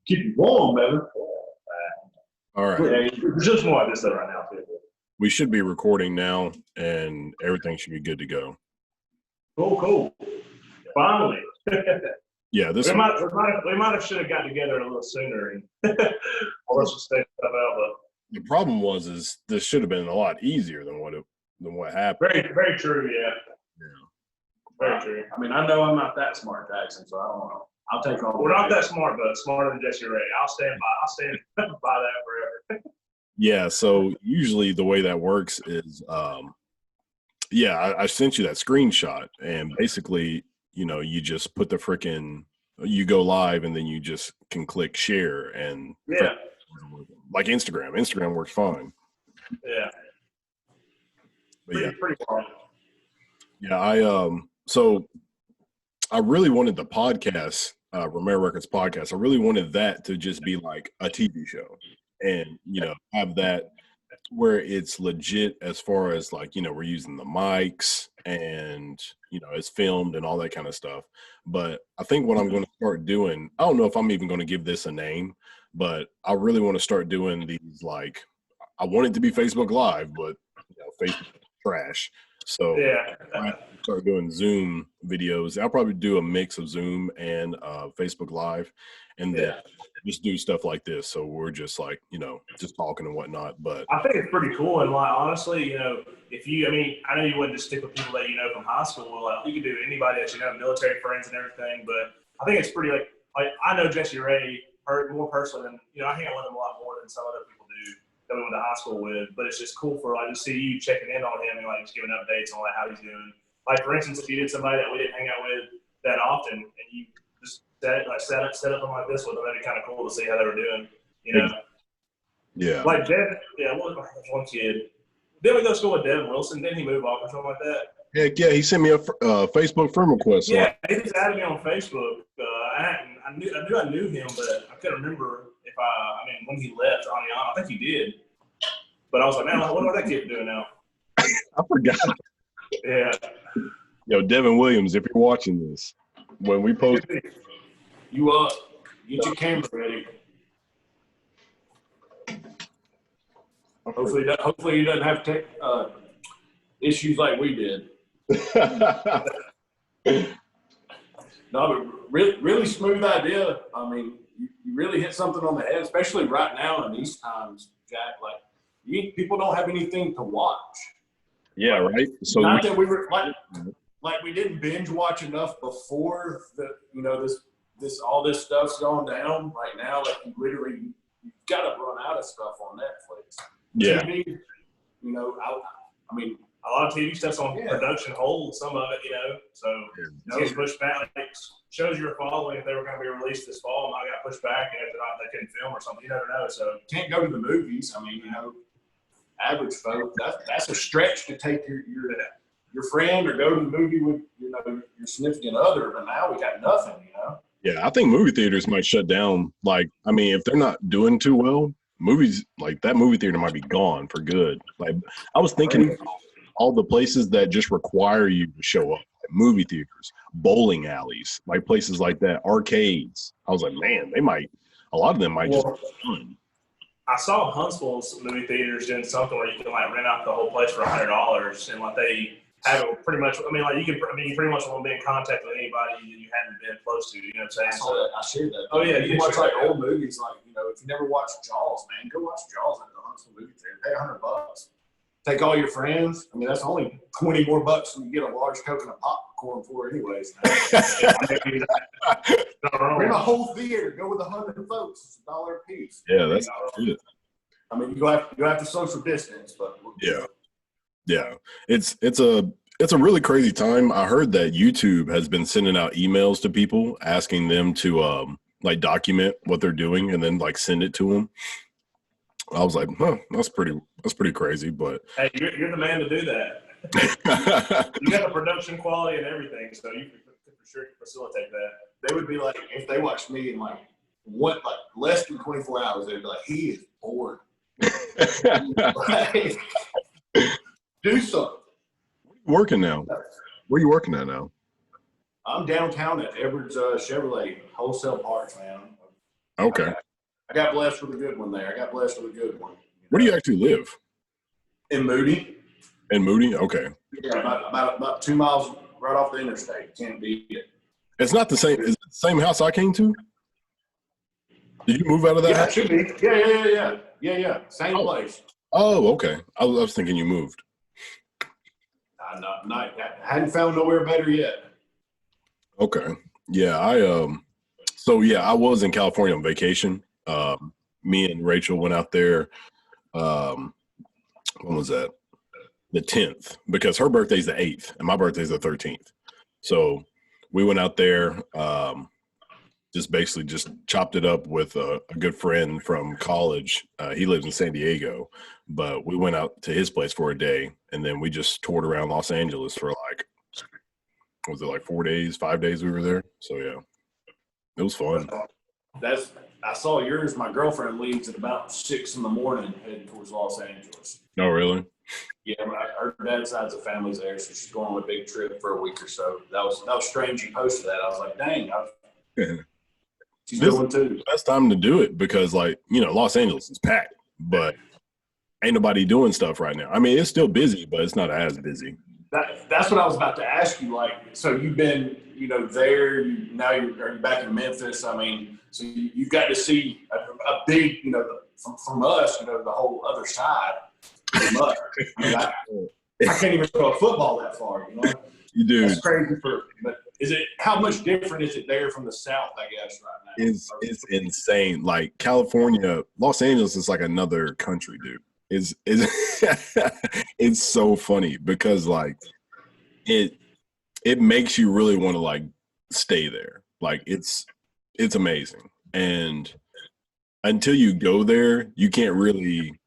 Keep you warm, baby. All right. Yeah, it's just more like this right now, too. We should be recording now, and everything should be good to go. Cool. Finally. Yeah, we might have should have got together a little sooner and let's just take stuff out. But the problem is this should have been a lot easier than what happened. Very true. Yeah. Very true. I mean, I know I'm not that smart, Jackson, so I don't know. I'll take all. We're not that smart, but smarter than Jesse Ray. I'll stand by that forever. Yeah. So usually the way that works is, I sent you that screenshot, and basically, you just put you go live, and then you just can click share, and like Instagram. Instagram works fine. Yeah. But pretty far. Yeah, so I really wanted the podcast, Romera Records podcast. I really wanted that to just be like a TV show, and have that where it's legit as far as like we're using the mics and it's filmed and all that kind of stuff. But I think what I'm going to start doing, I don't know if I'm even going to give this a name, but I really want to start doing these, like, I want it to be Facebook Live, but Facebook trash. So I start doing Zoom videos. I'll probably do a mix of Zoom and Facebook Live, and then just do stuff like this. So we're just like, just talking and whatnot. But I think it's pretty cool. And like, honestly, I know you wouldn't just stick with people that from high school. Like, you could do anybody that military friends and everything. But I think it's pretty like I know Jesse Ray more personally than I hang out with him a lot more than some other people do that we went to high school with. But it's just cool for to see you checking in on him and just giving updates on how he's doing. Like, for instance, if you did somebody that we didn't hang out with that often, and you just set up something like this with them, that'd be kind of cool to see how they were doing. Yeah. Like Devin, what was my one kid? Then we go to school with Devin Wilson. Didn't he move off or something like that? Heck yeah, he sent me a Facebook friend request. Yeah, he just added me on Facebook. I knew him, but I couldn't remember if when he left Aniana. I think he did. But I was like, man, what are that kid doing now? I forgot. Yeah. Yo, Devin Williams, if you're watching this, when we post, you up? Get your camera ready. Hopefully he doesn't have to take issues like we did. No, but really smooth idea. I mean, you really hit something on the head, especially right now in these times, Jack. Like, people don't have anything to watch. Yeah, right. So not that we were like we didn't binge watch enough before this all this stuff's going down. Right now, like, you've got to run out of stuff on Netflix. Yeah. TV, I mean, a lot of TV stuff's on production hold, some of it, so it gets pushed back. Like, shows you were following, if they were going to be released this fall, and I got pushed back, and they couldn't film or something. You never know. So can't go to the movies. I mean, average folk, that's a stretch to take your friend or go to the movie with your significant other. But now we got nothing. Yeah, I think movie theaters might shut down. Like, I mean, if they're not doing too well, movies, like, that movie theater might be gone for good. Like, I was thinking all the places that just require you to show up, like movie theaters, bowling alleys, like places like that, arcades. I was like, man, a lot of them might just be fun. I saw Huntsville's movie theaters doing something where you can rent out the whole place for $100, and they have it pretty much. You pretty much won't be in contact with anybody that you hadn't been close to. You know what I'm saying? I shared that. Oh yeah, you watch old movies, if you never watched Jaws, man, go watch Jaws at the Huntsville movie theater. Pay $100. Take all your friends. I mean, that's only $20 more than you get a large coconut popcorn for, anyways. Rent a whole theater. Go with 100 folks. It's $1 a piece. Yeah, that's good. I mean, you have to social distance, but yeah. It's a really crazy time. I heard that YouTube has been sending out emails to people asking them to document what they're doing and then send it to them. I was like, that's pretty crazy, but hey, you're the man to do that. You got the production quality and everything, so you can for sure facilitate that. They would be like, if they watched me in less than 24 hours, they'd be like, he is bored. Do something. Working now? Where are you working at now? I'm downtown at Edwards Chevrolet wholesale parts, man. Okay. I got blessed with a good one there. Where do you actually live? In Moody. In Moody? Okay. Yeah, about 2 miles right off the interstate. Can't beat it. It's not the same. Is it the same house I came to? Did you move out of that Yeah, house? it should be. Yeah. Same place. Oh, okay. I was thinking you moved. I hadn't found nowhere better yet. Okay. Yeah, I was in California on vacation. Me and Rachel went out there. When was that? The 10th, because her birthday's the 8th and my birthday's the 13th. So we went out there, just chopped it up with a good friend from college. He lives in San Diego, but we went out to his place for a day, and then we just toured around Los Angeles for was it like 4 days, 5 days we were there? So yeah, it was fun. I saw yours. My girlfriend leaves at about 6 a.m. heading towards Los Angeles. Oh, really? Yeah, her dad's side's of family's there, so she's going on a big trip for a week or so. That was strange. You posted that. I was like, dang. She's going too. Best time to do it because, Los Angeles is packed, but ain't nobody doing stuff right now. I mean, it's still busy, but it's not as busy. That's what I was about to ask you. So you've been, there. Now you're back in Memphis. I mean, so you've got to see a big, from us, the whole other side. From us. I mean, I can't even throw a football that far. You do. That's crazy. But how much different is it there from the South? I guess right now it's insane. Like California, Los Angeles is like another country, dude. Is it's so funny because it makes you really want to stay there. It's amazing. And until you go there, you can't really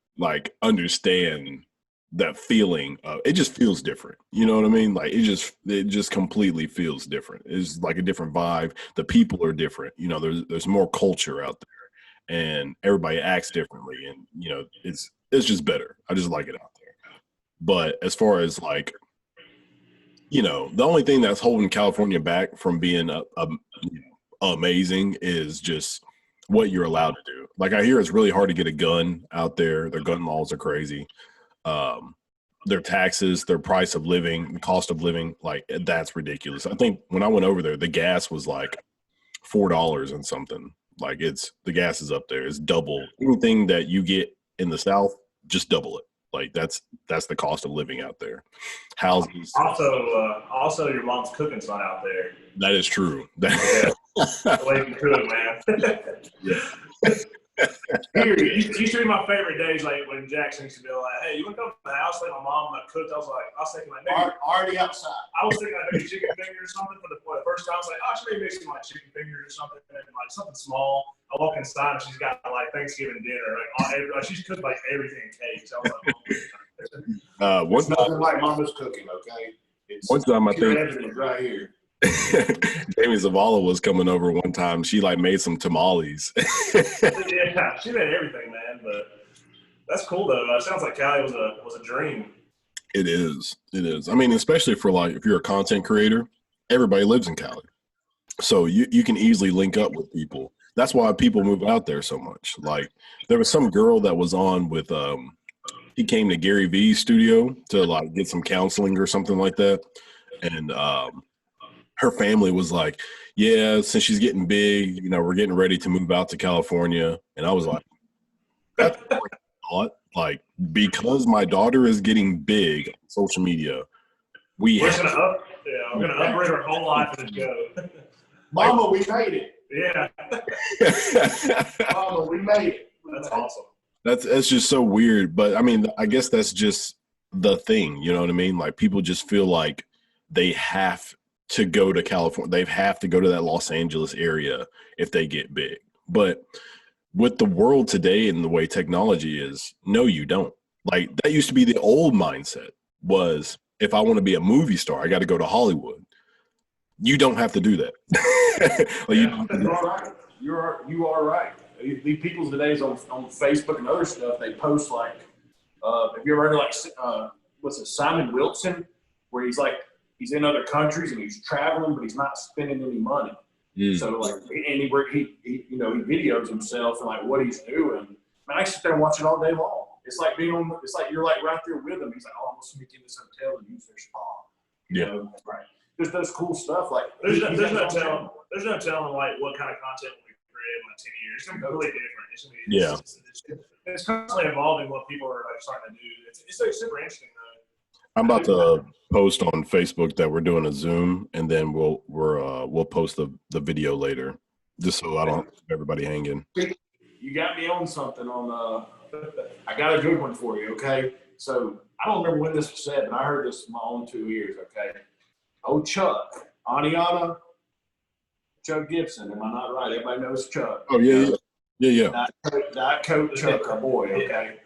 understand that feeling of it. Just feels different. You know what I mean? It just completely feels different. It's like a different vibe. The people are different. There's more culture out there and everybody acts differently. And, it's just better. I just like it out there. But as far as the only thing that's holding California back from being amazing is just what you're allowed to do. I hear it's really hard to get a gun out there. Their gun laws are crazy. Their taxes, their price of living, the cost of living, that's ridiculous. I think when I went over there, the gas was $4 and something. The gas is up there. It's double. Anything that you get in the South, just double it. That's the cost of living out there. Houses. Also, your mom's cooking's not out there. That is true. The way you cook, man. Yeah. Here, it used to be my favorite days, when Jackson used to be like, "Hey, you want to come to the house?" My mom cooked. I was thinking maybe already outside. I was thinking maybe chicken fingers or something for the first time. I was like, "Oh, she may make some chicken fingers or something, something small." I walk inside and she's got Thanksgiving dinner. She's cooked everything in cakes. I was like, it's nothing like Mama's cooking, okay? One time I think evidence right here. Jamie Zavala was coming over one time. She made some tamales. Yeah, she made everything, man. But that's cool though. It sounds like Cali was a dream. It is. I mean, especially for if you're a content creator, everybody lives in Cali, so you can easily link up with people. That's why people move out there so much. There was some girl that was on with he came to Gary Vee's studio to get some counseling or something like that, and her family was like, yeah, since she's getting big, we're getting ready to move out to California. And I was like, that's not because my daughter is getting big on social media. We're gonna upgrade her whole life and go. Mama, we made it. Yeah. Mama, we made it. That's awesome. That's just so weird. But I mean, I guess that's just the thing. You know what I mean? People just feel like they have to go to California. They have to go to that Los Angeles area if they get big. But with the world today and the way technology is, no, you don't. That used to be the old mindset was, if I want to be a movie star, I got to go to Hollywood. You don't have to do that. You are right. These people today on Facebook and other stuff, they post have you ever heard of what's it, Simon Wilson, where he's in other countries and he's traveling, but he's not spending any money. So like, and he videos himself and like what he's doing. Man, I sit there and watch it all day long. It's like it's like you're like right there with him. He's like, oh, I'm gonna sneak in this hotel and use their spa. You know, right? Just those cool stuff. Like there's no telling like what kind of content we create in like 10 years. It's gonna be completely different. It's constantly evolving what people are like starting to do. It's like super interesting though. I'm about to post on Facebook that we're doing a Zoom, and then we'll post the video later, just so I don't have everybody hanging. You got me on something on. I got a good one for you. Okay, so I don't remember when this was said, but I heard this in my own 2 ears. Okay, Chuck, Aniana, Chuck Gibson. Am I not right? Everybody knows Chuck. Oh yeah. That coach Chuck, our boy. Okay,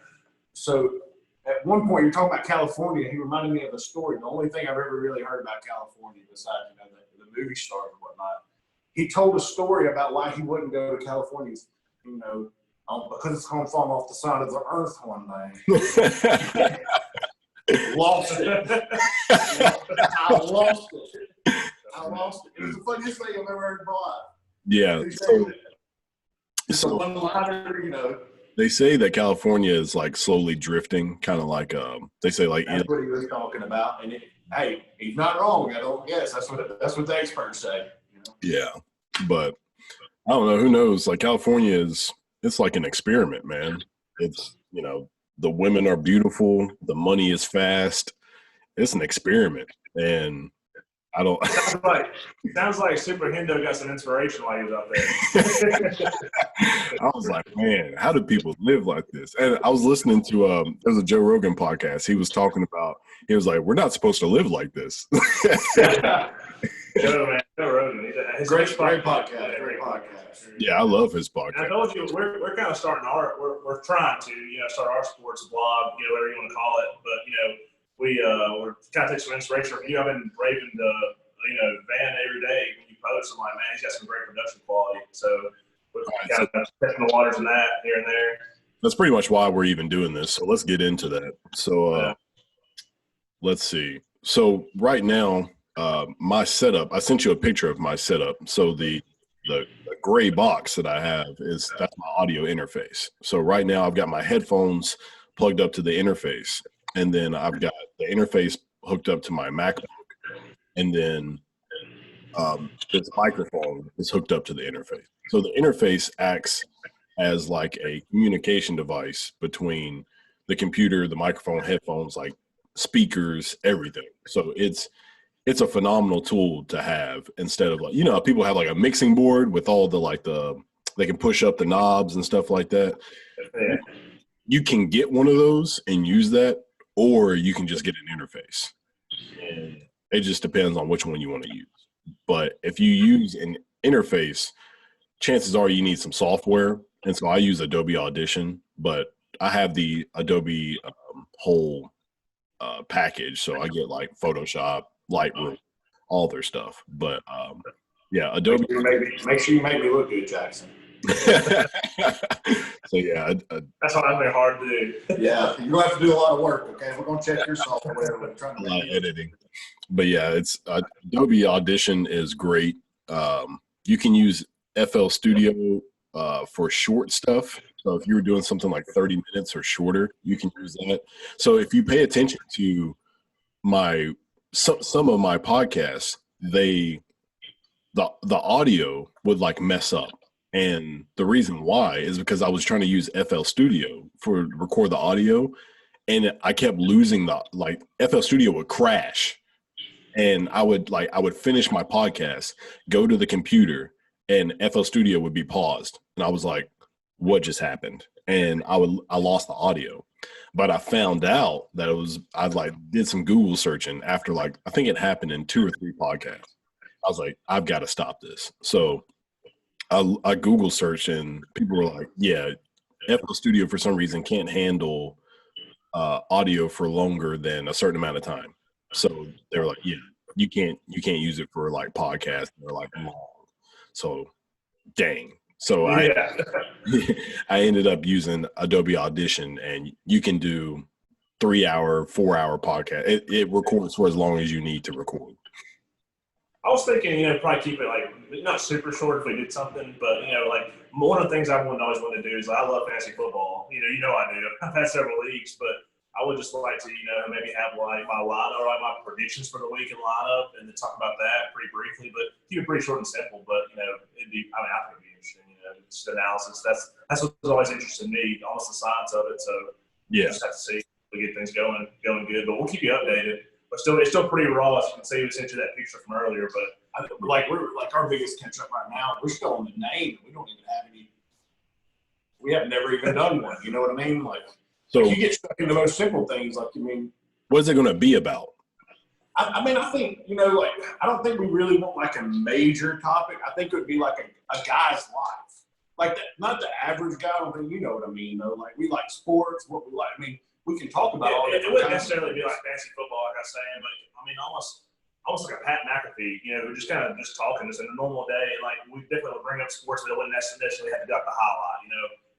so. At one point, you're talking about California. He reminded me of a story. The only thing I've ever really heard about California, besides the movie stars and whatnot, he told a story about why he wouldn't go to California. Because it's going to fall off the side of the earth one day. Lost it. I lost it. It was the funniest thing I've ever heard in my life. Yeah. So one-liner, They say that California is like slowly drifting, kind of like they say like. That's what he was talking about, and hey, he's not wrong. I don't guess that's what the experts say. Yeah, but I don't know. Who knows? Like California it's like an experiment, man. It's the women are beautiful, the money is fast. It's an experiment, and I don't. Sounds like Super Hendo got some inspiration while he was out there. I was like, man, how do people live like this? And I was listening to there's a Joe Rogan podcast. He was talking about. He was like, we're not supposed to live like this. Joe Rogan, great podcast. Yeah, I love his podcast. And I told you we're kind of starting we're trying to start our sports blog, whatever you want to call it, but we're kind of taking some inspiration from you. I've been braving the van every day when you post. I'm like, man, he's got some great production quality. So we're kind of testing the waters in that here and there. That's pretty much why we're even doing this. So let's get into that. So let's see. So right now, my setup. I sent you a picture of my setup. So the gray box that I have that's my audio interface. So right now I've got my headphones plugged up to the interface. And then I've got the interface hooked up to my MacBook, and then this microphone is hooked up to the interface. So the interface acts as like a communication device between the computer, the microphone, headphones, like speakers, everything. So it's a phenomenal tool to have instead of like people have like a mixing board with all the they can push up the knobs and stuff like that. Yeah. You can get one of those and use that. Or you can just get an interface. And it just depends on which one you want to use. But if you use an interface, chances are you need some software. And so I use Adobe Audition, but I have the Adobe whole package. So I get like Photoshop, Lightroom, all their stuff. But yeah, Adobe. Make sure you make me look good, Jackson. So yeah, that's why I've been hard to do. Yeah, you're gonna have to do a lot of work. Okay, we're gonna check your software. We're trying to a lot of editing, but yeah, it's Adobe Audition is great. You can use FL Studio for short stuff. So if you were doing something like 30 minutes or shorter, you can use that. So if you pay attention to some of my podcasts, the audio would like mess up. And the reason why is because I was trying to use FL Studio for record the audio, and I kept losing FL Studio would crash, and I would finish my podcast, go to the computer, and FL Studio would be paused, and I was like, what just happened? And I lost the audio. But I found out that I did some Google searching after I think it happened in 2 or 3 podcasts. I was like, I've got to stop this. So I Google searched, and people were like, yeah, FL Studio for some reason can't handle audio for longer than a certain amount of time. So they were like, yeah, you can't use it for like podcasts or like long. So dang. So yeah. I ended up using Adobe Audition, and you can do 3-hour, 4-hour podcast. It records for as long as you need to record. I was thinking, probably keep it like not super short if we did something, but like one of the things I would always want to do is I love fantasy football. I do. I've had several leagues, but I would just like to, maybe have like my line or like my predictions for the week and lineup, and then talk about that pretty briefly. But keep it pretty short and simple. But it'd be. I think it'd be interesting. Just analysis. That's what's always interested me, almost the science of it. So yeah, just have to see if we get things going good. But we'll keep you updated. But it's still pretty raw, as you can see. We sent you that picture from earlier, but we're our biggest catch up right now. We're still on the name. We don't even have any. We have never even done one. You know what I mean? So you get stuck in the most simple things. What's it going to be about? I think I don't think we really want like a major topic. I think it would be like a guy's life, like that. Not the average guy. I don't think you know what I mean. Though, like we like sports, what we like. I mean. We can talk about all that. It wouldn't necessarily be like fantasy football, like I was saying, but I mean, almost like a Pat McAfee. Just kind of just talking just in a normal day. Like we definitely would bring up sports, but it wouldn't necessarily have to be like the highlight.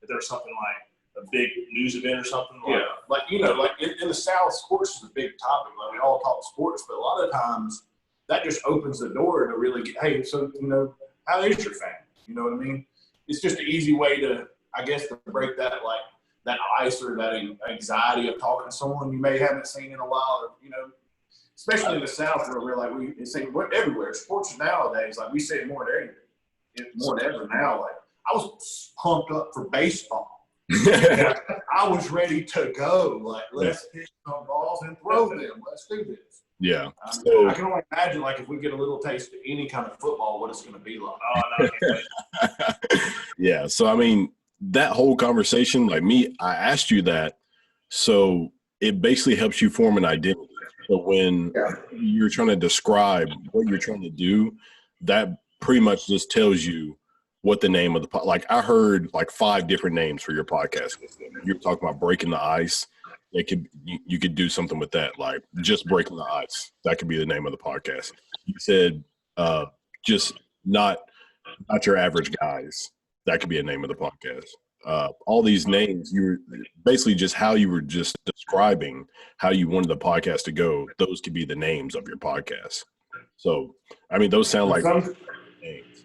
If there was something like a big news event or something. Like in the South, sports is a big topic. Like we all talk sports, but a lot of times that just opens the door to really get. Hey, so how is your family? You know what I mean? It's just an easy way to, I guess, to break that that ice or that anxiety of talking to someone you may haven't seen in a while, or especially in the South where we're like it's everywhere. Sports nowadays, like we say it more than ever now. Like I was pumped up for baseball. I was ready to go. Like let's hit some balls and throw them. Let's do this. Yeah. So, I can only imagine like if we get a little taste of any kind of football, what it's going to be like. Oh no. Yeah. So I mean. That whole conversation, like me, I asked you that, so it basically helps you form an identity. So when you're trying to describe what you're trying to do, that pretty much just tells you what the name of the like. I heard like 5 different names for your podcast. You're talking about breaking the ice. You could do something with that, like just breaking the ice. That could be the name of the podcast. You said just not your average guys. That could be a name of the podcast. All these names, you were basically just how you were just describing how you wanted the podcast to go. Those could be the names of your podcast. So, I mean, those sound like names.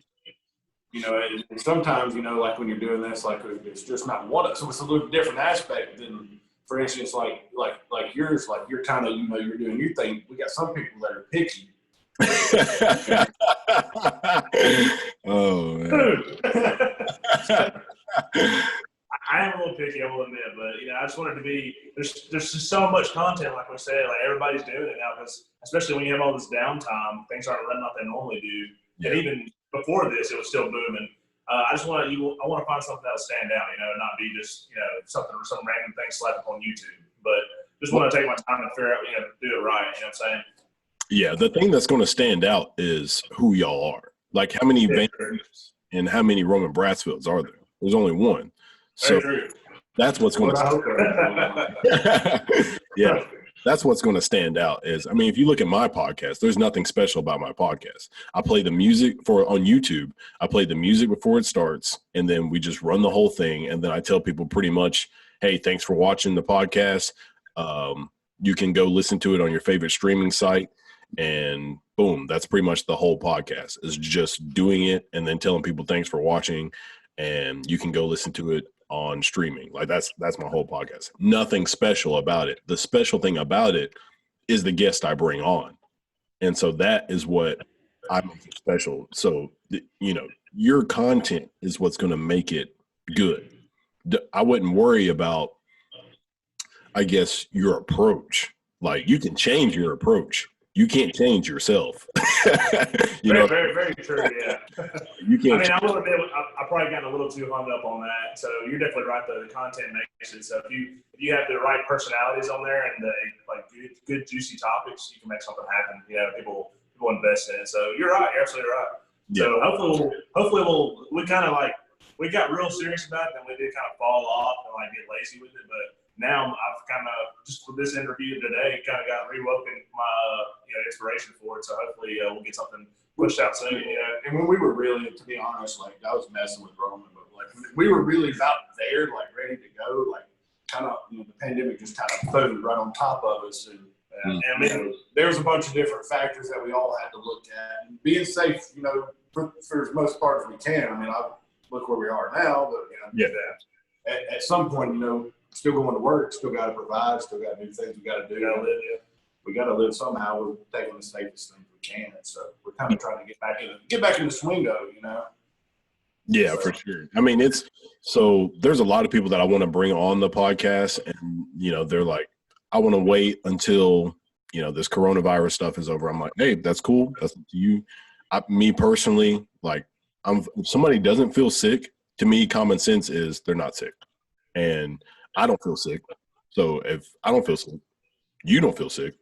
And sometimes, like when you're doing this, like it's just not one. So it's a little different aspect than, for instance, like yours. Like you're kind of, you're doing your thing. We got some people that are picky. Oh man. I am a little picky, I will admit, but I just want it to be. There's just so much content, like we said, like everybody's doing it now. Because especially when you have all this downtime, things aren't running like they normally do. Yeah. And even before this, it was still booming. I just want to. I want to find something that'll stand out, and not be just something or some random thing slapped up on YouTube. But just want to take my time and figure out, do it right. You know what I'm saying? Yeah, the thing that's going to stand out is who y'all are. Like how many Vans and how many Roman Brasfields are there? There's only one. So that's what's going to yeah, that's what's going to stand out is, I mean, if you look at my podcast, there's nothing special about my podcast. I play the music on YouTube. I play the music before it starts, and then we just run the whole thing. And then I tell people pretty much, hey, thanks for watching the podcast. You can go listen to it on your favorite streaming site. And boom, that's pretty much the whole podcast is just doing it and then telling people thanks for watching, and you can go listen to it on streaming. Like that's my whole podcast. Nothing special about it. The special thing about it is the guest I bring on. And so that is what I make it special. So, your content is what's going to make it good. I wouldn't worry about, I guess, your approach. Like you can change your approach. You can't change yourself. Very, very true. Yeah. You can't. I mean, I will admit, I probably gotten a little too hung up on that. So you're definitely right. The content makes it. So if you have the right personalities on there and good juicy topics, you can make something happen. People invest in it. So you're right. You're absolutely right. Yeah. So hopefully we got real serious about it, and we did kind of fall off and get lazy with it, but. Now I've kind of just with this interview today kind of got rewoken my inspiration for it. So hopefully we'll get something pushed out soon. And when we were really, to be honest, I was messing with Roman, but we were really about there, ready to go. Kind of the pandemic just kind of put it right on top of us, and And I mean, there was a bunch of different factors that we all had to look at. And being safe, for as most part as we can. I mean, look where we are now, but at some point, still going to work, still got to provide, still got to do things we got to do. We got to live somehow. We're taking the safest things we can, so we're kind of trying to get back in the swing of it, Yeah, for sure. I mean, there's a lot of people that I want to bring on the podcast, and they're like, I want to wait until this coronavirus stuff is over. I'm like, hey, that's cool. That's up to you. Me personally, like, if somebody doesn't feel sick, to me, common sense is they're not sick, and I don't feel sick. So if I don't feel sick, you don't feel sick,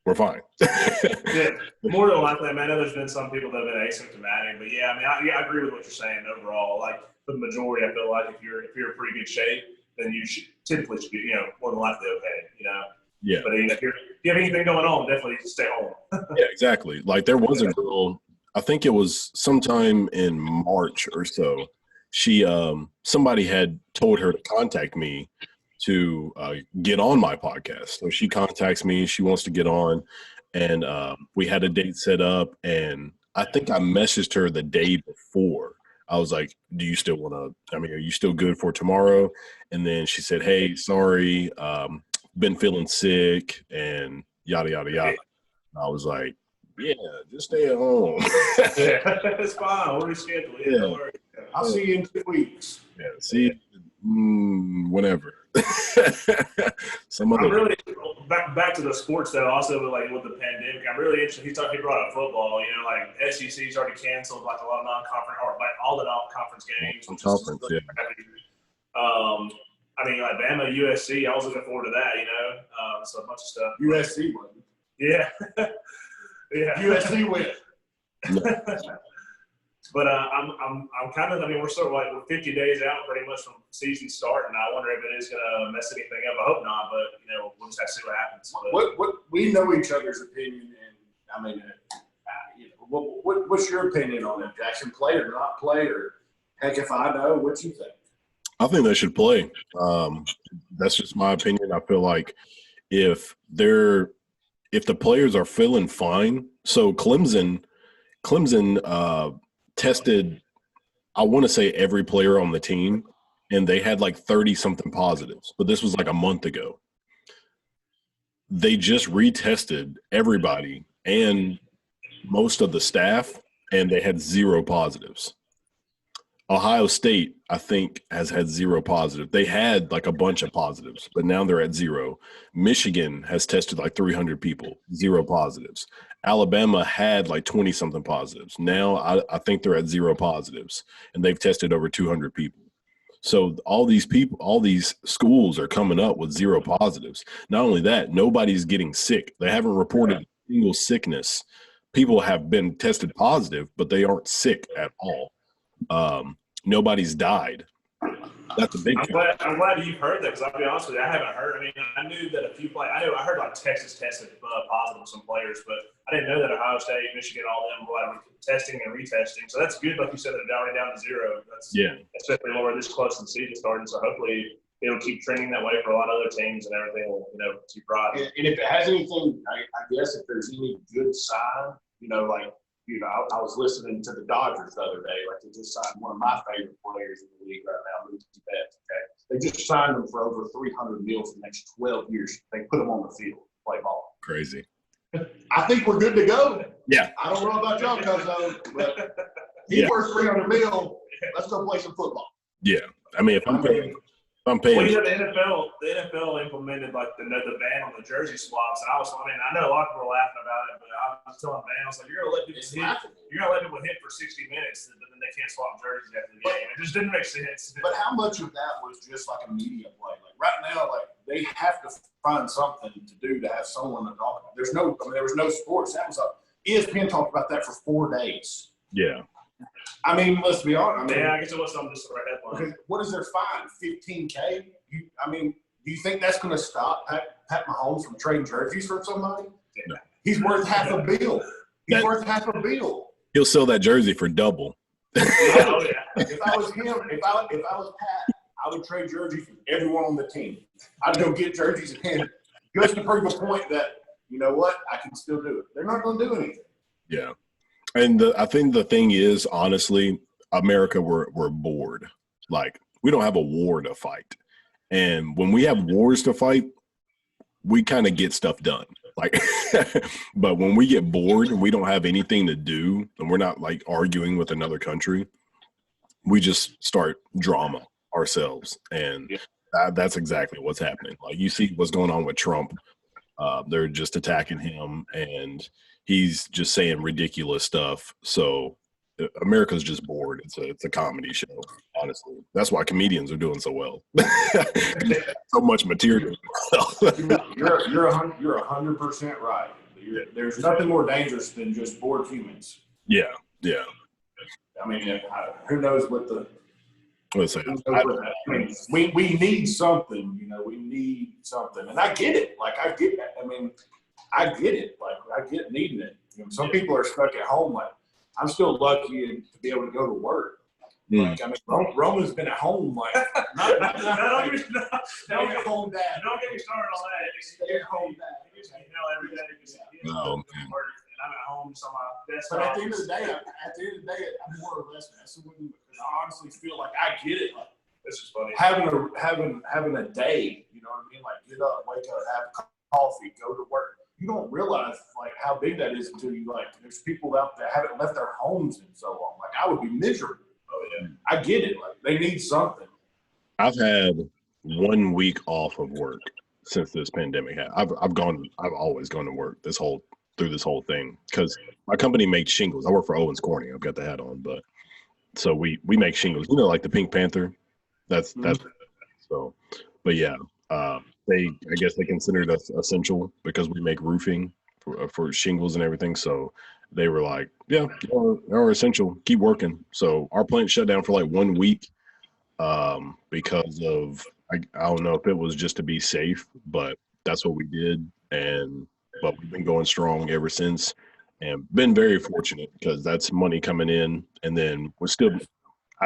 we're fine. Yeah, more than likely. I mean, I know there's been some people that have been asymptomatic, but yeah, I mean, I agree with what you're saying overall. Like for the majority, I feel like if you're in pretty good shape, then you should typically be, more than likely okay. Yeah. But if you have anything going on, definitely stay home. Yeah, exactly. Like there was a girl, I think it was sometime in March or so. She, somebody had told her to contact me to get on my podcast. So she contacts me. She wants to get on, and we had a date set up. And I think I messaged her the day before. I was like, "Do you still want to? I mean, are you still good for tomorrow?" And then she said, "Hey, sorry, been feeling sick and yada yada yada." And I was like, "Yeah, just stay at home." Yeah, it's fine. We'll reschedule. Yeah, don't worry. I'll see you in 2 weeks. Yeah, see, whenever. I'm really back to the sports though. Also, with the pandemic, I'm really interested. He brought up football. Like SEC's already canceled like a lot of non-conference or like all the non-conference games. Conference, yeah. I mean, like Bama, USC. I was looking forward to that. So a bunch of stuff. USC won. Yeah. Yeah. USC win. But I'm kind of. I mean, we're 50 days out pretty much from season starting. I wonder if it is going to mess anything up. I hope not, but we'll just have to see what happens. What we know each other's opinion, and I mean, what's your opinion on it? Jackson play or not play, or heck, if I know, what you think? I think they should play. That's just my opinion. I feel like if the players are feeling fine, so Clemson tested, I want to say every player on the team, and they had like 30-something positives, but this was like a month ago. They just retested everybody and most of the staff, and they had 0 positives. Ohio State, I think, has had 0 positive. They had like a bunch of positives, but now they're at 0. Michigan has tested like 300 people, 0 positives. Alabama had like 20-something positives. Now I think they're at 0 positives, and they've tested over 200 people. So all these schools are coming up with 0 positives. Not only that, nobody's getting sick. They haven't reported a single sickness. People have been tested positive, but they aren't sick at all. Nobody's died. That's a big. I'm glad you've heard that, because I'll be honest with you, I haven't heard. I mean, I knew that a few players. I heard like Texas tested positive with some players, but I didn't know that Ohio State, Michigan, all them were like testing and retesting. So that's good, like you said, they're already down to 0. That's especially when we're this close to the season starting. So hopefully it'll keep trending that way for a lot of other teams, and everything will keep riding. And if it has anything, I guess if there's any good sign, I was listening to the Dodgers the other day. Like they just signed one of my favorite players in the league right now, Mookie Betts. Okay, they just signed him for over $300 million for the next 12 years. They put him on the field, play ball. Crazy. I think we're good to go. Yeah. I don't know about y'all, but he's worth $300 million. Let's go play some football. Yeah, I mean, if I'm paying. Well, the NFL implemented like the ban on the jersey swaps, and I know a lot of people are laughing about it, but I was telling Dan, I was like, you're gonna let people hit for 60 minutes, but then they can't swap jerseys after the game. It just didn't make sense. But how much of that was just like a media play? Like right now, like they have to find something to do to have someone to talk about. There was no sports. That was ESPN talked about that for 4 days. Yeah. I mean, let's be honest. I guess it was something just for a headline. What is their fine? $15K? Do you think that's going to stop Pat Mahomes from trading jerseys for somebody? No. He's worth half a bill. Worth half a bill. He'll sell that jersey for double. Oh, yeah. If I was him, if I was Pat, I would trade jerseys for everyone on the team. I'd go get jerseys and just to prove a point that you know what? I can still do it. They're not going to do anything. Yeah. And I think the thing is, honestly, America, we're bored. Like, we don't have a war to fight. And when we have wars to fight, we kind of get stuff done. Like, but when we get bored and we don't have anything to do and we're not like arguing with another country, we just start drama ourselves. And that's exactly what's happening. Like, you see what's going on with Trump. They're just attacking him and he's just saying ridiculous stuff. So America's just bored. It's a comedy show, honestly. That's why comedians are doing so well. So much material. You're 100% right. There's nothing more dangerous than just bored humans. Yeah. I mean, who knows what the. Let's say, we need something, we need something. And I get it. Like, I get that. I mean, I get it. Like, I get needing it. Some people are stuck at home. Like, I'm still lucky to be able to go to work. Like, I mean, Roman's been at home. Like, don't get home dad. Don't get me started on that. Stay at home dad. Every day because he's work, and I'm at home. So my best. But at the end of the day, I'm more or less messing with him because I honestly feel like I get it. Like, this is funny. Having a day, you know what I mean? Like, get up, wake up, have coffee, go to work. You don't realize like how big that is until you like. There's people out there haven't left their homes in so long. Like, I would be miserable. Oh yeah, I get it. Like, they need something. I've had 1 week off of work since this pandemic. I've always gone to work through this whole thing because my company makes shingles. I work for Owens Corning. I've got the hat on, but so we make shingles. Like the Pink Panther. That's so. But yeah, I guess they considered us essential because we make roofing for shingles and everything. So they were like, yeah, you're essential. Keep working. So our plant shut down for like 1 week because of I don't know if it was just to be safe, but that's what we did. But we've been going strong ever since and been very fortunate because that's money coming in. And then I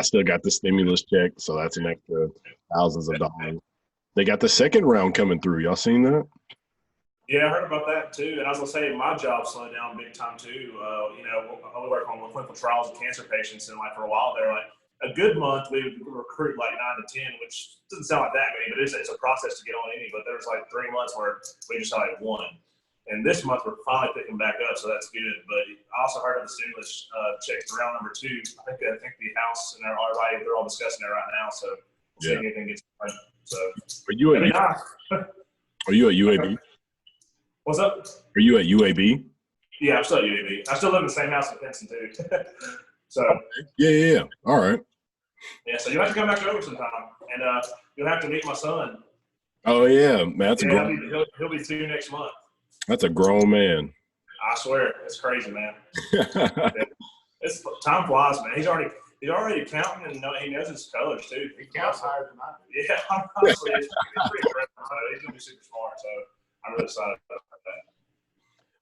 still got the stimulus check. So that's an extra thousands of dollars. They got the second round coming through. Y'all seen that? Yeah, I heard about that too. And I was gonna say my job slowed down big time too. I only work on clinical trials of cancer patients, and like for a while there, like a good month we would recruit like 9 to 10, which doesn't sound like that many, but it's a process to get on any. But there was like 3 months where we just had like 1. And this month we're finally picking back up, so that's good. But I also heard of the stimulus checks round number 2. I think the House and they're all discussing it right now. So we'll see if anything gets done. So are you at UAB? What's up? Are you at UAB? Yeah, I'm still at UAB. I still live in the same house in Pinson too. So yeah. All right. Yeah, so you'll have to come back over sometime, and you'll have to meet my son. Oh yeah, man, that's he'll be 2 next month. That's a grown man. I swear, it's crazy, man. It's time flies, man. He's already counting, and he knows his colors too. He counts higher than I do. Yeah, honestly, it's pretty impressive. He's gonna be super smart, so I'm really excited about that.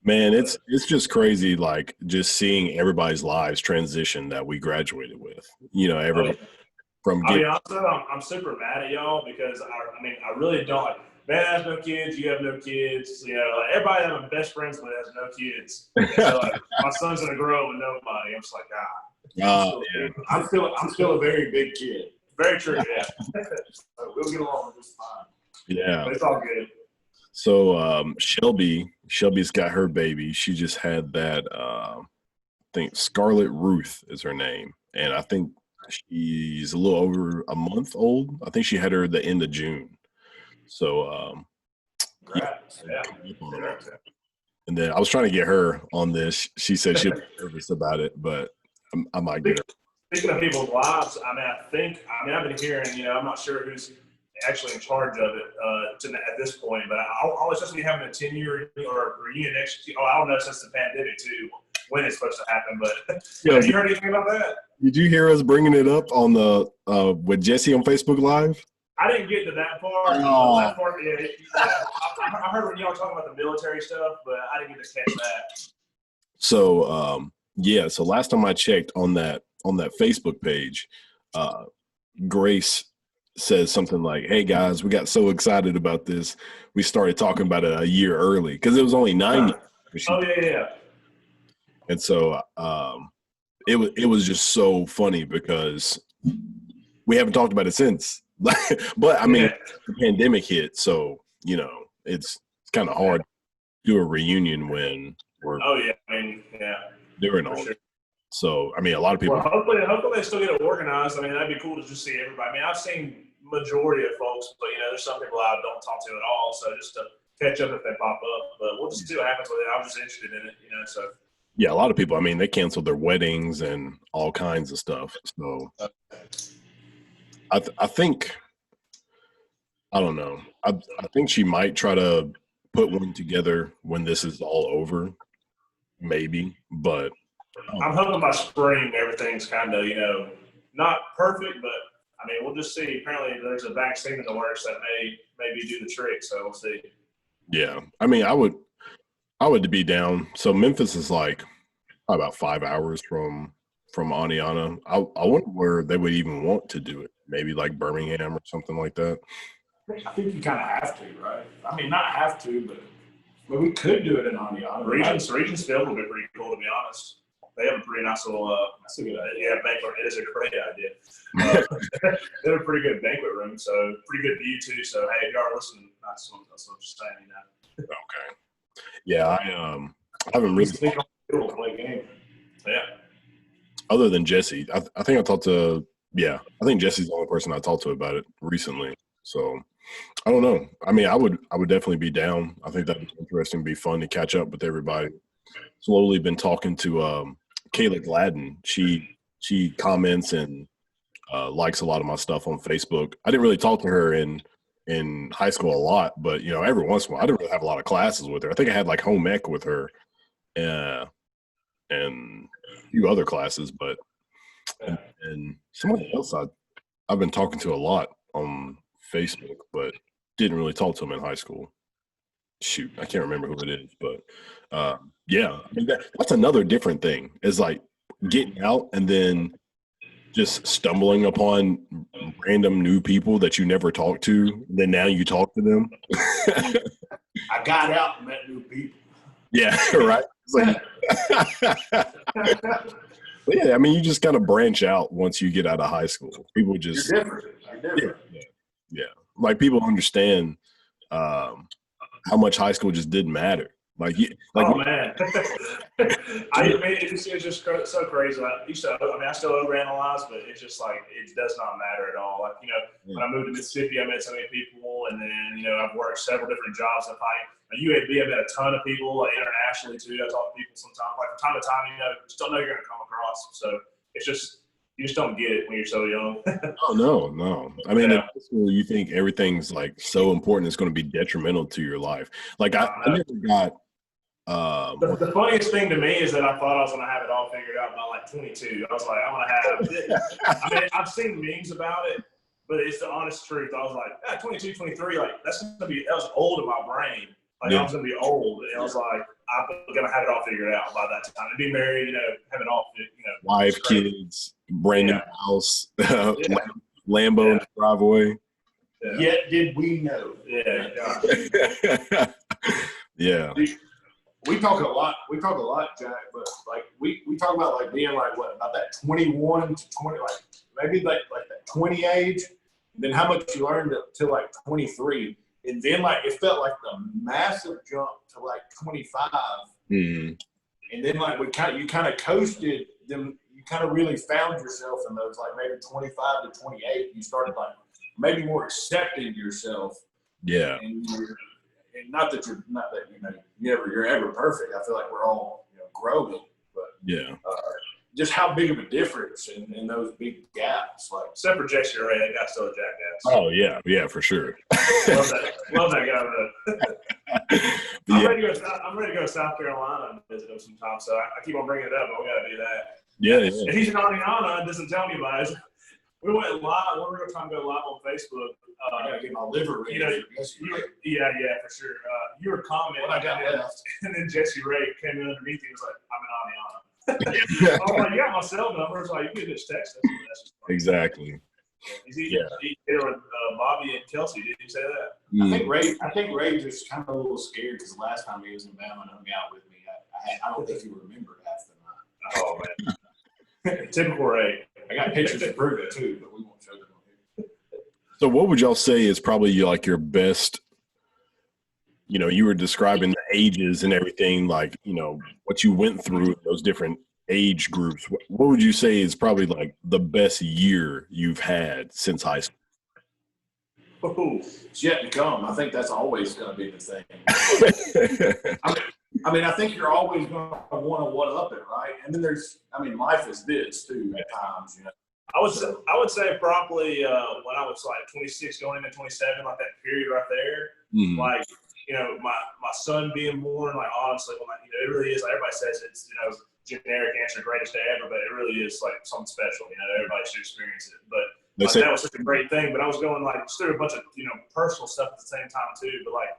Man, it's just crazy, like just seeing everybody's lives transition that we graduated with. Everybody from. I'll be honest, I'm super mad at y'all because I really don't like. Man has no kids, you have no kids. Everybody that I'm best friends with has no kids. So my son's gonna grow up with nobody. I'm just like, I'm still a very big kid. Very true, yeah. So we'll get along just fine. Yeah, but it's all good. So Shelby's got her baby. She just had that. I think Scarlett Ruth is her name, and I think she's a little over a month old. I think she had her at the end of June. So, yeah. And then I was trying to get her on this. She said she was nervous about it, but I might get her. Speaking of people's lives, I've been hearing, I'm not sure who's actually in charge of it at this point, but I was just be having a 10-year or reunion next year. I don't know since the pandemic too when it's supposed to happen, but have you heard anything about that? Did you hear us bringing it up on the with Jesse on Facebook Live? I didn't get to that part. Oh. That part, yeah. I heard when y'all talking about the military stuff, but I didn't get to catch that. So, so last time I checked on that Facebook page, Grace says something like, "Hey guys, we got so excited about this, we started talking about it a year early because it was only 9 years." Oh yeah. And so it was just so funny because we haven't talked about it since. But I mean, the pandemic hit, so it's kind of hard to do a reunion when we're doing all sure. this. So I mean, a lot of people. Well, hopefully they still get it organized. I mean, that'd be cool to just see everybody. I mean, I've seen majority of folks, but there's some people I don't talk to at all. So just to catch up if they pop up, but we'll just see what happens with it. I'm just interested in it, So Yeah, a lot of people. I mean, they canceled their weddings and all kinds of stuff. So I think I don't know. I think she might try to put one together when this is all over, maybe. But I'm hoping by spring everything's kind of not perfect, but I mean we'll just see. Apparently there's a vaccine in the works that may maybe do the trick, so we'll see. Yeah, I mean I would be down. So Memphis is like about 5 hours from Aniana. I wonder where they would even want to do it. Maybe like Birmingham or something like that. I think you kind of have to, right? I mean, not have to, but we could do it in Aniana. Regensfield would be pretty cool, to be honest. They have a pretty nice little, that's a good idea. Yeah, banquet. It is a great idea. They have a pretty good banquet room, so pretty good view too. So hey, if you are listening, that's what I'm just saying, Okay. Yeah, I haven't really play game. Yeah. Other than Jesse, I think I talked to. Yeah, I think Jesse's the only person I talked to about it recently. So I don't know. I mean, I would definitely be down. I think that'd be interesting, be fun to catch up with everybody. Slowly been talking to Kayla Gladden. She comments and likes a lot of my stuff on Facebook. I didn't really talk to her in high school a lot, but every once in a while, I didn't really have a lot of classes with her. I think I had like home ec with her, and a few other classes, but and somebody else I've been talking to a lot on Facebook, but didn't really talk to him in high school. Shoot, I can't remember who it is, but yeah, I mean, that's another different thing. Is like getting out and then just stumbling upon random new people that you never talked to. Then now you talk to them. I got out and met new people. Yeah, right. It's like, but yeah, I mean, you just kind of branch out once you get out of high school. People just You're different. Yeah. Like people understand how much high school just didn't matter. Oh man, I mean it's just so crazy. I still overanalyze, but it's just like it does not matter at all. Like when I moved to Mississippi, I met so many people, and then I've worked several different jobs. UAB, I met a ton of people internationally too. I talk to people sometimes, like from time to time. Just don't know you're going to come across. So it's just you just don't get it when you're so young. Oh no. I mean, in high school, you think everything's like so important, it's going to be detrimental to your life. Like I never got. The funniest thing to me is that I thought I was going to have it all figured out by like 22. I was like, I'm going to have it. I mean, I've seen memes about it, but it's the honest truth. I was like, 22, 23, like that was old in my brain. Like I was going to be old. And I was like, I'm going to have it all figured out by that time. To be married, have it all, wife, kids, brand new house, Lambo in the driveway. Yeah. Yet did we know? Yeah. Yeah. We talk a lot, Jack, but like we talk about like being like what about that 21 to 20, like maybe like that 20 age, and then how much you learned till like 23, and then like it felt like the massive jump to like 25, and then like you kind of coasted them. You kind of really found yourself in those like maybe 25 to 28. You started like maybe more accepting yourself. Yeah. And not that you're ever perfect. I feel like we're all growing, but just how big of a difference in those big gaps. Like except for Jesse Ray, that guy's still a jackass. Oh yeah, for sure. Love that guy. I'm ready to go to South Carolina and visit him sometime. So I keep on bringing it up, but we got to do that. Yeah. If he's in Aniana and doesn't tell anybody. We went live. One real time go live on Facebook. I gotta get my liver ready. Yeah, for sure. You were commenting, what I got left, and then Jesse Ray came in underneath. He was like, "I'm in Aniana." I was like, "You got my cell number." It's like you can just text us. Exactly. He's here with Bobby and Kelsey. Did you say that? I think Ray just kind of a little scared because the last time he was in Bama and hung out with me, I don't think he remembered half the night. Oh man, typical Ray. I got pictures to prove it too, but we won't show them on here. So, what would y'all say is probably like your best? You know, you were describing the ages and everything, like, you know, what you went through, those different age groups. What would you say is probably like the best year you've had since high school? Ooh. It's yet to come. I think that's always going to be the thing. I mean, I think you're always going to want to one-up it, right? And then life is this too at times, you know. I would say probably when I was like 26 going into 27, like that period right there, like, you know, my son being born, like, honestly, it really is, like, everybody says it's, you know, generic answer, greatest day ever, but it really is, like, something special. You know, everybody should experience it. But like, that was such a great thing. But I was going, like, through a bunch of, you know, personal stuff at the same time, too. But, like,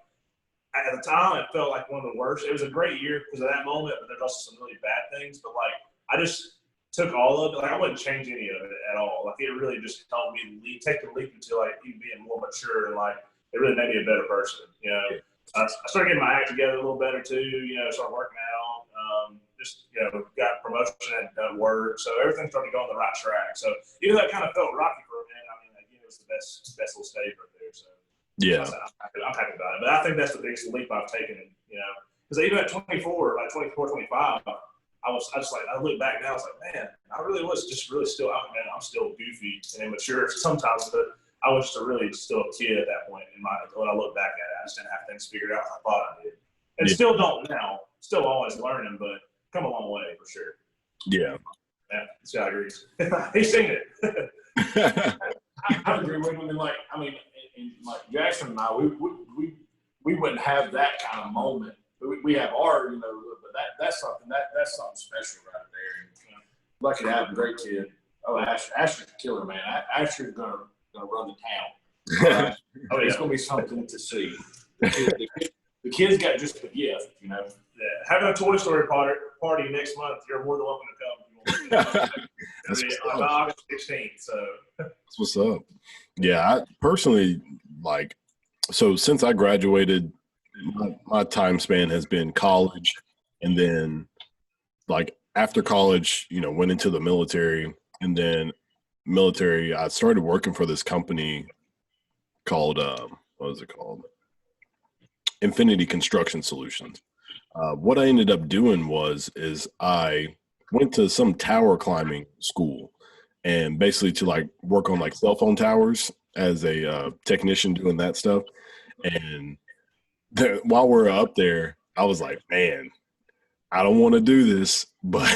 at the time, it felt like one of the worst. It was a great year because of that moment, but there's also some really bad things. But, like, I just took all of it. Like, I wouldn't change any of it at all. Like, it really just helped me take the leap into, like, even being more mature and, like, it really made me a better person, you know. I started getting my act together a little better too, you know, started working out, just, you know, got promotion at work. So everything started going the right track. So even though it kind of felt rocky for a minute, I mean, again, it was the best little stage right there. So yeah, I'm happy about it. But I think that's the biggest leap I've taken, you know, because even at 24, like 24, 25, I look back now, I was like, man, I really was just really still out, man. I'm still goofy and immature sometimes, but I was just really still a kid at that point when I look back at it. I just didn't have things figured out as I thought I did. And still don't now. Still always learning, but come a long way for sure. Yeah. Yeah, Scott agrees. He's seen it. I agree with him. Like, I mean, like Jackson and I, we wouldn't have that kind of moment. We have our, you know, but that's something special right there. And, you know, lucky to have a great kid. Oh, Asher's a killer, man. Asher's gonna run the town. Right? Oh, it's gonna be something to see. The kid's got just the gift, you know. Yeah, having a Toy Story party next month, you're more than welcome to come. It's on August 16th, so. That's what's up. Yeah, I personally, like, so since I graduated, my time span has been college, and then, like, after college, you know, went into the military, and then military, I started working for this company called, what was it called? Infinity Construction Solutions. What I ended up doing is I went to some tower climbing school, and basically to like work on like cell phone towers as a technician doing that stuff. And while we're up there, I was like, man, I don't want to do this, but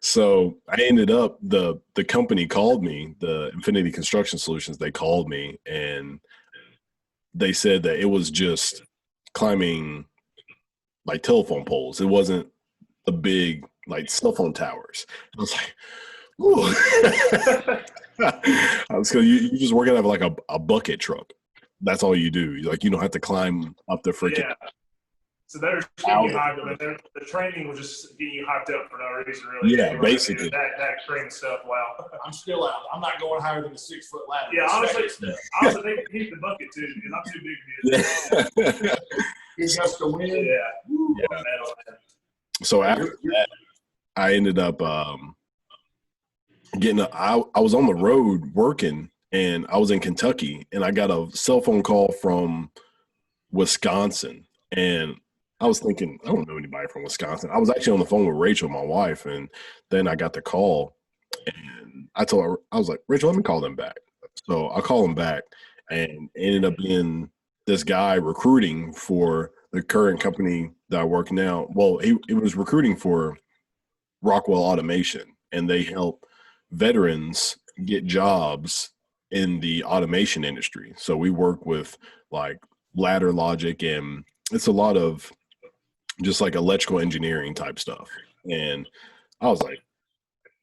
so I ended up, the company called me, the Infinity Construction Solutions, they called me, and they said that it was just climbing like telephone poles. It wasn't a big like cell phone towers. I was like, ooh. So you just work out of like a bucket truck. That's all you do. Like, you don't have to climb up the freaking. Yeah. So they're getting you hyped up. The training was just getting you hyped up for no reason, really. Yeah, basically. That training stuff, wow. I'm still out. I'm not going higher than a 6 foot ladder. Yeah, honestly, they can keep the bucket too, because I'm too big to be Yeah. It's just a win. Yeah. So after that, I ended up I was on the road working, and I was in Kentucky, and I got a cell phone call from Wisconsin, and I was thinking, I don't know anybody from Wisconsin. I was actually on the phone with Rachel, my wife, and then I got the call, and I told her, I was like, Rachel, let me call them back. So I call them back, and it ended up being this guy recruiting for the current company that I work now. Well, he was recruiting for Rockwell Automation, and they help veterans get jobs in the automation industry. So we work with like ladder logic, and it's a lot of just like electrical engineering type stuff. And I was like,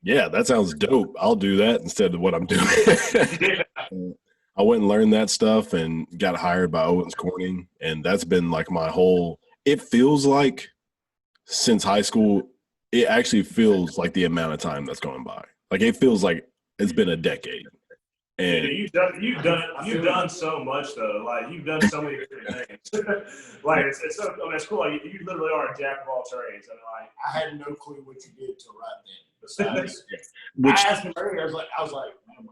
yeah, that sounds dope. I'll do that instead of what I'm doing. I went and learned that stuff and got hired by Owens Corning. And that's been like my whole, it feels like since high school, it actually feels like the amount of time that's going by. Like it feels like it's been a decade. And you've done so much though. Like you've done so many different things. Like it's so, I mean, it's cool. Like, you literally are a jack of all trades. I mean, like I had no clue what you did till right then. Besides, I asked him earlier. I was like, man,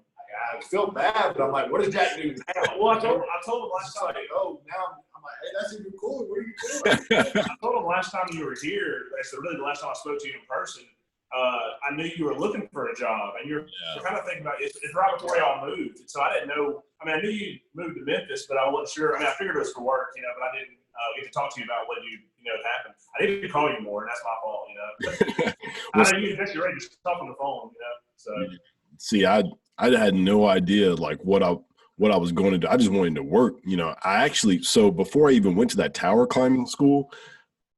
I felt bad, but I'm like, what does Jack do now? Well, I told him last time. Like, oh, now I'm like, hey, that's even cooler. What are you doing? I told him last time you were here. So really, the last time I spoke to you in person, I knew you were looking for a job, and you're kind of thinking about it's right before y'all moved. So I didn't know. I mean, I knew you moved to Memphis, but I wasn't sure. I mean, I figured it was for work, but I didn't get to talk to you about what happened. I need to call you more, and that's my fault, well, I know you just ready to talk on the phone, So see, I had no idea like what I was going to do. I just wanted to work, I actually, so before I even went to that tower climbing school,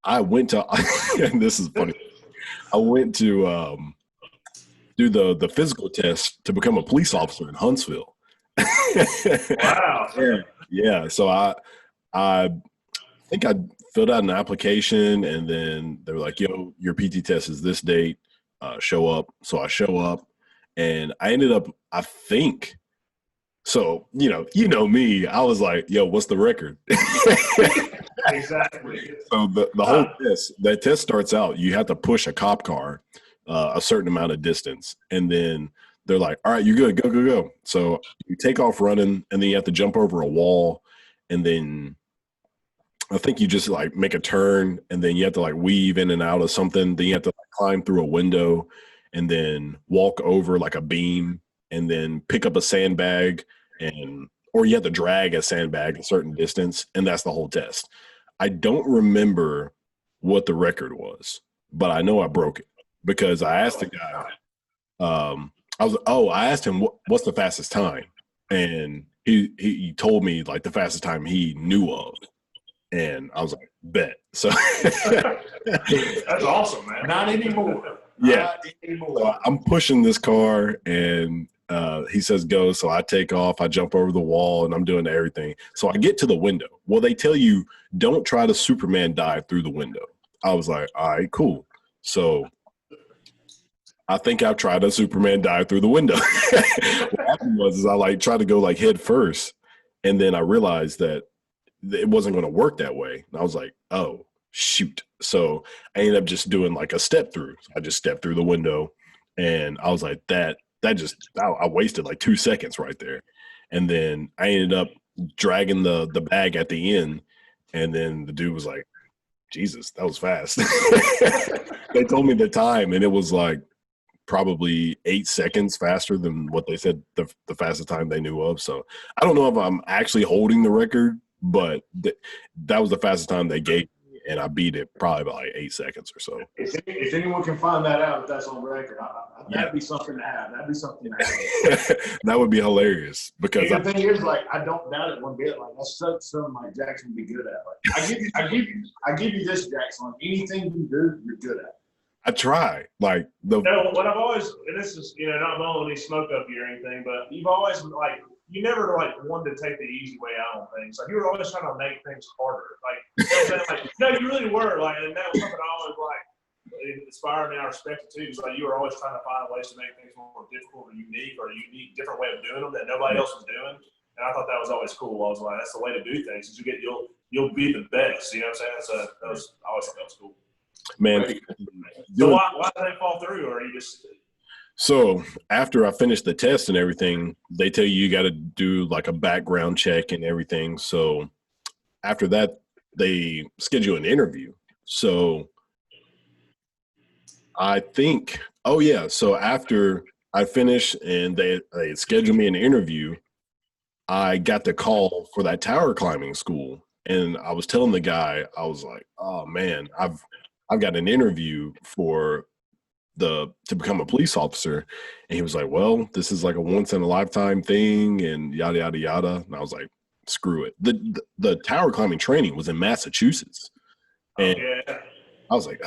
I went to, and this is funny. I went to do the physical test to become a police officer in Huntsville. Wow. Yeah. So I think I filled out an application, and then they were like, yo, your PT test is this date, show up. So I show up, and I ended up, I think, so, you know me, I was like, yo, what's the record? Exactly. So the whole that test starts out, you have to push a cop car a certain amount of distance, and then they're like, all right, you're good, go. So you take off running, and then you have to jump over a wall, and then I think you just like make a turn, and then you have to like weave in and out of something. Then you have to like climb through a window, and then walk over like a beam, and then pick up a sandbag, or you have to drag a sandbag a certain distance, and that's the whole test. I don't remember what the record was, but I know I broke it because I asked the guy. I asked him what's the fastest time, and he told me like the fastest time he knew of, and I was like, bet. So that's awesome, man. Not anymore. Yeah. Not anymore. So I'm pushing this car, and he says go. So I take off, I jump over the wall, and I'm doing everything. So I get to the window. Well, they tell you don't try to Superman dive through the window. I was like, all right, cool. So I think I've tried to Superman dive through the window. What happened was I like tried to go like head first, and then I realized that it wasn't going to work that way. And I was like, oh, shoot. So I ended up just doing like a step through. I just stepped through the window, and I was like, I wasted like 2 seconds right there. And then I ended up dragging the bag at the end, and then the dude was like, Jesus, that was fast. They told me the time, and it was like probably 8 seconds faster than what they said the fastest time they knew of. So I don't know if I'm actually holding the record, but that was the fastest time they gave me, and I beat it probably by like 8 seconds or so. If anyone can find that out, if that's on record, that'd be something to have. That'd be something to have. That would be hilarious because the thing is, like, I don't doubt it one bit. Like, that's something like Jackson would be good at. Like, I give you this, Jackson. Like, anything you do, you're good at. I try. Like what I've always, and this is not blowing any smoke up here or anything, but you've always like you never like wanted to take the easy way out on things. Like you were always trying to make things harder. Like, no, you really were. Like, and that was something I always like. It inspired me. I respect it too. It's like you were always trying to find ways to make things more difficult or unique, or a unique, different way of doing them that nobody else was doing. And I thought that was always cool. I was like, that's the way to do things. Is you'll be the best. You know what I'm saying? So I always thought that was cool. Man. So why did they fall through, or are you just? So after I finished the test and everything, they tell you got to do like a background check and everything. So after that, they schedule an interview. So I think, so after I finished and they scheduled me an interview, I got the call for that tower climbing school. And I was telling the guy, I was like, oh man, I've got an interview to become a police officer. And he was like, well, this is like a once in a lifetime thing and yada, yada, yada. And I was like, screw it. The tower climbing training was in Massachusetts. And I was like,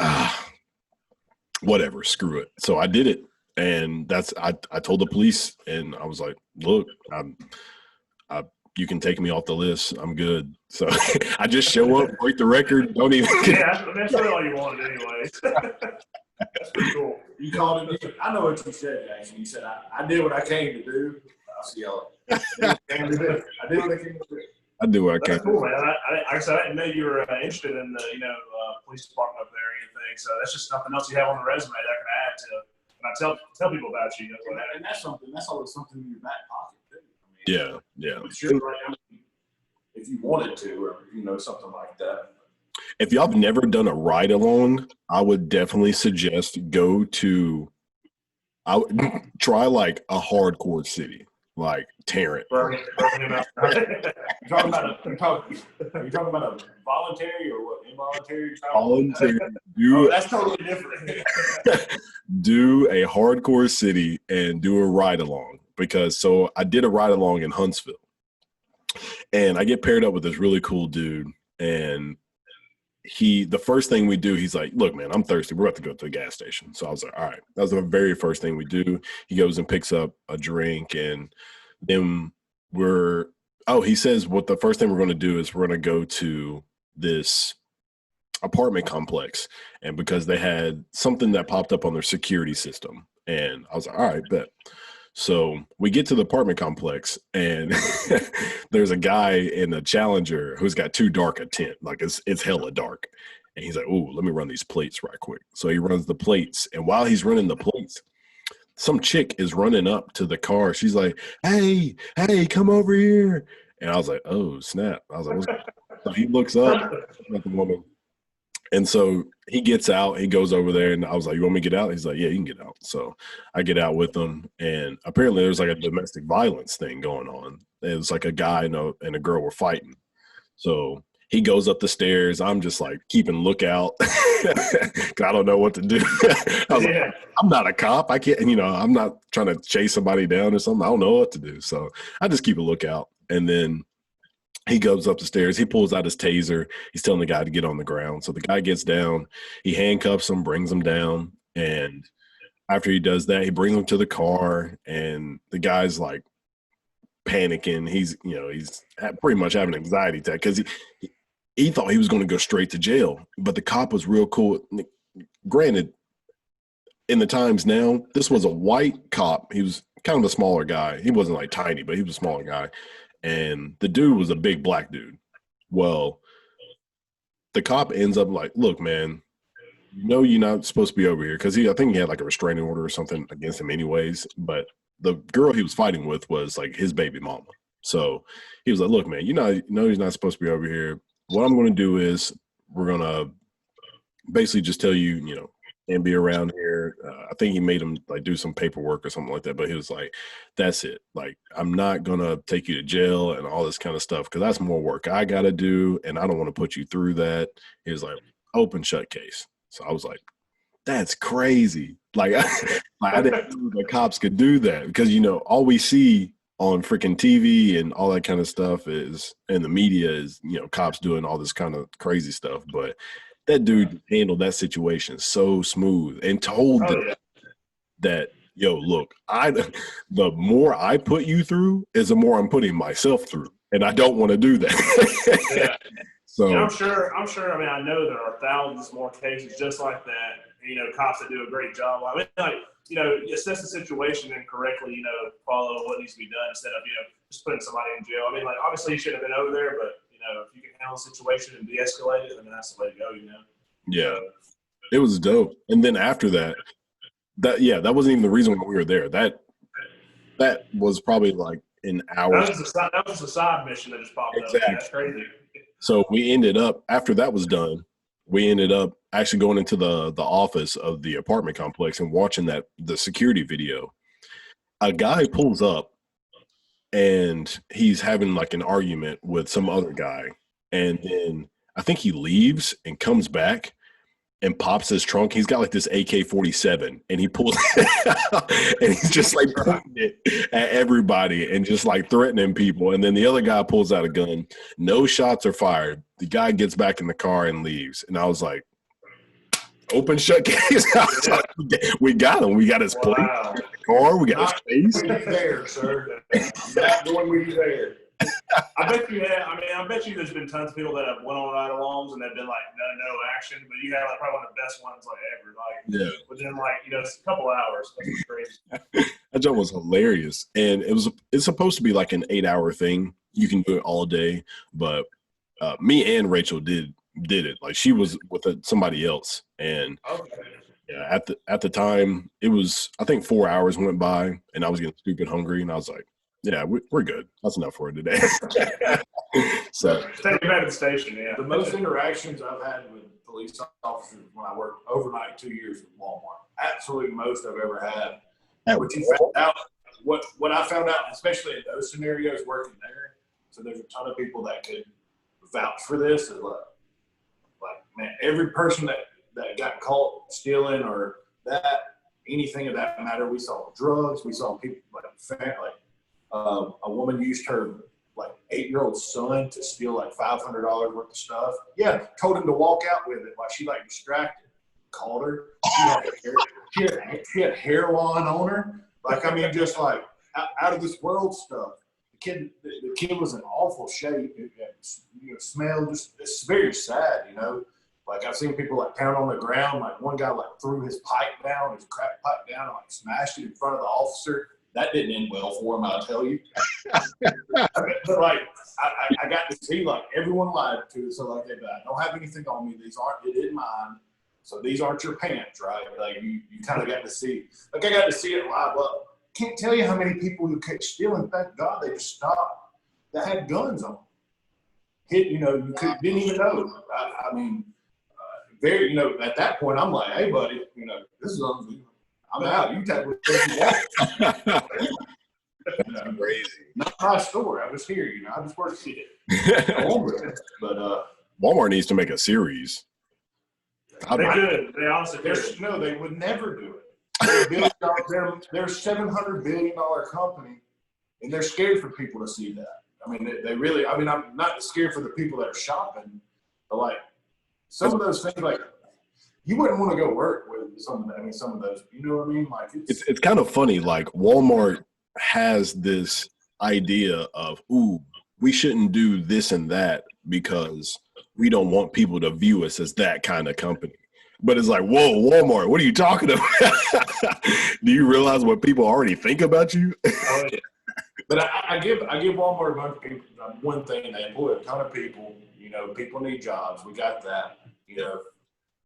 whatever, screw it. So I did it. And I told the police, and I was like, look, you can take me off the list. I'm good. So I just show up, break the record. Don't even. Yeah, that's really all you wanted anyways. That's pretty cool. You called it. I know what you said, Jackson. You said, I did what I came to do. I'll see y'all. I did what I came to do. I do what I That's can. cool, man. I didn't know you were interested in the police department up there or anything. So that's just something else you have on the resume that I can add to when I tell people about you. And that's something. That's always something in your back pocket too. Yeah. Sure, if you wanted to, or something like that. If y'all have never done a ride along, I would definitely suggest go to. I would try like a hardcore city, like Tarrant. Are you talking about a voluntary or what? Involuntary travel? Voluntary. That's totally different. Do a hardcore city and do a ride along so I did a ride along in Huntsville, and I get paired up with this really cool dude, and the first thing we do, he's like, look, man, I'm thirsty. We're about to go to the gas station. So I was like, all right. That was the very first thing we do. He goes and picks up a drink, and then he says, what the first thing we're going to do is we're going to go to this apartment complex. And because they had something that popped up on their security system. And I was like, all right, bet. So we get to the apartment complex, and there's a guy in a Challenger who's got too dark a tint. Like it's hella dark. And he's like, ooh, let me run these plates right quick. So he runs the plates. And while he's running the plates, some chick is running up to the car. She's like, hey, come over here. And I was like, oh, snap. I was like, what's so he looks up at the woman. And so he gets out, he goes over there, and I was like, you want me to get out? He's like, yeah, you can get out. So I get out with him, and apparently there's like a domestic violence thing going on. It was like a guy and a girl were fighting. So he goes up the stairs. I'm just like keeping lookout. I don't know what to do. I was like, I'm not a cop. I can't, I'm not trying to chase somebody down or something. I don't know what to do. So I just keep a lookout. And then he goes up the stairs. He pulls out his taser. He's telling the guy to get on the ground. So the guy gets down. He handcuffs him, brings him down. And after he does that, he brings him to the car. And the guy's like panicking. He's pretty much having an anxiety attack because he thought he was going to go straight to jail. But the cop was real cool. Granted, in the times now, this was a white cop. He was kind of a smaller guy. He wasn't like tiny, but he was a smaller guy. And the dude was a big black dude. Well, the cop ends up like, look, man, you're not supposed to be over here. Because I think he had like a restraining order or something against him anyways. But the girl he was fighting with was like his baby mama. So he was like, look, man, he's not supposed to be over here. What I'm going to do is we're going to basically just tell you, and be around here. I think he made him like do some paperwork or something like that. But he was like, that's it. Like, I'm not going to take you to jail and all this kind of stuff because that's more work I got to do. And I don't want to put you through that. He was like, open shut case. So I was like, that's crazy. Like, I didn't know the cops could do that because, all we see on freaking TV and all that kind of stuff is, and the media is, cops doing all this kind of crazy stuff. But that dude handled that situation so smooth and told them that, yo, look, the more I put you through is the more I'm putting myself through. And I don't want to do that. Yeah. So and I'm sure, I mean, I know there are thousands more cases just like that. Cops that do a great job. I mean, assess the situation and correctly, follow what needs to be done instead of, just putting somebody in jail. I mean, like, obviously you shouldn't have been over there, but if you can handle the situation and de-escalate it, then that's the way to go, Yeah, it was dope. And then after that wasn't even the reason why we were there. That was probably like an hour. That was a side mission that just popped up. That's crazy. So we ended up, after that was done, we ended up actually going into the office of the apartment complex and watching the security video. A guy pulls up and he's having like an argument with some other guy. And then I think he leaves and comes back and pops his trunk. He's got like this AK-47 and he pulls it out and he's just like pointing it at everybody and just like threatening people. And then the other guy pulls out a gun. No shots are fired. The guy gets back in the car and leaves. And I was like, open shut case. We got him. We got his plate. We got the car. We got his face. There, sir. Not going with you there. I bet you have. I mean, I bet you there's been tons of people that have went on ride-alongs and they've been like, no action, but you had like probably one of the best ones like ever. Like, Yeah. within like a couple hours. That's crazy. That joke was hilarious, and it's supposed to be like an 8-hour thing. You can do it all day, but me and Rachel did it. Like she was with somebody else, and Okay. yeah, at the time it was I think 4 hours went by, and I was getting stupid hungry, and I was like, yeah, we're good. That's enough for today. So take me back to the station. Yeah. The most interactions I've had with police officers when I worked overnight 2 years at Walmart, absolute most I've ever had. What you found out, what I found out, especially in those scenarios working there. So there's a ton of people that could vouch for this. Is like man, every person that got caught stealing or anything of that matter, we saw drugs. We saw people a woman used her like 8-year-old son to steal like $500 worth of stuff. Yeah, told him to walk out with it while she like distracted. Called her. She had hair line on her. Like I mean, just like out of this world stuff. The kid was in awful shape. Smell just it's very sad. Like I've seen people like pound on the ground. Like one guy like threw his pipe down, his crack pipe down, and like smashed it in front of the officer. That didn't end well for him, I'll tell you. But like I got to see like everyone lied to. So like I don't have anything on me. It isn't mine. So these aren't your pants, right? Like you kind of got to see. Like I got to see it live up. Can't tell you how many people who kept stealing. Thank God they just stopped. That had guns on them. Didn't even know. I mean, very. At that point, I'm like, hey, buddy, this is unbelievable. I'm out. You take what you want. that's crazy. Not my store. I was here. I just worked it. But Walmart needs to make a series. They could. They honestly could. No, they would never do it. They're a $700 billion company, and they're scared for people to see that. I mean, they really. I mean, I'm not scared for the people that are shopping, but like some of those things, like you wouldn't want to go work with some of that. I mean, some of those. You know what I mean? Like it's kind of funny. Like Walmart has this idea of, ooh, we shouldn't do this and that because we don't want people to view us as that kind of company. But it's like, whoa, Walmart, what are you talking about? Do you realize what people already think about you? Oh, yeah. But I give Walmart a bunch of people one thing. They employ a ton of people. People need jobs. We got that.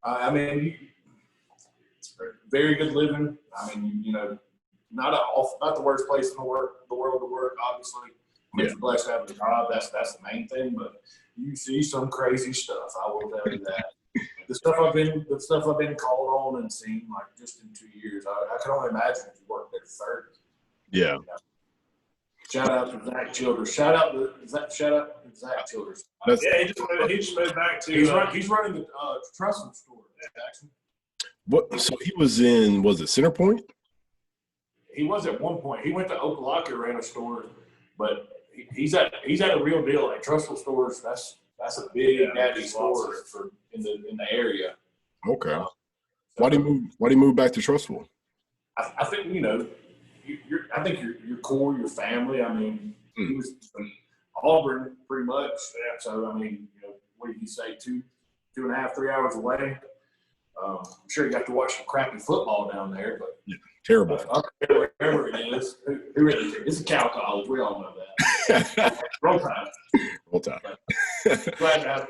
I mean, it's very good living. I mean, not the worst place in the world to work. Obviously, you're blessed to have a job. That's the main thing. But you see some crazy stuff. I will tell you that. The stuff I've been called on and seen, like just in 2 years, I can only imagine if you worked there 30. Yeah. Shout out to Zach Childers. Shout out to Zach Childers. Yeah, he just moved back to. He's running the Trustful store in Jackson. What? So he was in? Was it Center Point? He was at one point. He went to Opelika, ran a store, but he's at a real deal. Like Trustful stores, that's a big daddy store in the area. Okay. Why do you move back to Trustful? I think I think your core, your family. I mean, he was from Auburn pretty much. Yeah. So I mean, what did you say? 2.5, 3 hours away. I'm sure you got to watch some crappy football down there, but terrible. Wherever it is, it's a cow college. We all know that. Roll Tide. Roll Tide.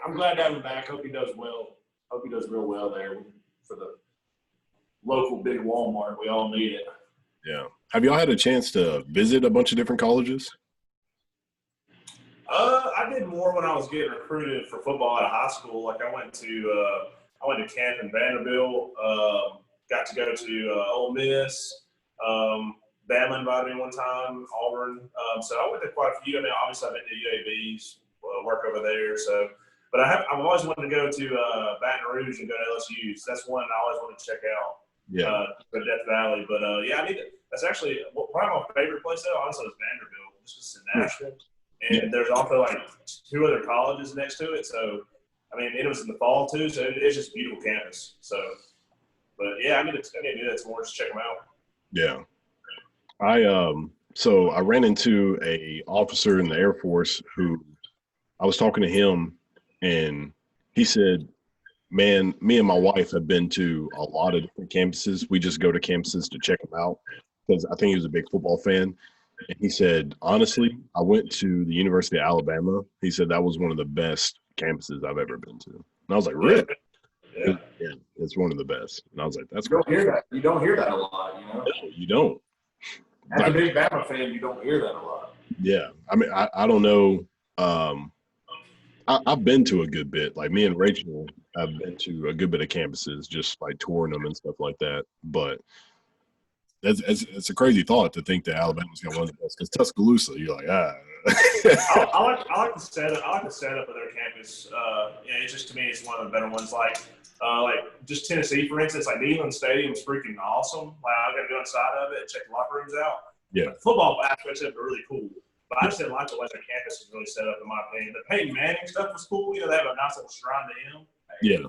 I'm glad to have him back. Hope he does well. Hope he does real well there for the local big Walmart. We all need it. Yeah. Have y'all had a chance to visit a bunch of different colleges? I did more when I was getting recruited for football at a high school. Like I went to camp in Vanderbilt. Got to go to Ole Miss. Bama invited me one time. Auburn. So I went to quite a few. I mean, obviously I've been to UAB's, work over there. So, but I've always wanted to go to Baton Rouge and go to LSU. So that's one I always want to check out. Yeah. The Death Valley. But yeah, I need to. That's actually probably my favorite place though. Honestly, is Vanderbilt. It's just in Nashville. And there's also like 2 other colleges next to it. So, I mean, it was in the fall too. So it's just a beautiful campus. So, but yeah, I need to do that some more. Just check them out. Yeah. I So I ran into a officer in the Air Force who I was talking to him, and he said, man, me and my wife have been to a lot of different campuses. We just go to campuses to check them out because I think he was a big football fan. And he said, honestly, I went to the University of Alabama. He said that was one of the best campuses I've ever been to. And I was like, really? Yeah. Yeah, it's one of the best. And I was like, that's You don't cool. hear that. You don't hear that a lot, you know? No, you don't. As a big Bama fan, you don't hear that a lot. Yeah. I mean, I don't know. I've been to a good bit. Like me and Rachel have been to a good bit of campuses, just like touring them and stuff like that. But it's a crazy thought to think that Alabama's got one of the best. Because Tuscaloosa, you're like, I like the setup. I like the setup of their campus. It's just, to me, it's one of the better ones. Like just Tennessee, for instance, like Neyland Stadium is freaking awesome. Like I got to go inside of it and check the locker rooms out. Yeah. But the football aspects of it are really cool. But I just didn't like the way their campus was really set up, in my opinion. The Peyton Manning stuff was cool. You know, they have a nice little shrine to him. Yeah.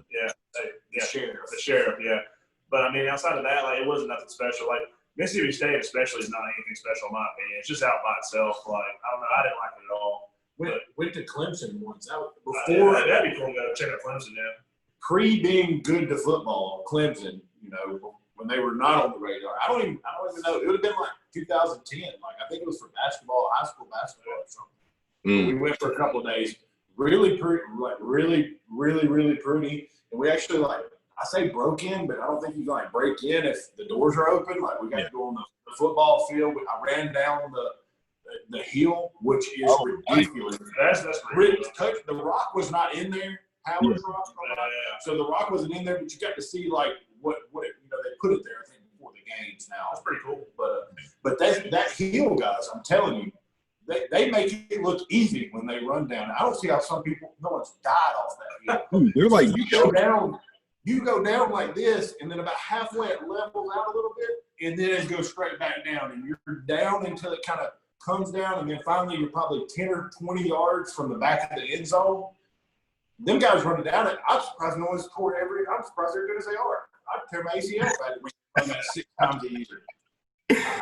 The sheriff. The sheriff, yeah. But I mean, outside of that, like it wasn't nothing special. Like Mississippi State, especially, is not anything special in my opinion. It's just out by itself. Like I don't know, I didn't like it at all. Went to Clemson once. That'd be cool to go check out Clemson. Yeah. Pre being good to football, Clemson, you know, when they were not on the radar. I don't even know. It would have been like 2010. Like I think it was for basketball, high school basketball or something. We went for a couple of days. Really pretty, like really pretty. And we actually, like, I say broke in, but I don't think you can like break in if the doors are open. Like we got to go on the football field. I ran down the hill, which is ridiculous. That's The Rock was not in there. Howard's Rock. So the Rock wasn't in there, but you got to see like what they put it there, I think, before the games now. That's pretty cool. But that hill, guys, I'm telling you, they make it look easy when they run down. I don't see how no one's died off that hill. They're like, you go down like this, and then about halfway it levels out a little bit, and then it goes straight back down, and you're down until it kind of comes down, and then finally you're probably 10 or 20 yards from the back of the end zone. Them guys running down it, I'm surprised no one's tore I'm surprised they're good as they are. I'd tear my ACL if I had to run that 6 times a year.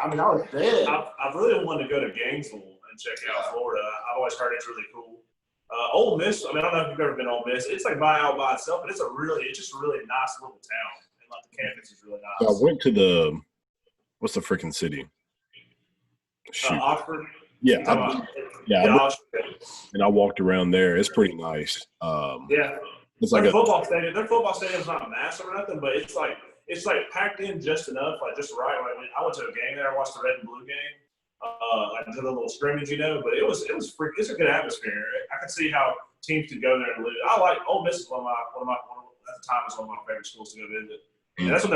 I mean, I was dead. I really wanted to go to Gainesville and check out Florida. I've always heard it's really cool. Ole Miss, I mean, I don't know if you've ever been to Ole Miss. It's like out by itself, but it's just a really nice little town. And like the campus is really nice. I went to what's the freaking city? Oxford. Yeah. And I walked around there. It's pretty nice. It's like their football stadium. Their football stadium's not massive or nothing, but it's like packed in just enough, like just right. Like when I went to a game there, I watched the red and blue game, like the little scrimmage, you know. But it's a good atmosphere. I can see how teams could go there and lose. I like Ole Miss is one of my at the time was one of my favorite schools to go visit. And that's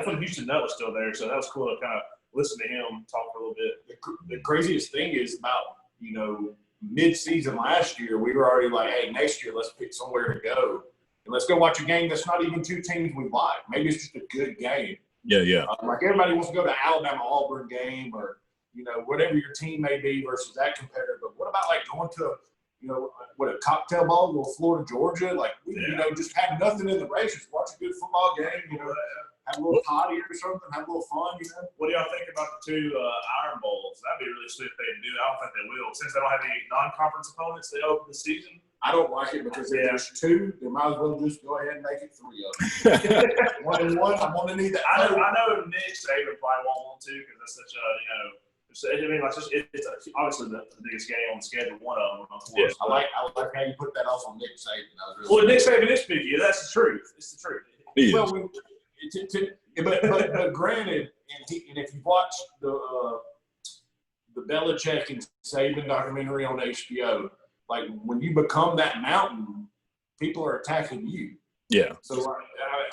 when Houston Nutt was still there, so that was cool to kind of listen to him talk for a little bit. The craziest thing is about, you know, mid-season last year, we were already like, hey, next year let's pick somewhere to go. And let's go watch a game that's not even two teams we like. Maybe it's just a good game. Yeah. Like everybody wants to go to Alabama-Auburn game or, you know, whatever your team may be versus that competitor. But what about like going to, you know, a cocktail ball, go Florida, Georgia? Like, you know, just have nothing in the race. Just watch a good football game, you know. Have a little potty or something, have a little fun, you know. What do y'all think about the 2 Iron Bowls? That'd be really sweet if they do. I don't think they will. Since they don't have any non-conference opponents, they open the season. I don't like it because if there's 2, they might as well just go ahead and make it 3 of them. 1 and 1, I'm going to need that. I know Nick Saban probably won't want to because that's such a, you know, I mean, like it's obviously the biggest game on the schedule, one of them, of course. Yeah, I like how you put that off on Nick Saban. Well, Nick Saban is picky. That's the truth. It's the truth. Well, but granted, and if you watch the Belichick and Saban documentary on HBO, like when you become that mountain, people are attacking you. Yeah. So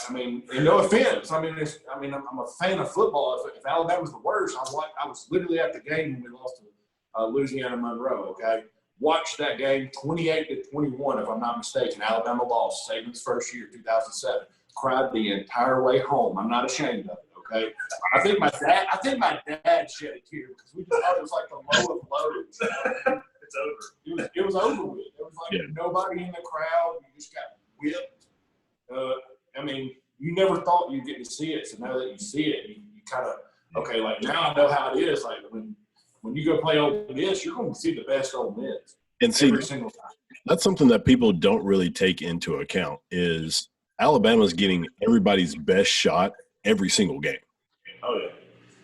I mean, and no offense. I mean, I'm a fan of football. If Alabama was the worst, I was literally at the game when we lost to Louisiana Monroe. Okay, watched that game 28-21, if I'm not mistaken. Alabama lost. Saban's first year, 2007. Cried the entire way home. I'm not ashamed of it. Okay, I think my dad shed a tear because we just thought it was like the low of lows. It's over. It was over with. It was like nobody in the crowd. You just got whipped. I mean, you never thought you'd get to see it. So now that you see it, you kind of, okay, like now I know how it is. Like when when you go play Ole Miss, you're going to see the best Ole Miss. And see, every single time. That's something that people don't really take into account is Alabama's getting everybody's best shot every single game. Oh, yeah.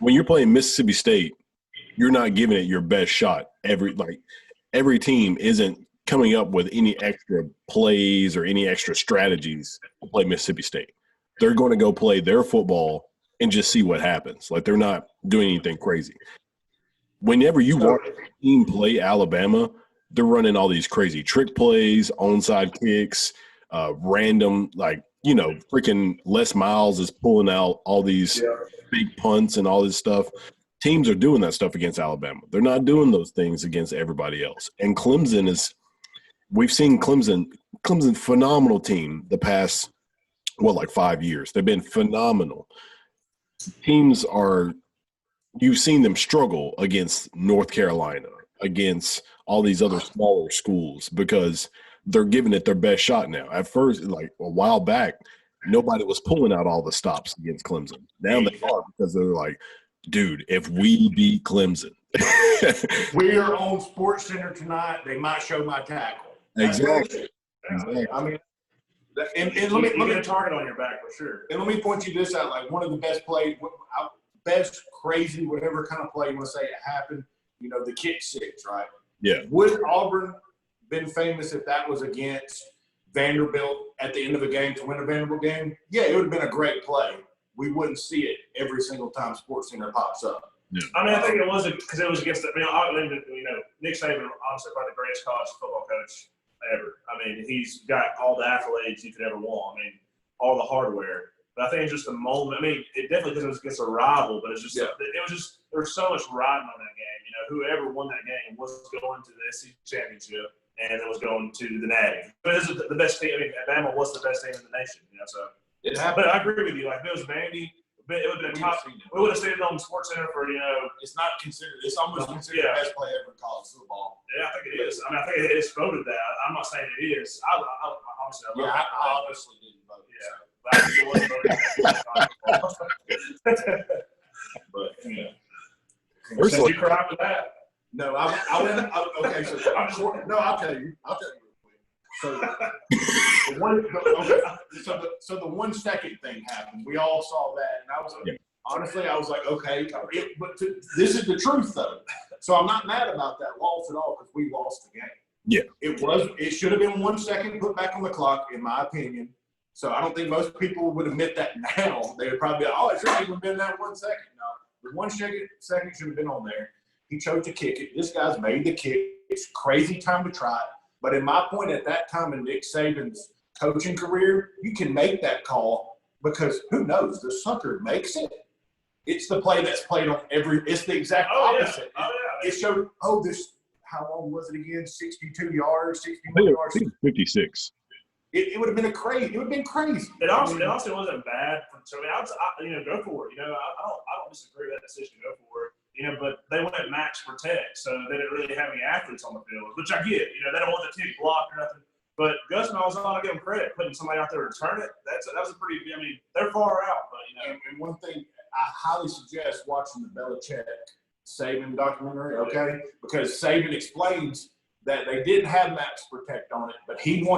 When you're playing Mississippi State, you're not giving it your best shot. Every team isn't coming up with any extra plays or any extra strategies to play Mississippi State. They're going to go play their football and just see what happens. Like, they're not doing anything crazy. Whenever you watch a team play Alabama, they're running all these crazy trick plays, onside kicks, random, freaking Les Miles is pulling out all these big punts and all this stuff. Teams are doing that stuff against Alabama. They're not doing those things against everybody else. And Clemson we've seen Clemson, phenomenal team the past, 5 years. They've been phenomenal. You've seen them struggle against North Carolina, against all these other smaller schools because they're giving it their best shot now. At first, a while back, nobody was pulling out all the stops against Clemson. Now they are because they're like, dude, if we beat Clemson. We are on Sports Center tonight. They might show my tackle. Exactly. I mean, and Let me get a target on your back for sure. And let me point you this out. Like, one of the best plays, best crazy, whatever kind of play you want to say it happened, the kick six, right? Yeah. Would Auburn been famous if that was against Vanderbilt at the end of a game to win a Vanderbilt game? Yeah, it would have been a great play. We wouldn't see it every single time Sports Center pops up. Yeah. I mean, I think it was because it was against Nick Saban, honestly, probably the greatest college football coach ever. I mean, he's got all the accolades you could ever want. I mean, all the hardware. But I think it's just the moment. I mean, it definitely because it was against a rival, but it's just it was just there was so much riding on that game. Whoever won that game was going to the SEC championship and it was going to the Natty. But this is the best team. I mean, Alabama was the best team in the nation. So it happened. But I agree with you. Like, if it was Vandy, it would have been top. We would have stayed on the Sports Center for It's not considered. It's almost considered the best play ever in college football. Yeah, I think it is. I mean, I think it is voted that. I'm not saying it is. I obviously didn't vote. Yeah. So. But since you cried for that. No, I went. Okay, so I'll tell you. So the 1 second thing happened. We all saw that, and I was honestly, I was like, okay. This is the truth, though. So I'm not mad about that loss at all because we lost the game. Yeah, it should have been 1 second put back on the clock, in my opinion. So I don't think most people would admit that now. They would probably be like, oh, it shouldn't even been that 1 second. No, the 1 second should have been on there. He chose to kick it. This guy's made the kick. It's crazy time to try it. But in my point at that time in Nick Saban's coaching career, you can make that call because who knows? The sucker makes it. It's the play that's played on it's the exact opposite. Yeah. It showed, how long was it again? 62 yards, 61 yards? 56. It would have been crazy. It would have been crazy. It also wasn't bad. So go for it. I don't disagree with that decision. Go for it. But they went max protect, so they didn't really have any athletes on the field, which I get. They don't want the kick blocked or nothing. But Gus Malzahn, I give him credit, putting somebody out there to return it. That was a pretty. I mean, they're far out, but And one thing I highly suggest watching the Belichick Saban documentary, okay? Because Saban explains that they didn't have max protect on it, but he knew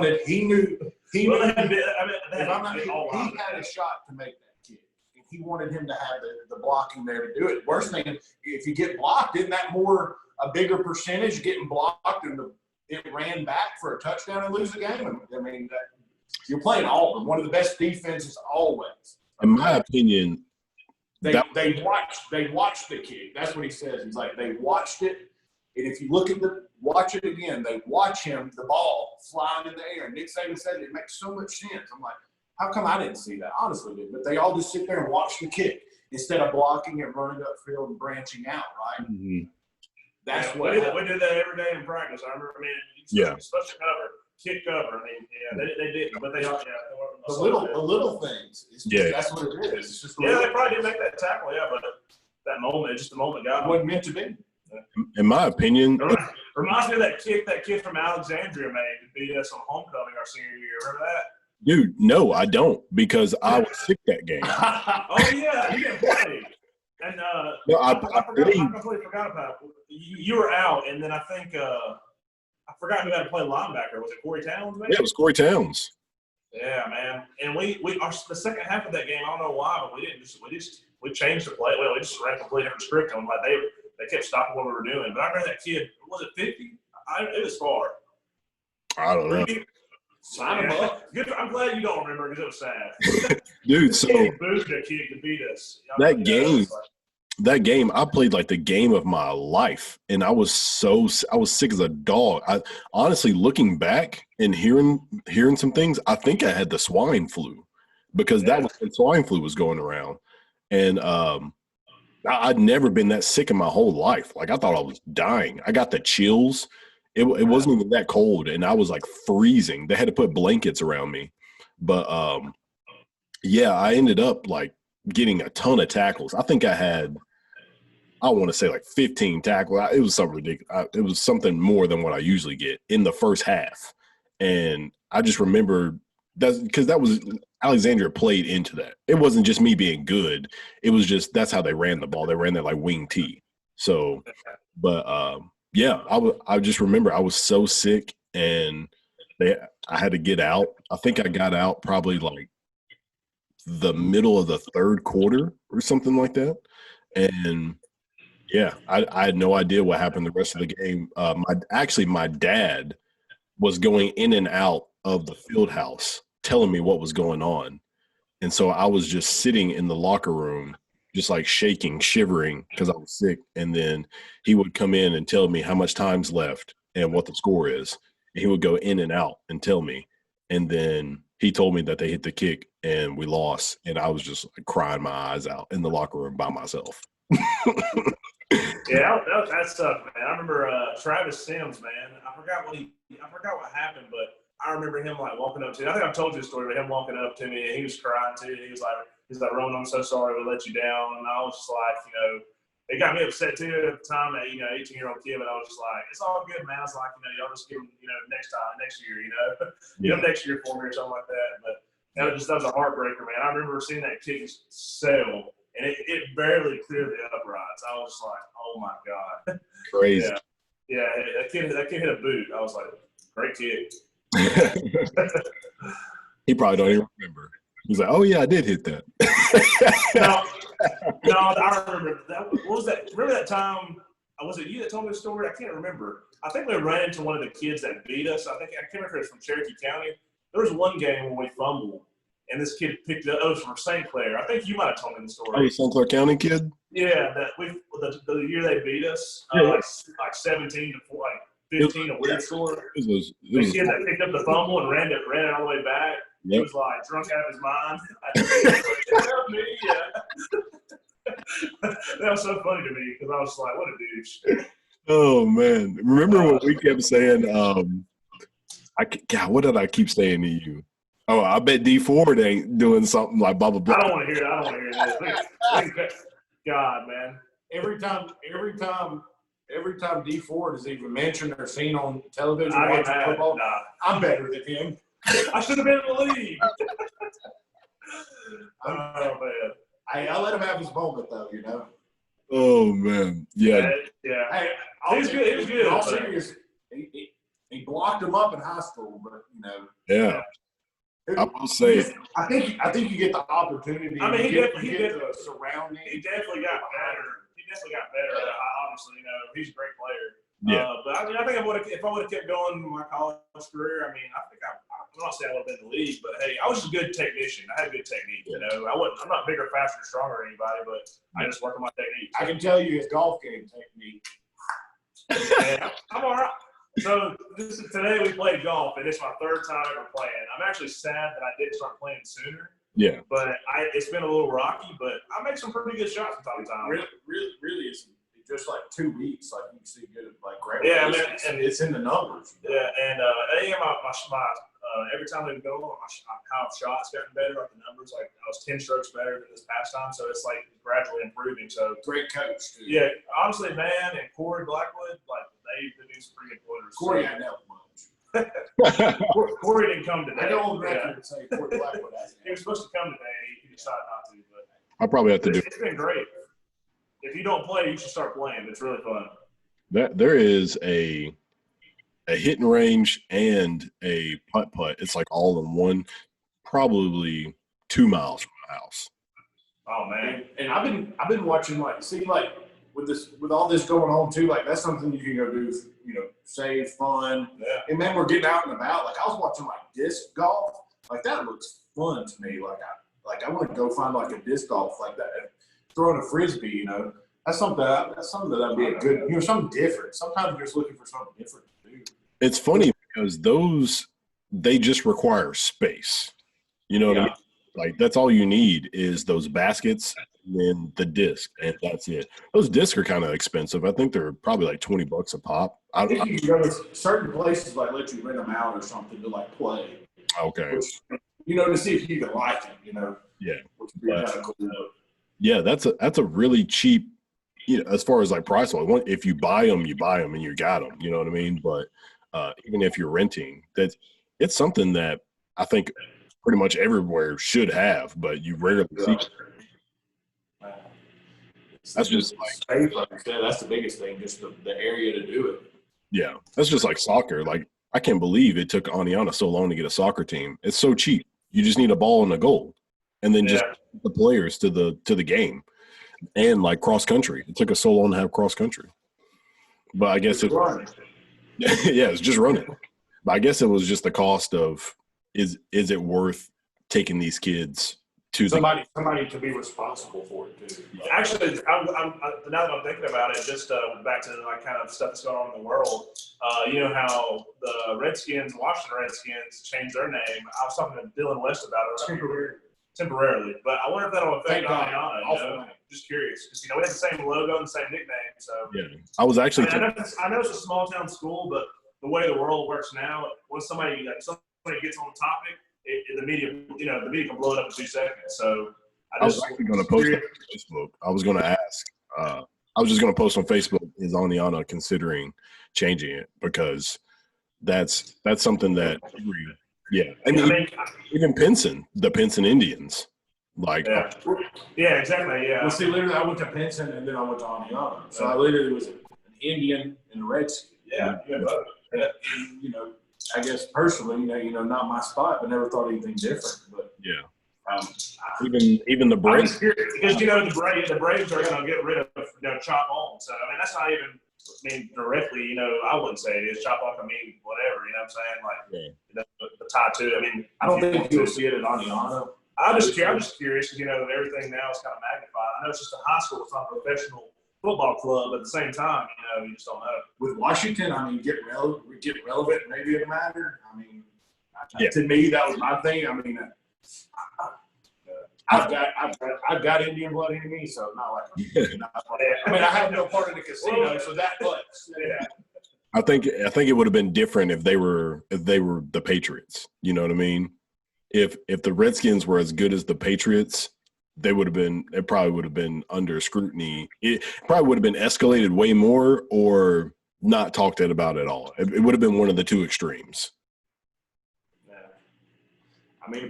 he had a shot to make that kick. And he wanted him to have the blocking there to do it. Worst thing, if you get blocked, isn't that a bigger percentage getting blocked and it ran back for a touchdown and lose the game? I mean, you're playing Auburn, one of the best defenses always. In my opinion, they watched the kick. That's what he says. He's like, they watched it. And if you watch it again, they watch him, the ball flying in the air. And Nick Saban said it makes so much sense. I'm like, how come I didn't see that? Honestly, didn't. But they all just sit there and watch the kick instead of blocking and running upfield and branching out, right? Mm-hmm. That's we did that every day in practice. I remember, especially cover, kick cover. I mean, they did, but they weren't. The little things. That's what it is. It's just they probably did make that tackle, but that moment, just the moment, got wasn't meant to be. In my opinion, reminds me of that kid from Alexandria made to beat us on homecoming our senior year. Remember that? Dude, no, I don't, because I was sick that game. Oh yeah, you didn't play. And No, I completely forgot about it. You were out, and then I think I forgot who had to play linebacker. Was it Corey Towns? Maybe? Yeah, it was Corey Towns. Yeah, man. And the second half of that game, I don't know why, but we changed the play. Well, we just ran a completely different script on. Like they kept stopping what we were doing. But I remember that kid. Was it 50? It was far. I don't know. Sign him up. Good. I'm glad you don't remember because it was sad. Dude, so booed a kid to beat us. That game, I played like the game of my life, and I was sick as a dog. I honestly, looking back and hearing some things, I think I had the swine flu because that was when swine flu was going around, and I'd never been that sick in my whole life. Like I thought I was dying. I got the chills. It wasn't even that cold, and I was like freezing. They had to put blankets around me, but yeah, I ended up like getting a ton of tackles. I think I had, I want to say like 15 tackles. It was something ridiculous. It was something more than what I usually get in the first half. And I just remember that because that was Alexandria played into that. It wasn't just me being good. It was just that's how they ran the ball. They ran that like wing T. So, but yeah, I just remember I was so sick and I had to get out. I think I got out probably like the middle of the third quarter or something like that. And yeah, I had no idea what happened the rest of the game. My dad was going in and out of the field house telling me what was going on. And so I was just sitting in the locker room, just like shaking, shivering because I was sick. And then he would come in and tell me how much time's left and what the score is. And he would go in and out and tell me. And then he told me that they hit the kick and we lost. And I was just like, crying my eyes out in the locker room by myself. Yeah, that stuff, man. I remember Travis Sims, man. I forgot what happened, but I remember him like walking up to me. I think I've told you the story, but him walking up to me and he was crying too. He was like, Roman, I'm so sorry we let you down. And I was just like, it got me upset too at the time that, 18-year-old kid, but I was just like, it's all good, man. I was like, y'all just give him, next year, next year for me or something like that. But that was a heartbreaker, man. I remember seeing that kid settle. And it barely cleared the uprights. I was like, oh my God. Crazy. Yeah, that kid hit a boot. I was like, great kid. He probably don't even remember. He's like, oh yeah, I did hit that. No, I remember that. What was that? Remember that time? Was it you that told me the story? I can't remember. I think we ran into one of the kids that beat us. I can't remember if it was from Cherokee County. There was one game when we fumbled. And this kid picked it up. It was from St. Clair. I think you might have told me the story. Oh, the St. Clair County kid? Yeah, the year they beat us, like 17 to 4, like 15, a weird score. The kid that picked up the fumble and ran it all the way back. Yep. He was like drunk out of his mind. That was so funny to me because I was like, what a douche. Oh man, remember what we kept saying? God, what did I keep saying to you? Oh, I bet D Ford ain't doing something like blah blah blah. I don't want to hear this. God, man. Every time D Ford is even mentioned or seen on television watching football, I'm better than him. I should have been in the league. Oh man. Hey, I let him have his moment though, Oh man, yeah. Yeah. Hey, he was good. He was good. All serious, he blocked him up in high school, but Yeah. I will say, I think you get the opportunity. I mean, he definitely the surrounding. He definitely got better. Obviously, he's a great player. Yeah. But I mean, I think if I would have kept going in my college career, I mean, I think I'm not saying I would have been in the league, but hey, I was just a good technician. I had good technique. I'm not bigger, faster, stronger than anybody, but I just work on my technique. I can tell you his golf game technique. Yeah, I'm all right. So today we played golf, and it's my third time ever playing. I'm actually sad that I didn't start playing sooner. Yeah. But it's been a little rocky, but I make some pretty good shots from time to time. Really, it's just like 2 weeks. Like you can see good, like great. Yeah, man, and it's in the numbers. Yeah, and every time we go on, how shots gotten better, like the numbers. Like I was 10 strokes better than this past time, so it's like gradually improving. So great coach, too. Yeah, honestly, man, and Corey Blackwood, like they've been doing some pretty good pointers. Corey hadn't helped much. Corey didn't come today. I go on record and say Corey Blackwood hasn't. He was supposed to come today. He decided not to. But I probably have to do. It's been great. if you don't play, you should start playing. It's really fun. There is a hitting range and a putt. It's like all in one, probably 2 miles from my house. Oh man! And I've been watching with all this going on too. Like that's something you can go do. Save fun. Yeah. And then we're getting out and about. Like I was watching disc golf. Like that looks fun to me. I want to go find a disc golf like that. Throwing a frisbee. That's something that'd be a good. Something different. Sometimes you're just looking for something different to do. It's funny because they just require space. You know what I mean? Like that's all you need is those baskets and then the disc, and that's it. Those discs are kind of expensive. I think they're probably like $20 a pop. I think you can go to certain places let you rent them out or something to play. Okay. Which, to see if you can like it. Yeah. Which would be kind of cool. Yeah, that's a really cheap. As far as price wise, if you buy them and you got them. You know what I mean? But even if you're renting, it's something that I think pretty much everywhere should have, but you rarely see it. That's just space, like I said, that's the biggest thing, just the area to do it. Yeah, that's just like soccer. I can't believe it took Aniana so long to get a soccer team. It's so cheap. You just need a ball and a goal, and then just the players to the game, and cross country. It took us so long to have cross country, but I guess it's just running. But I guess it was just the cost of is it worth taking these kids to somebody to be responsible for it too. Actually, now that I'm thinking about it, just back to kind of stuff that's going on in the world. You know how the Washington Redskins changed their name. I was talking to Dylan West about it temporarily, but I wonder if that'll affect Aniana. Just curious, because we have the same logo and the same nickname. So yeah, I was actually. I know it's a small town school, but the way the world works now, when somebody gets on the topic, the media can blow it up in 2 seconds. So I was actually going to post on Facebook. I was going to ask. I was just going to post on Facebook. Is Aniana considering changing it? Because that's something that. Yeah, even Pinson, the Pinson Indians, yeah, exactly, yeah. Well, see, literally, I went to Pinson and then I went to Aniana, so I literally was an Indian and a Redskin. Yeah. And, I guess personally, not my spot, but never thought anything different. But even the Braves, because the Braves are going to get rid of Chop on. So that's not even directly. I wouldn't say it is. Chop on can mean whatever. You know what I'm saying? The tie to. I don't think you'll see it at Aniana. I'm just curious because everything now is kind of magnified. I know it's just a high school, it's not a professional football club, but at the same time, you just don't know. With Washington, get relevant, maybe it mattered. To me, that was my thing. I've got Indian blood in me, so not like. I have no part in the casino, so that much. Yeah. I think it would have been different if they were the Patriots. You know what I mean? If the Redskins were as good as the Patriots, it probably would have been under scrutiny. It probably would have been escalated way more or not talked about at all. It would have been one of the two extremes. Yeah.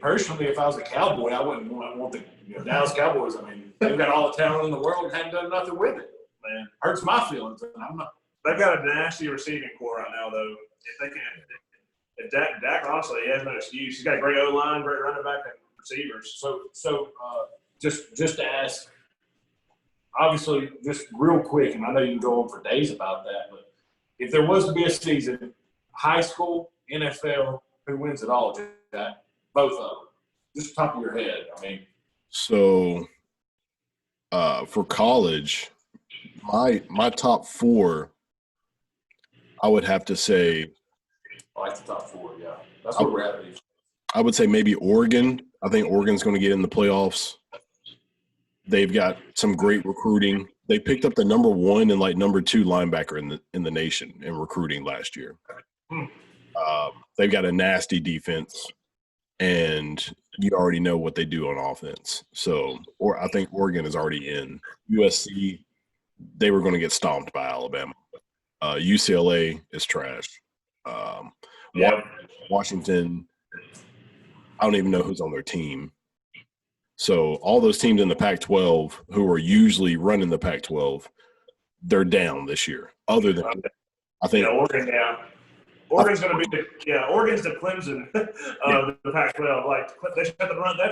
Personally, if I was a Cowboy, I wouldn't want the Dallas Cowboys. They've got all the talent in the world and hadn't done nothing with it. Man, hurts my feelings. I'm not. They've got a nasty receiving core right now, though. If they can, if Dak honestly, he has no excuse. He's got a great O-line, great running back, and receivers. So just to ask, obviously, just real quick, and I know you can go on for days about that, but if there was to be a season, high school, NFL, who wins it all, Jack? Both of them. Just top of your head. So, for college, my top four, I would have to say. I like the top four, yeah. That's what we're at. I would say maybe Oregon. I think Oregon's going to get in the playoffs. They've got some great recruiting. They picked up the number 1 and number 2 linebacker in the nation in recruiting last year. They've got a nasty defense, and you already know what they do on offense. So, I think Oregon is already in. USC, they were going to get stomped by Alabama. UCLA is trash. Washington, I don't even know who's on their team. So all those teams in the Pac-12 who are usually running the Pac-12, they're down this year. Other than, I think, Oregon down. Oregon's going to be Oregon's the Clemson of the Pac-12. Like they just have to run their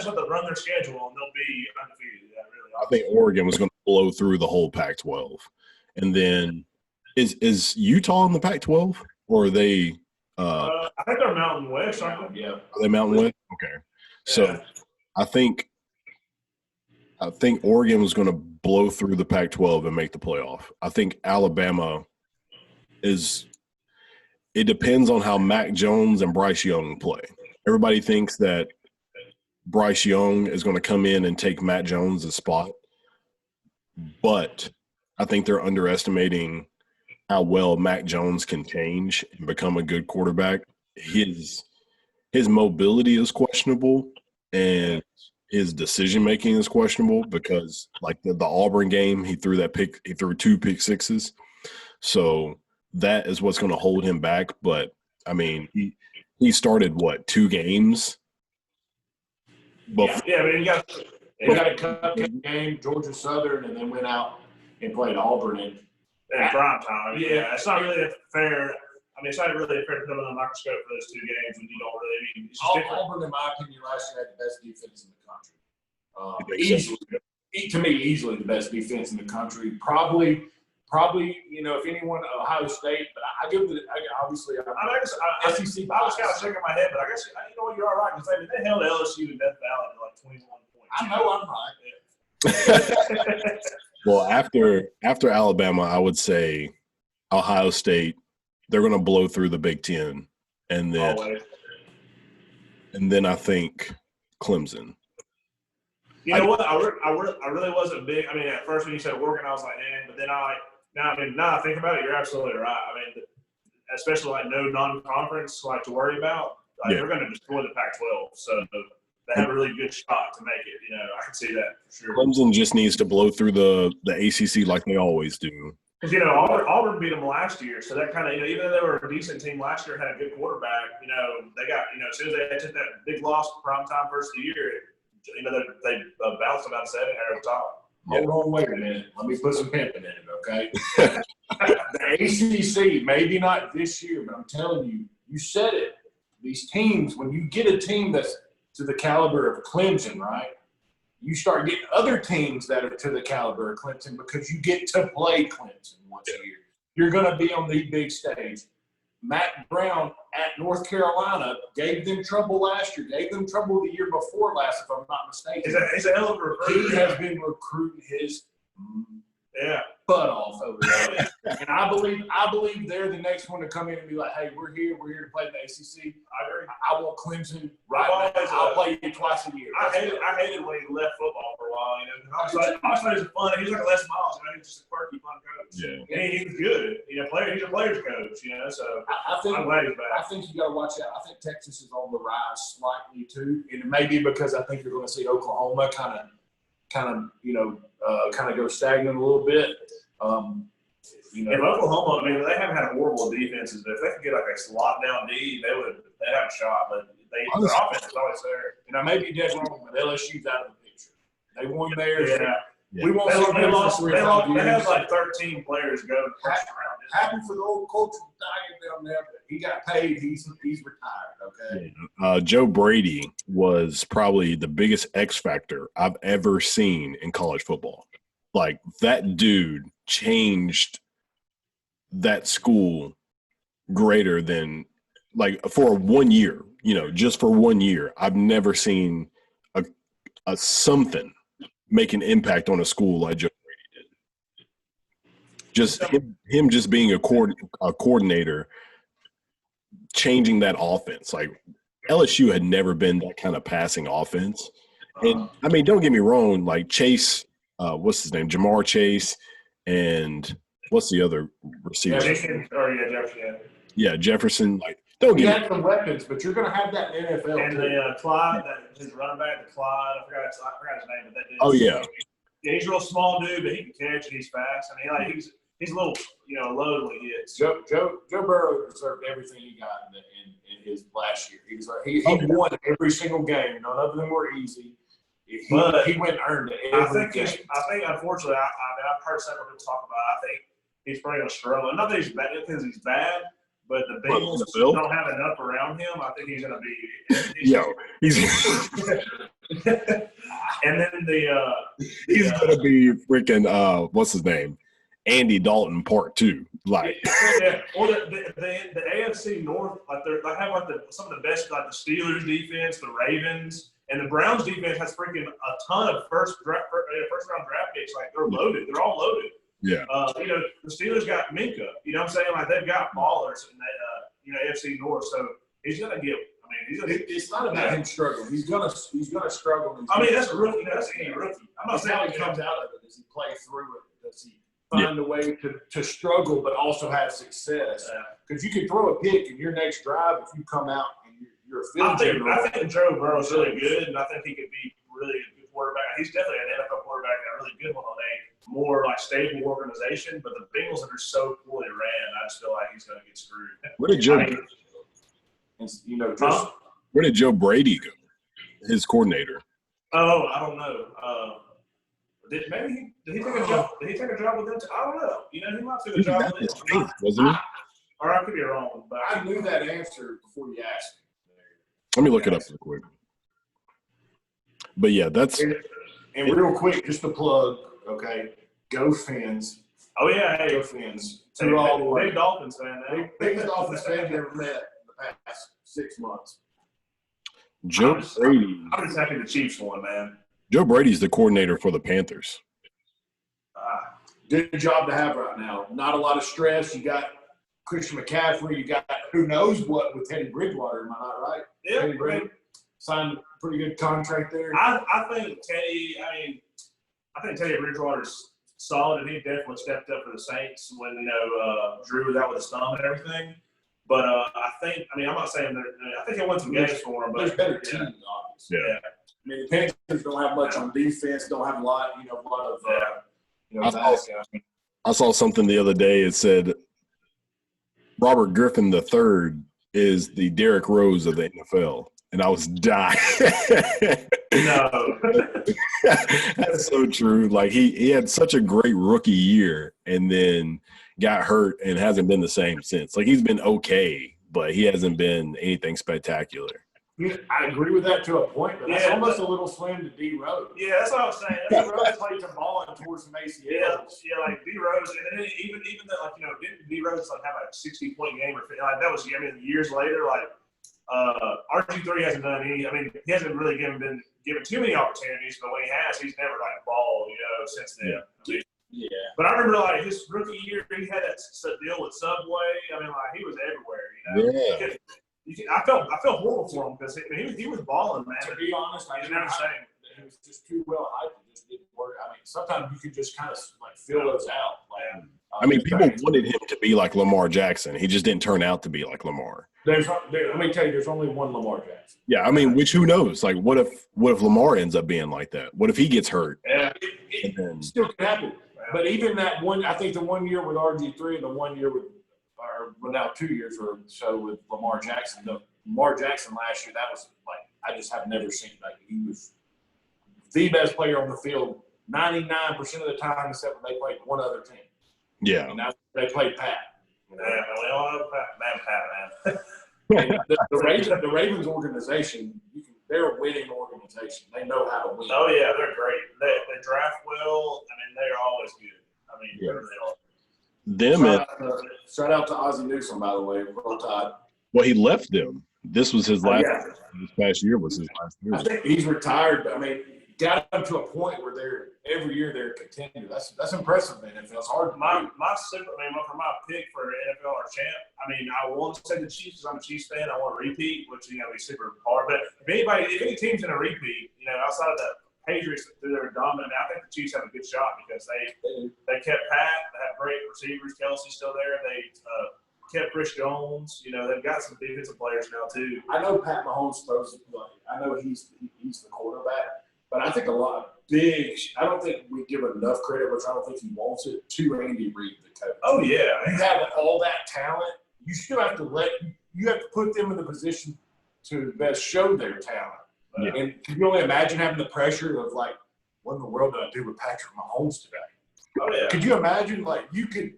schedule and they'll be undefeated. Yeah, really. I think Oregon was going to blow through the whole Pac-12, and then is Utah in the Pac-12 or are they? I think they're Mountain West, aren't they? Yeah. Are they Mountain West? Okay, so I think Oregon was going to blow through the Pac-12 and make the playoff. I think Alabama is. It depends on how Mac Jones and Bryce Young play. Everybody thinks that Bryce Young is going to come in and take Matt Jones' spot, but I think they're underestimating how well Mac Jones can change and become a good quarterback. His mobility is questionable, and his decision-making is questionable because, like the Auburn game, he threw 2 pick sixes. So that is what's going to hold him back. But, I mean, he started, 2 games? Yeah, I mean, he got a cupcake game, Georgia Southern, and then went out and played Auburn in prime time. Yeah, it's not really fair. I mean, it's not really fair to put on a microscope for those 2 games when you don't really. I mean, it's just different. Auburn, in my opinion, last year had the best defense in the country. Easily the best defense in the country. Probably, if anyone, Ohio State, but I give it. Obviously, SEC. I was kind of shaking my head, but I guess you're all right because they held LSU in Death Valley to like 21 points. I know I'm right. Well, after Alabama, I would say Ohio State. They're going to blow through the Big Ten, and then I think Clemson. You know what? I really wasn't big. I mean, at first when you said Oregon, I was like, but then now I think about it, you're absolutely right. I mean, especially like no non-conference to worry about. They're going to destroy the Pac-12, so they have a really good shot to make it. I can see that for sure. Clemson just needs to blow through the ACC like they always do. Because Auburn beat them last year, so that kind of even though they were a decent team last year, had a good quarterback. They got as soon as they took that big loss prime time first of the year. They bounced about 7 at the top. Hold on, wait a minute. Let me put some pimp in it, okay? The ACC, maybe not this year, but I'm telling you, you said it. These teams, when you get a team that's to the caliber of Clemson, right, you start getting other teams that are to the caliber of Clemson because you get to play Clemson once a year. You're going to be on the big stage. Matt Brown at North Carolina gave them trouble last year, gave them trouble the year before last, if I'm not mistaken. He's a hell of a recruit. He has been recruiting his butt off over there. And I believe they're the next one to come in and be like, hey, we're here to play the ACC. I agree. I want Clemson right now. I'll play you twice a year. I hated when he left football for a while. I was like, he was fun. He was like Les Miles. He was just a quirky, fun coach. Yeah. And he was good. He's a player's coach. So I'm glad he's back. I think you got to watch out. I think Texas is on the rise slightly too, and it may be because I think you're going to see Oklahoma kind of go stagnant a little bit. In Oklahoma, I mean, they haven't had horrible defenses, but if they could get like a slot down D, they'd have a shot. But their offense is always there. And I may be dead wrong, but LSU's out of the picture. They won theirs. Yeah. We won't see them for 3 or 5 years. They had like 13 players go to the first round. Happy for the old coach down there, but he got paid. He's retired. Okay. Joe Brady was probably the biggest X factor I've ever seen in college football. Like that dude changed that school greater than for 1 year. Just for 1 year, I've never seen a something make an impact on a school like Joe Brady did. Just him just being a coordinator, changing that offense. Like LSU had never been that kind of passing offense. And I mean, don't get me wrong, like Chase, what's his name? Jamar Chase, and what's the other receiver? Jefferson. Yeah, Jefferson. Like, don't you get have some weapons, but you're going to have that in NFL. And the Clyde, his running back, Clyde. I forgot his name, but that dude. Oh yeah. He's a real small dude, but he can catch and he's fast. I mean, he's a little low when he hits. Joe Burrow deserved everything he got in his last year. He won every single game. None of them were easy. He went and earned it. I think unfortunately, I've heard several people talk about it. I think he's probably going to struggle. Not that he's bad, because he's bad, but the Bengals don't have enough around him. I think he's going to be. And then he's going to be freaking what's his name? Andy Dalton Part 2. Like, yeah. Well, the AFC North, like they have some of the best, like the Steelers defense, the Ravens, and the Browns defense has freaking a ton of first round draft picks. Like they're loaded. They're all loaded. Yeah. The Steelers got Minka. You know what I'm saying? Like they've got ballers in that AFC North. So he's gonna get. It's not about him struggling. He's gonna struggle. I mean, that's a rookie. That's any rookie. I'm not saying how he comes out of it. Does he play through it? Does he find a way to struggle but also have success? Because you can throw a pick in your next drive if you come out and you're a field general. I think Joe Burrow's really good, and I think he could be really a good quarterback. He's definitely an NFL quarterback and a really good one on a more like stable organization. But the Bengals are so poorly ran, I just feel like he's going to get screwed. Where did Joe? Where did Joe Brady go? His coordinator. Oh, I don't know. Did he take a job? Did he take a job with them? I don't know. He might take a job with them, wasn't he? Or I could be wrong, but I knew that answer before you asked me. Let me look it up real quick. But yeah, that's. And real quick, just a plug, okay? Go Fins. Oh yeah, hey, go Fins. All the way. Big Dolphins fan now. Biggest Dolphins fan you ever met in the past 6 months. Joe Brady. I'm just happy the Chiefs won, man. Joe Brady's the coordinator for the Panthers. Good job to have right now. Not a lot of stress. You got Christian McCaffrey. You got who knows what with Teddy Bridgewater. Am I not right? Yeah. Teddy Bridgewater signed a pretty good contract there. I think Teddy. I think Teddy Bridgewater's solid, and he definitely stepped up for the Saints when Drew was out with his thumb and everything. But I think. I'm not saying that. I think he won some games for him. But there's better teams, obviously. Yeah. I mean, the Panthers don't have much on defense. Don't have a lot of. I saw something the other day. It said Robert Griffin III is the Derrick Rose of the NFL, and I was dying. No, that's so true. Like he had such a great rookie year, and then got hurt and hasn't been the same since. Like he's been okay, but he hasn't been anything spectacular. I agree with that to a point, but that's almost a little slim to D Rose. Yeah, that's what I was saying. D Rose played some ball and towards some ACLs. Yeah, like D Rose, and then even that, didn't D Rose have a 60-point game or that was years later. Like RG3 hasn't done any. He hasn't really been given too many opportunities, but when he has, he's never balled. Since then. Yeah. But I remember his rookie year, he had that deal with Subway. He was everywhere. Yeah. I felt horrible for him because he was balling, man. To be honest, I never saying he was just too well hyped. It just didn't work. Sometimes you could just kind of fill those out. People wanted him to be like Lamar Jackson. He just didn't turn out to be like Lamar. Let me tell you, there's only one Lamar Jackson. Yeah, which who knows? Like, what if Lamar ends up being like that? What if he gets hurt? Yeah, it still can happen. But even that one, I think the 1 year with RG3 and the 1 year with. Now 2 years or so with Lamar Jackson. Lamar Jackson last year, that was I just have never seen. He was the best player on the field 99% of the time, except when they played one other team. Yeah. And they played Pat. Yeah, we all have Pat, man. The Ravens organization, they're a winning organization. They know how to win. Oh, yeah, they're great. They draft well. They're always good. They really are. Shout out to Ozzie Newsome, by the way. Roll Tide. Well, he left them. This was his last. This past year was his last year. I think he's retired. Got them to a point where every year they're a contender. That's impressive, man. It's hard. For my pick for NFL or champ. I want to say the Chiefs because I'm a Chiefs fan. I want to repeat, which be super hard. But if any team's in a repeat, outside of the Patriots, they're dominant. I think the Chiefs have a good shot because they kept Pat. They have great receivers. Kelsey's still there. They kept Chris Jones. They've got some defensive players now too. I know Pat Mahomes supposed to play. I know he's the quarterback, but I think I don't think we give enough credit, which I don't think he wants it, to Andy Reid, the coach. Oh yeah, you have all that talent. You still have to put them in the position to best show their talent. Yeah. And can you only imagine having the pressure of like, what in the world did I do with Patrick Mahomes today? Oh yeah. Could you imagine you could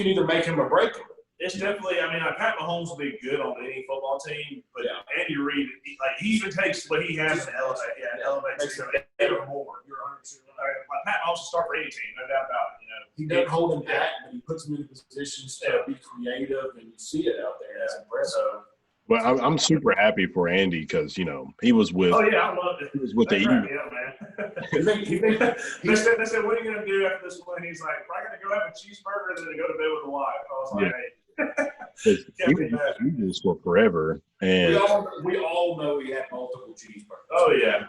either make him or break him. It's definitely. Like Pat Mahomes will be good on any football team, but Andy Reid, he even takes what he has and elevates it even more. You're 100%. Like Pat Mahomes will start for any team, no doubt about it. He doesn't hold him back, but he puts him in positions to be creative, and you see it out there. It's impressive. Well, I'm super happy for Andy because he was with. Oh yeah, I loved it. He was with the Eagles. Yeah, man. They said, "What are you gonna do after this one?" He's like, "I'm gonna go have a cheeseburger and then go to bed with the wife." I was like, "Hey." He was with the Eagles for forever, and we all know he had multiple cheeseburgers. Oh yeah.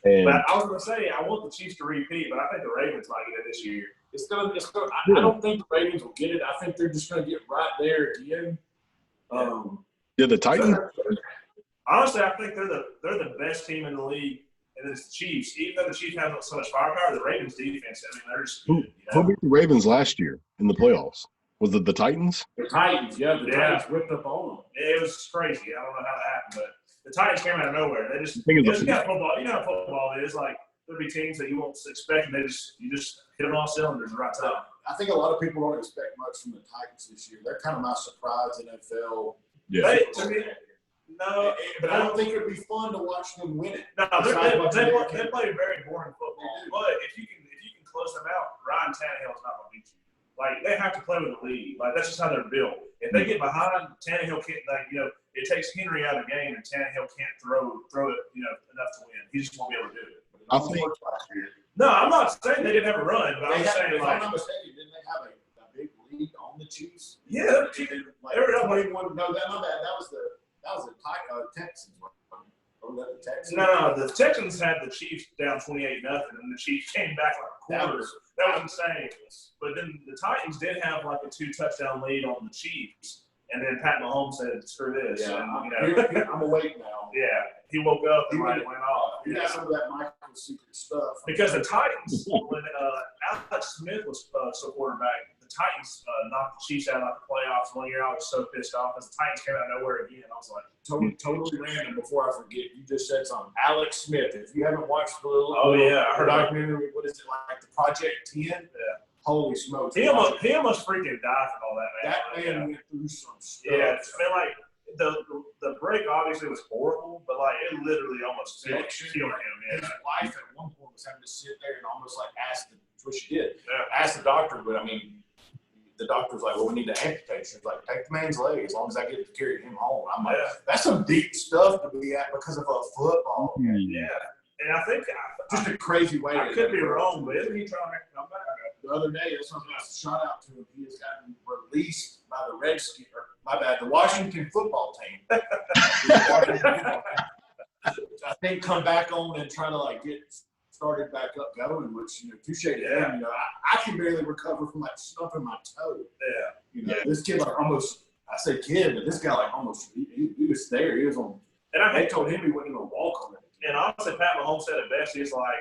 and But I was gonna say I want the Chiefs to repeat, but I think the Ravens might get it this year. I don't think the Ravens will get it. I think they're just gonna get right there again. the Titans. Honestly, I think they're the best team in the league, and it's the Chiefs. Even though the Chiefs have so much firepower, the Ravens defense. They're just good, Who beat the Ravens last year in the playoffs? Was it the Titans? The Titans, Titans whipped up on them. It was crazy. I don't know how that happened, but the Titans came out of nowhere. They just football. You know how football is. Like there'll be teams that you won't expect, and you just hit them all cylinders at the right time. I think a lot of people don't expect much from the Titans this year. They're kind of my surprise NFL. Yeah. No, but I don't think it would be fun to watch them win it. No, they play very boring football. But if you can close them out, Ryan Tannehill's not going to beat you. Like they have to play with the lead. Like that's just how they're built. If they get behind, Tannehill can't. It takes Henry out of the game, and Tannehill can't throw it. Enough to win. He just won't be able to do it. I think. No, I'm not saying they didn't have a run, but I'm saying if I'm not mistaken, didn't they have a big lead on the Chiefs? Yeah, they were up. No, that my bad. That was the Texans. The Texans. No, the Texans had the Chiefs down 28-0, and the Chiefs came back like a quarter. That was insane. But then the Titans did have like a 2-touchdown lead on the Chiefs, and then Pat Mahomes said, "Screw this." Yeah, and, I'm awake now. Yeah, he woke up and went off. He got some of that Michael secret stuff. Because the Titans, when Alex Smith was quarterback, the Titans knocked the Chiefs out of the playoffs 1 year. I was so pissed off because the Titans came out of nowhere again. I was like, totally random. Before I forget, you just said something. Alex Smith. If you haven't watched the little I heard documentary, what is it like? The Project 10. Yeah. Holy smokes! He almost freaking died from all that, man. That man went through some stuff. Yeah, like the break obviously was horrible, but like it literally almost killed him. Yeah. His wife at one point was having to sit there and almost like what she did. Yeah. Ask the doctor, but the doctor was like, "Well, we need to amputate." She was like, "Take the man's leg as long as I get to carry him home." I'm like, that's some deep stuff to be at because of a football. Yeah, and I think just a crazy way. I could be wrong, but isn't he trying to come back? The other day, that's something I shout out to him. He has gotten released by the Redskins. The Washington football team. I think come back on and try to get started back up going, which touche to him. I can barely recover from stumping my toe. Yeah. This kid almost. I say kid, but this guy almost. He was there. He was on. And they told him he wasn't going to walk on it. And honestly, Pat Mahomes said it best. He's like,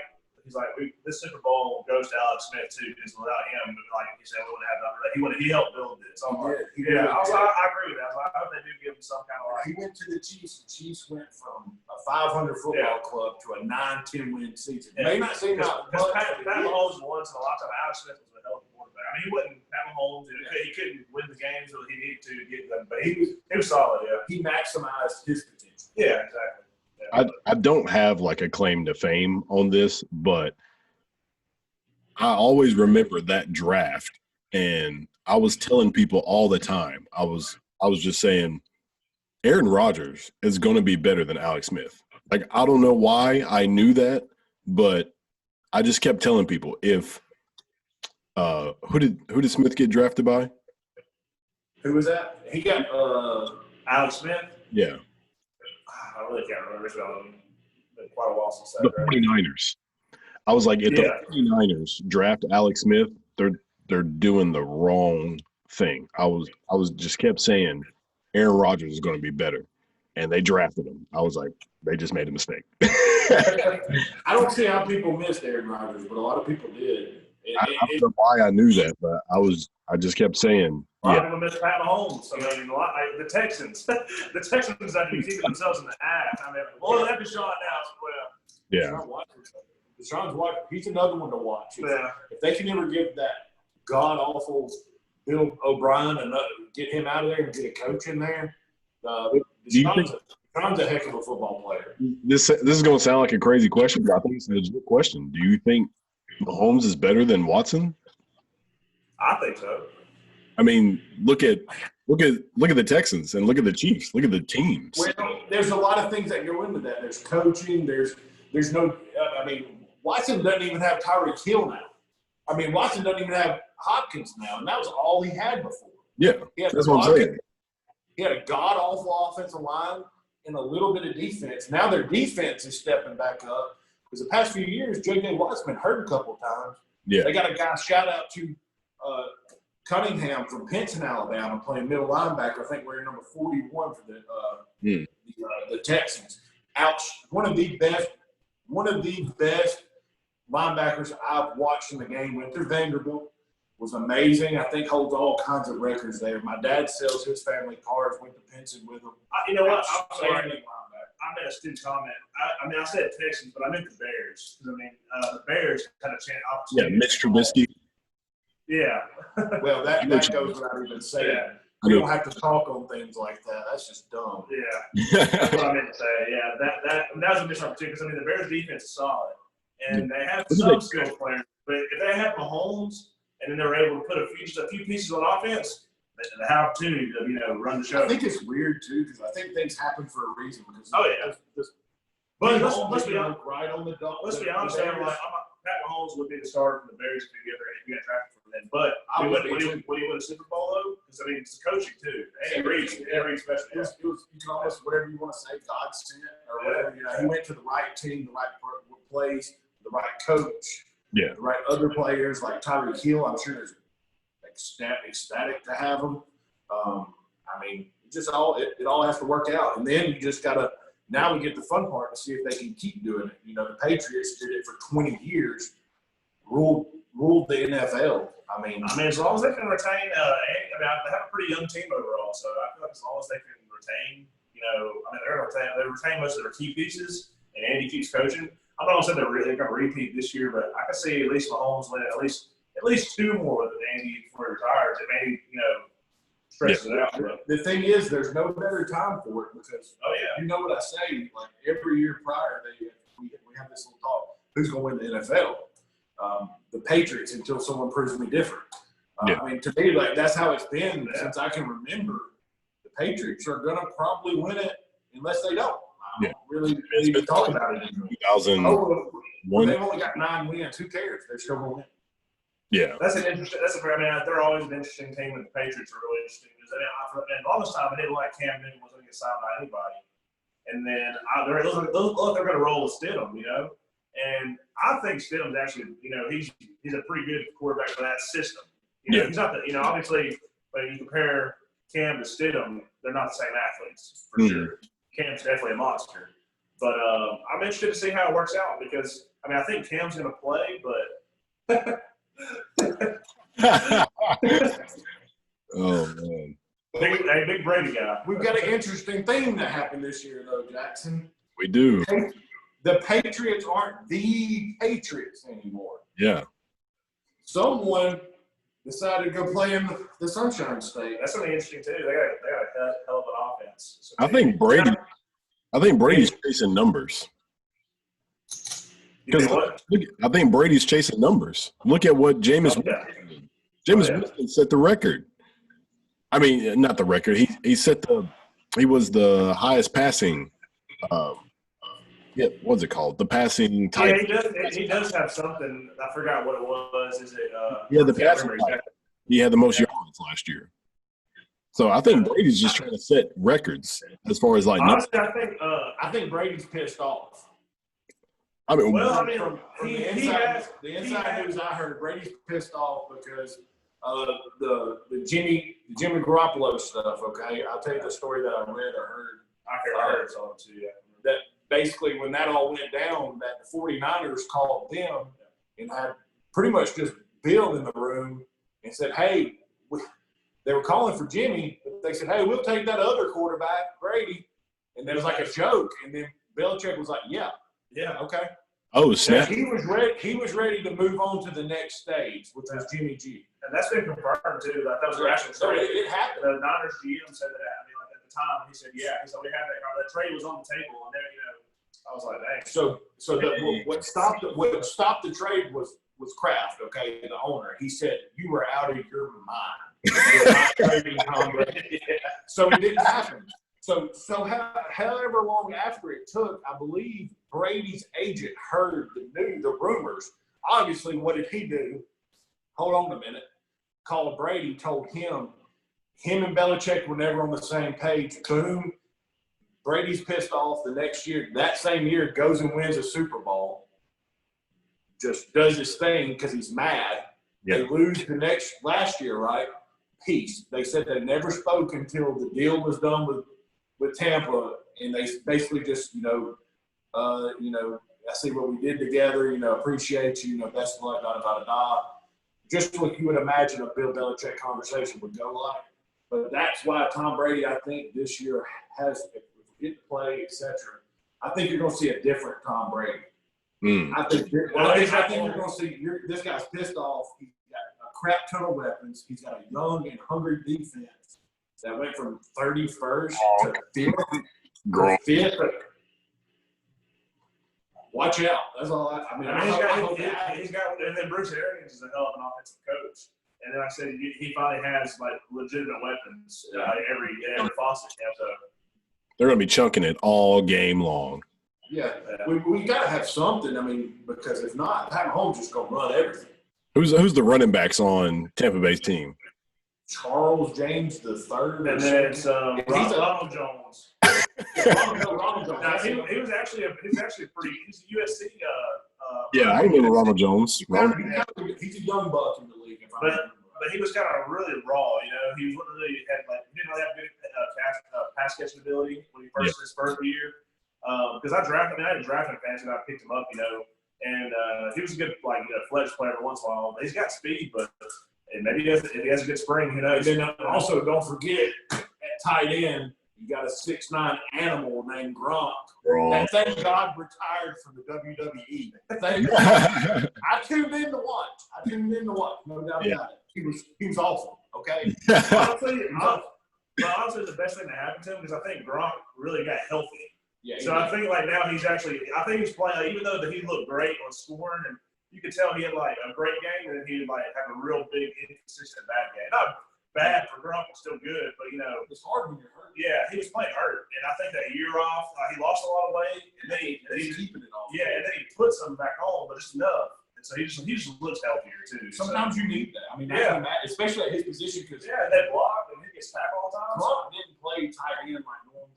this Super Bowl goes to Alex Smith too, because without him, he said, we would have done. He helped build this. I agree with that. I hope they do give him some kind of. He went to the Chiefs. The Chiefs went from a 500 football club to a 9-10 win season. It may not seem like Pat Mahomes once in a lifetime. Alex Smith was a hell of a quarterback. He wasn't Pat Mahomes. He couldn't win the games that he needed to get them, but he was solid. Yeah, he maximized his potential. Yeah, exactly. I don't have a claim to fame on this, but I always remember that draft, and I was telling people all the time. I was just saying, Aaron Rodgers is going to be better than Alex Smith. I don't know why I knew that, but I just kept telling people if who did Smith get drafted by? Who was that? He got Alex Smith. Yeah. I really can't remember. It's been quite a while since that. The 49ers. I was like, if the 49ers draft Alex Smith, they're doing the wrong thing. I was just kept saying Aaron Rodgers is going to be better, and they drafted him. I was like, they just made a mistake. I don't see how people missed Aaron Rodgers, but a lot of people did. I don't know why I knew that, but I just kept saying, A lot of people miss Pat Mahomes. I mean, the Texans. The Texans have to be keeping themselves in the ass. I mean, well, that'd be Deshaun now as well. Yeah. Deshaun's watching. He's another one to watch. Yeah. If they can ever give that god-awful Bill O'Brien and get him out of there and get a coach in there, Deshaun's a heck of a football player. This is going to sound like a crazy question, but I think it's a legit question. Do you think Mahomes is better than Watson? I think so. I mean, look at the Texans and look at the Chiefs. Look at the teams. Well, there's a lot of things that go into that. There's coaching. There's no. I mean, Watson doesn't even have Tyreek Hill now. I mean, Watson doesn't even have Hopkins now, and that was all he had before. Yeah, that's what I'm saying. He had a god-awful offensive line and a little bit of defense. Now their defense is stepping back up because the past few years, J.J. Watt's been hurt a couple of times. Yeah, they got a guy. Shout out to Cunningham from Pinson, Alabama, playing middle linebacker. I think we're number 41 for the Texans. One of the best linebackers I've watched in the game. Went through Vanderbilt. Was amazing. I think holds all kinds of records there. My dad sells his family cars. Went to Pinson with him. You know what? I'm sorry. I made a stupid comment. I said Texans, but I meant the Bears. Because, the Bears kind of changed opportunity. Yeah, Mitch Trubisky. Yeah. Well, that goes without even saying. Yeah. We don't have to talk on things like that. That's just dumb. Yeah. That's what I meant to say. Yeah, that was a missed opportunity because, the Bears' defense is solid. And they have some skilled players. But if they have Mahomes and then they're able to put just a few pieces on offense, they have opportunity to, run the show. I think it's weird, too, because I think things happen for a reason. Because But let's be honest. Right on the dot. Let's be honest. Pat Mahomes would be the starter for the Bears if you get drafted for them. But would he win a Super Bowl though? Because it's coaching too. And Reed especially. You can almost whatever you want to say, God sent or whatever. He went to the right team, the right place, the right coach, the right other players like Tyreek Hill. I'm sure there's ecstatic to have him. It all has to work out, and then you just gotta. Now we get the fun part to see if they can keep doing it. The Patriots did it for 20 years, ruled the NFL. As long as they can retain, they have a pretty young team overall. So I feel like as long as they can retain, they retain most of their key pieces, and Andy keeps coaching. I'm not gonna say they're gonna repeat this year, but I can see at least Mahomes win at least two more with Andy before he retires. It maybe stretches it out. The thing is, there's no better time for it because you know what I say. Like every year prior, we have this little talk: who's going to win the NFL? The Patriots until someone proves me different. To me, that's how it's been since I can remember. The Patriots are going to probably win it unless they don't. I don't really even talk about it anymore. 2001. They've only got 9 wins. Who cares? They're still going to win. Yeah, they're always an interesting team, and the Patriots are really interesting. And all this time, I didn't like Cam Newton wasn't going to get signed by anybody. And then they're going to roll with Stidham, And I think Stidham's actually, he's a pretty good quarterback for that system. He's not obviously when you compare Cam to Stidham, they're not the same athletes for sure. Cam's definitely a monster, but I'm interested to see how it works out because I think Cam's going to play, but. Oh man, big Brady guy. We've got an interesting thing that happened this year, though, Jackson. We do. The Patriots aren't the Patriots anymore. Yeah. Someone decided to go play in the Sunshine State. That's something interesting too. They got a hell of an offense. So I think Brady's chasing numbers. I think Brady's chasing numbers. Look at what Jameis Winston. Winston set the record. Not the record. He was the highest passing. What's it called? The passing type. Yeah, he does have something. I forgot what it was. Is it? The passing type. He had the most yards last year. So I think Brady's just trying to set records as far as honestly, I think Brady's pissed off. The inside news I heard, Brady's pissed off because the Jimmy Garoppolo stuff. Okay, I'll tell you the story that I read or heard. I heard something too. Yeah. That basically when that all went down, that the 49ers called them and had pretty much just Bill in the room and said, hey, they were calling for Jimmy, but they said, hey, we'll take that other quarterback, Brady. And there was like a joke. And then Belichick was like, yeah, okay. Oh, snap. He was ready to move on to the next stage, which was Jimmy G. And that's been confirmed, too. That was actually so it happened. The Niners GM said that. I mean, like at the time, he said, yeah. He said, we had that trade was on the table. And then, I was like, dang. So what stopped the trade was Kraft, okay, the owner. He said, you were out of your mind. You're not trading Tom Brady. So it didn't happen. So however long after it took, I believe Brady's agent heard the rumors. Obviously, what did he do? Hold on a minute. Called Brady, told him and Belichick were never on the same page. Boom. Brady's pissed off the next year. That same year, goes and wins a Super Bowl. Just does his thing because he's mad. Yeah. They lose last year, right? Peace. They said they never spoke until the deal was done with Tampa, and they basically just, I see what we did together, appreciate you, best of luck, da-da-da-da-da. Just what you would imagine a Bill Belichick conversation would go like. But that's why Tom Brady, I think, this year has, if we get to play, etc., I think you're going to see a different Tom Brady. I think you're going to see this guy's pissed off. He's got a crap ton of weapons. He's got a young and hungry defense that went from 31st to 5th. Watch out. That's all he's got, and then Bruce Arians is a hell of an offensive coach. And then I said he finally has like legitimate weapons every Fawcett. So they're going to be chunking it all game long. Yeah, we got to have something. I mean, because if not, Pat Mahomes just going to run everything. Who's the running backs on Tampa Bay's team? Charles James the third, and then it's Ronald Jones. Ronald Jones. Now, he was actually he's a USC. I remember Ronald Jones. He's a young buck in the league. But he was kind of really raw. He was literally didn't really have good pass catching ability when he his first year. Because I didn't draft him fantasy, and I picked him up. And he was a good fledged player every once in a while. He's got speed, but maybe if he has a good spring, who knows? And then also don't forget at tight end. You got a 6'9" animal named Gronk. That thank God retired from the WWE. I tuned in to watch. No doubt about it. He was awesome. Okay. Honestly, the best thing that happened to him because I think Gronk really got healthy. Yeah. So I think now he's playing. Even though he looked great on scoring, and you could tell he had a great game, and then he would have a real big inconsistent bad game. Not bad for Gronk, but still good. But it's hard when you're hurt. Yeah, he was playing hurt, and I think that year off, he lost a lot of weight, and then he's keeping it off. Yeah, and then he put some back on, but just enough. And so he just looks healthier too. Sometimes you need that. I mean, especially at his position because they block and he gets tackled all the time. Gronk didn't play tight end like normal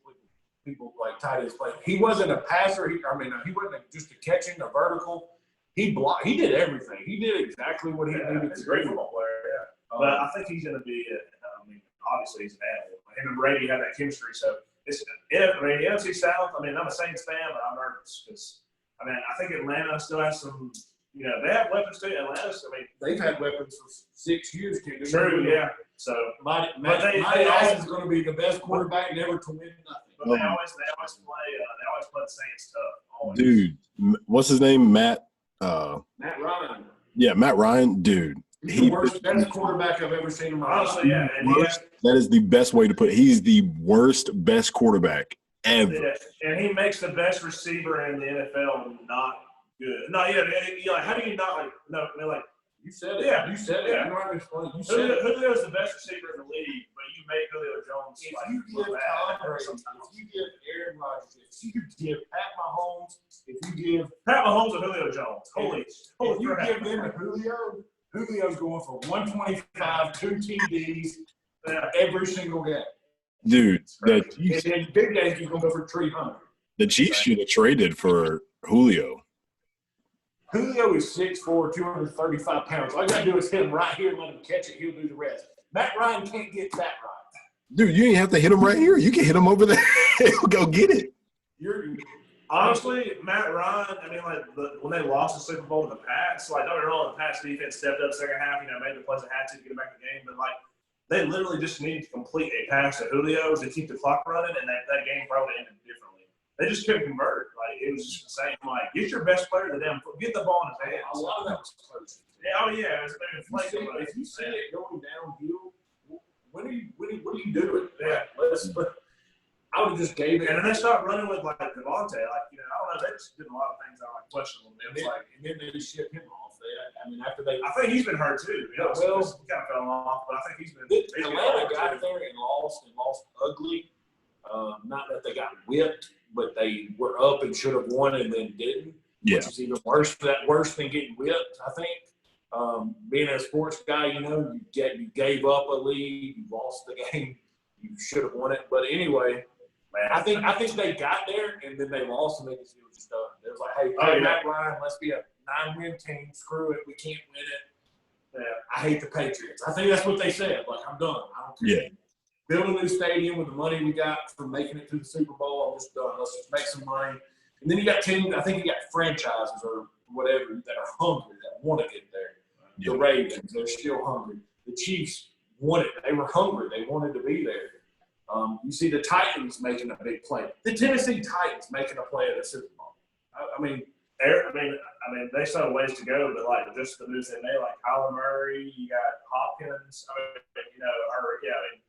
people like tight ends play. He wasn't a passer. He wasn't just a catching, a vertical. He blocked. He did everything. He did exactly what he needed. He's a great football player. Yeah, but I think he's going to be. Obviously he's an animal. Him and Brady have that chemistry. So NFC South. I'm a Saints fan, but I'm nervous because I think Atlanta still has some. They have weapons too. They've had weapons for 6 years. True. Yeah. So, Mike Ice is going to be the best quarterback never to win nothing. But they always play the Saints tough. Always. Dude, what's his name? Matt Ryan. Yeah, Matt Ryan, dude. He's the best quarterback I've ever seen in my life. Honestly, yeah. That is the best way to put it. He's the best quarterback ever. Yeah. And he makes the best receiver in the NFL not good. No, yeah. How do you not you said it. Yeah. You said it. Yeah. You don't have to explain. You said it. Julio's the best receiver in the league, but you make Julio Jones if you give Tom Brady, if you give Aaron Rodgers, if you give Pat Mahomes, if you give Pat Mahomes or Julio Jones, if you give them to Julio's going for 125, 2 TDs every single game. Dude, and in big games, he's going to go for 300. The Chiefs should have traded for Julio. Julio is 6'4", 235 pounds. All you got to do is hit him right here and let him catch it. He'll do the rest. Matt Ryan can't get that right. Dude, you ain't have to hit him right here. You can hit him over there. He'll go get it. Honestly, Matt Ryan, I mean, like, when they lost the Super Bowl to the Pats, like, don't get me wrong, the Pats defense stepped up second half, made the plays it had to get them back in the game. But, like, they literally just needed to complete a pass to Julio to keep the clock running, and that game probably ended differently. They just couldn't convert. Like, it was just the same. Like, get your best player to them. Get the ball in his hands. A lot of that was close. Yeah, oh, yeah. If you see it going downhill, what are you doing? Yeah. I would have just gave it. And then they start running with, like, Devontae. Like, I don't know. They just did a lot of things that are, like, questionable. And then they ship him off. I think he's been hurt, too. He kind of fell off, but I think he's been – Atlanta got there and lost ugly. Not that they got whipped, but they were up and should have won and then didn't. Yeah. Which is even worse than getting whipped, I think. Being a sports guy, you gave up a lead, you lost the game, you should have won it. But anyway, man, I think they got there and then they lost and it was just done. It was like, hey, Matt Ryan, let's be a 9-win team. Screw it, we can't win it. I hate the Patriots. I think that's what they said. Like, I'm done. I don't care. Yeah. Build a new stadium with the money we got from making it to the Super Bowl. I'm just done. Let's just make some money. And then you got teams, I think you got franchises or whatever that are hungry, that want to get there. Yeah. The Ravens, they're still hungry. The Chiefs wanted, they were hungry. They wanted to be there. You see the Titans making a big play. The Tennessee Titans making a play at the Super Bowl. I mean, they still have ways to go, but like just the moves they made, like Kyler Murray, you got Hopkins.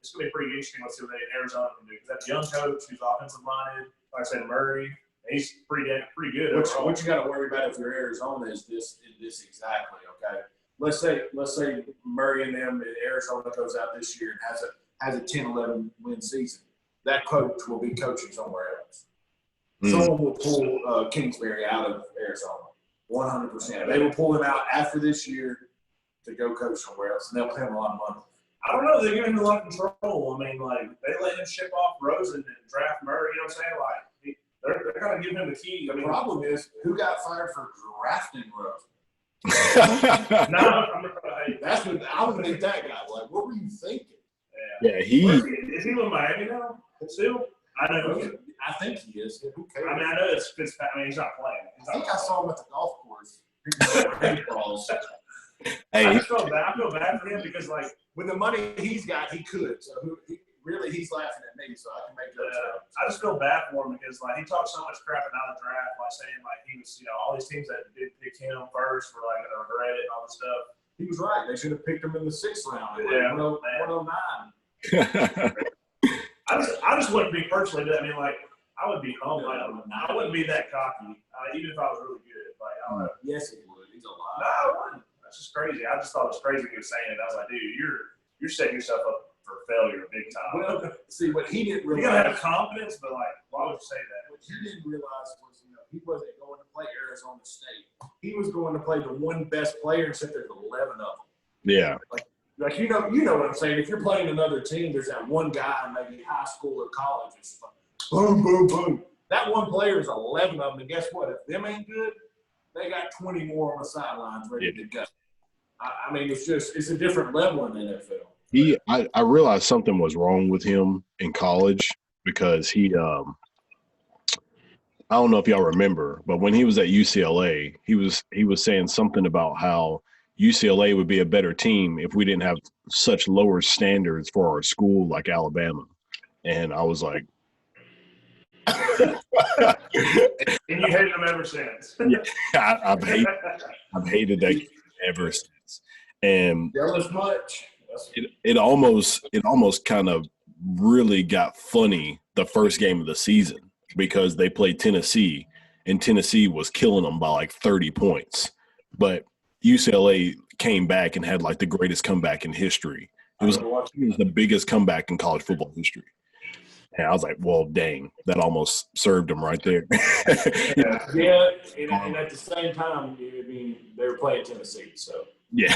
It's gonna be pretty interesting. Let's see what Arizona can do because that young coach who's offensive minded, like I said, Murray, he's pretty good. What you got to worry about if you're Arizona is this exactly. Okay, let's say Murray and them in Arizona goes out this year and has a 10-11 win season. That coach will be coaching somewhere else. Someone will pull Kingsbury out of Arizona, 100%. They will pull him out after this year to go coach somewhere else, and they'll pay him a lot of money. I don't know. They're giving him a lot of control. I mean, like, they let him ship off Rosen and draft Murray. You know what I'm saying? Like, they're kind of giving him the key. The problem is, who got fired for drafting Rosen? That's what I would think that guy. Like, what were you thinking? Yeah, is he with Miami now? Still? I think he is. Who cares? I mean, I know it's Fitzpatrick. I mean, he's not playing. I saw him at the golf course. Hey, I feel bad for him because, like, with the money he's got, he could. So he's laughing at me, so I can make jokes. I just feel bad for him because, like, he talked so much crap about the draft, like saying like he was, all these teams that did pick him first for like a regret and all this stuff. He was right. They should have picked him in the 6th round. Yeah, 109. I just wouldn't be personally. I mean, like, I would be humble. I wouldn't be that cocky, even if I was really good. Like, I don't know. Yes, he would. He's a liar. No, I wouldn't. That's just crazy. I just thought it was crazy when he was saying it. I was like, dude, you're setting yourself up for failure big time. Well, see, what he didn't realize. You gotta have confidence, but like, why would you say that? What he didn't realize was, he wasn't going to play Arizona State. He was going to play the one best player, and said there's 11 of them. Yeah. Like you know what I'm saying. If you're playing another team, there's that one guy, maybe high school or college, it's like boom, boom, boom. That one player is 11 of them, and guess what? If them ain't good, they got 20 more on the sidelines ready to go. I mean, it's a different level in the NFL. I realized something was wrong with him in college because he I don't know if y'all remember, but when he was at UCLA, he was saying something about how UCLA would be a better team if we didn't have such lower standards for our school like Alabama. And I was like, and you hated him ever since. Yeah, I've hated that ever since. And jealous much. It almost kind of really got funny the first game of the season because they played Tennessee and Tennessee was killing them by like 30 points. But UCLA came back and had like the greatest comeback in history. It was the biggest comeback in college football history. And I was like, well, dang, that almost served them right there. Yeah, and at the same time, I mean, they were playing Tennessee, so. Yeah.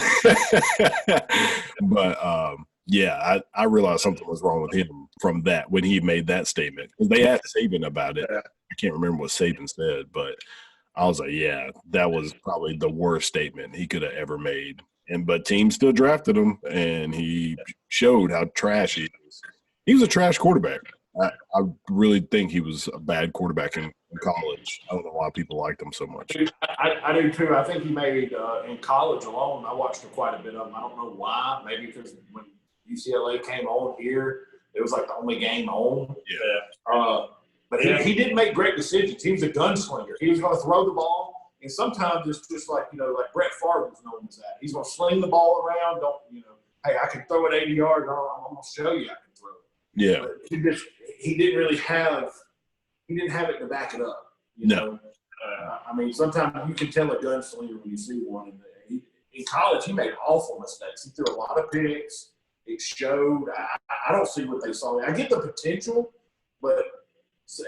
But, I realized something was wrong with him from that when he made that statement. They asked Saban about it. I can't remember what Saban said, but I was like, yeah, that was probably the worst statement he could have ever made. But teams still drafted him, and he showed how trash he is. He was a trash quarterback. I really think he was a bad quarterback in college. I don't know why people liked him so much. I do too. I think he made in college alone. I watched quite a bit of him. I don't know why. Maybe because when UCLA came on here, it was like the only game on. Yeah. But he didn't make great decisions. He was a gunslinger. He was going to throw the ball, and sometimes it's just like like Brett Favre was known as that. He's going to sling the ball around. Hey, I can throw it 80 yards. I'm going to show you I can throw it. Yeah. But he didn't really have. He didn't have it to back it up. No. I mean, sometimes you can tell a gunslinger when you see one. In college, he made awful mistakes. He threw a lot of picks. It showed. I don't see what they saw. I get the potential, but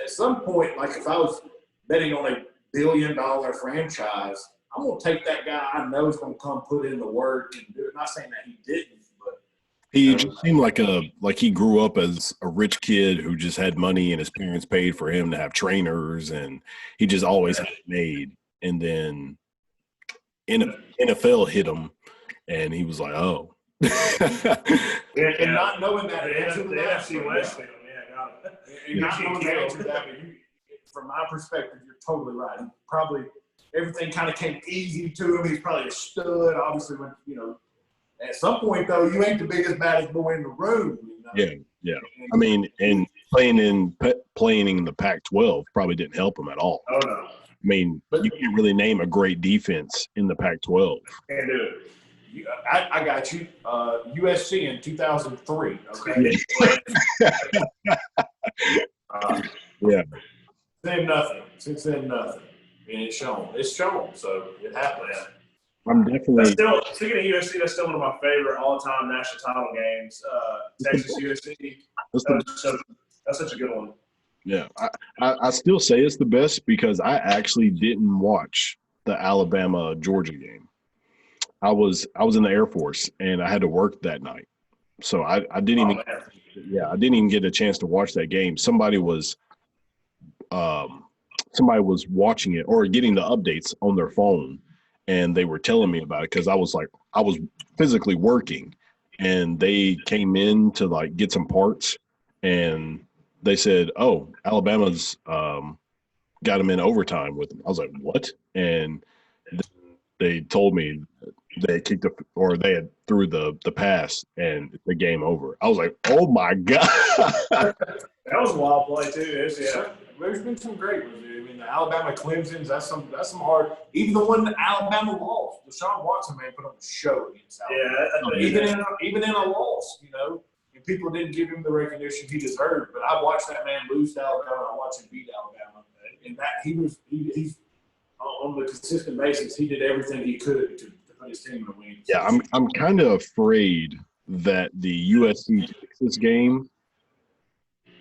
at some point, like if I was betting on $1 billion franchise, I'm going to take that guy I know is going to come put in the work and do it. Not saying that he didn't, but he just seemed like he grew up as a rich kid who just had money and his parents paid for him to have trainers, and he just always had it made. And then NFL hit him, and he was like, "Oh." and not knowing that answer to The that, NFC West thing, got it. and not knowing the answer to that, but from my perspective, you're totally right. He probably everything kind of came easy to him. He's probably a stud. Obviously, when at some point though, you ain't the biggest baddest boy in the room. Yeah. I mean, and playing in the Pac-12 probably didn't help him at all. Oh no. I mean, you can't really name a great defense in the Pac-12. Can't do it. I got you. USC in 2003. Okay. Yeah. Since then, nothing. And it's shown. So it happens. Yeah. I'm definitely. Speaking of USC, that's still one of my favorite all-time national title games. Texas USC. That's such a good one. Yeah, I still say it's the best because I actually didn't watch the Alabama-Georgia game. I was in the Air Force and I had to work that night, so I didn't even. Yeah, I didn't even get a chance to watch that game. Somebody was watching it or getting the updates on their phone, and they were telling me about it because I was physically working, and they came in to like get some parts, and they said, "Oh, Alabama's got them in overtime with them." I was like, "What?" And they told me they kicked they had threw the pass and the game over. I was like, "Oh my god!" That was a wild play too. There's been some great ones. I mean, the Alabama Clemson's that's some hard. Even the one that Alabama lost, Deshaun Watson put on a show against Alabama. Even in a loss, and people didn't give him the recognition he deserved. But I watched that man lose to Alabama. I watched him beat Alabama, and that he's on the consistent basis. He did everything he could to put his team in a win. Yeah, I'm kind of afraid that the USC Texas game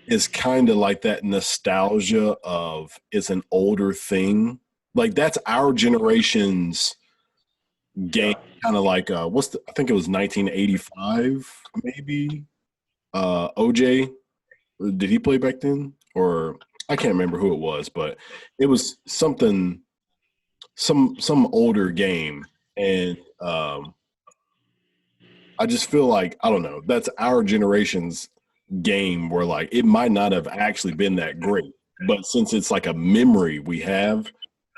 is kind of like that nostalgia of it's an older thing. Like that's our generation's game, kind of like I think it was 1985, maybe. OJ, did he play back then? Or I can't remember who it was, but it was something, some older game, and I just feel like I don't know. That's our generation's game where like it might not have actually been that great, but since it's like a memory we have,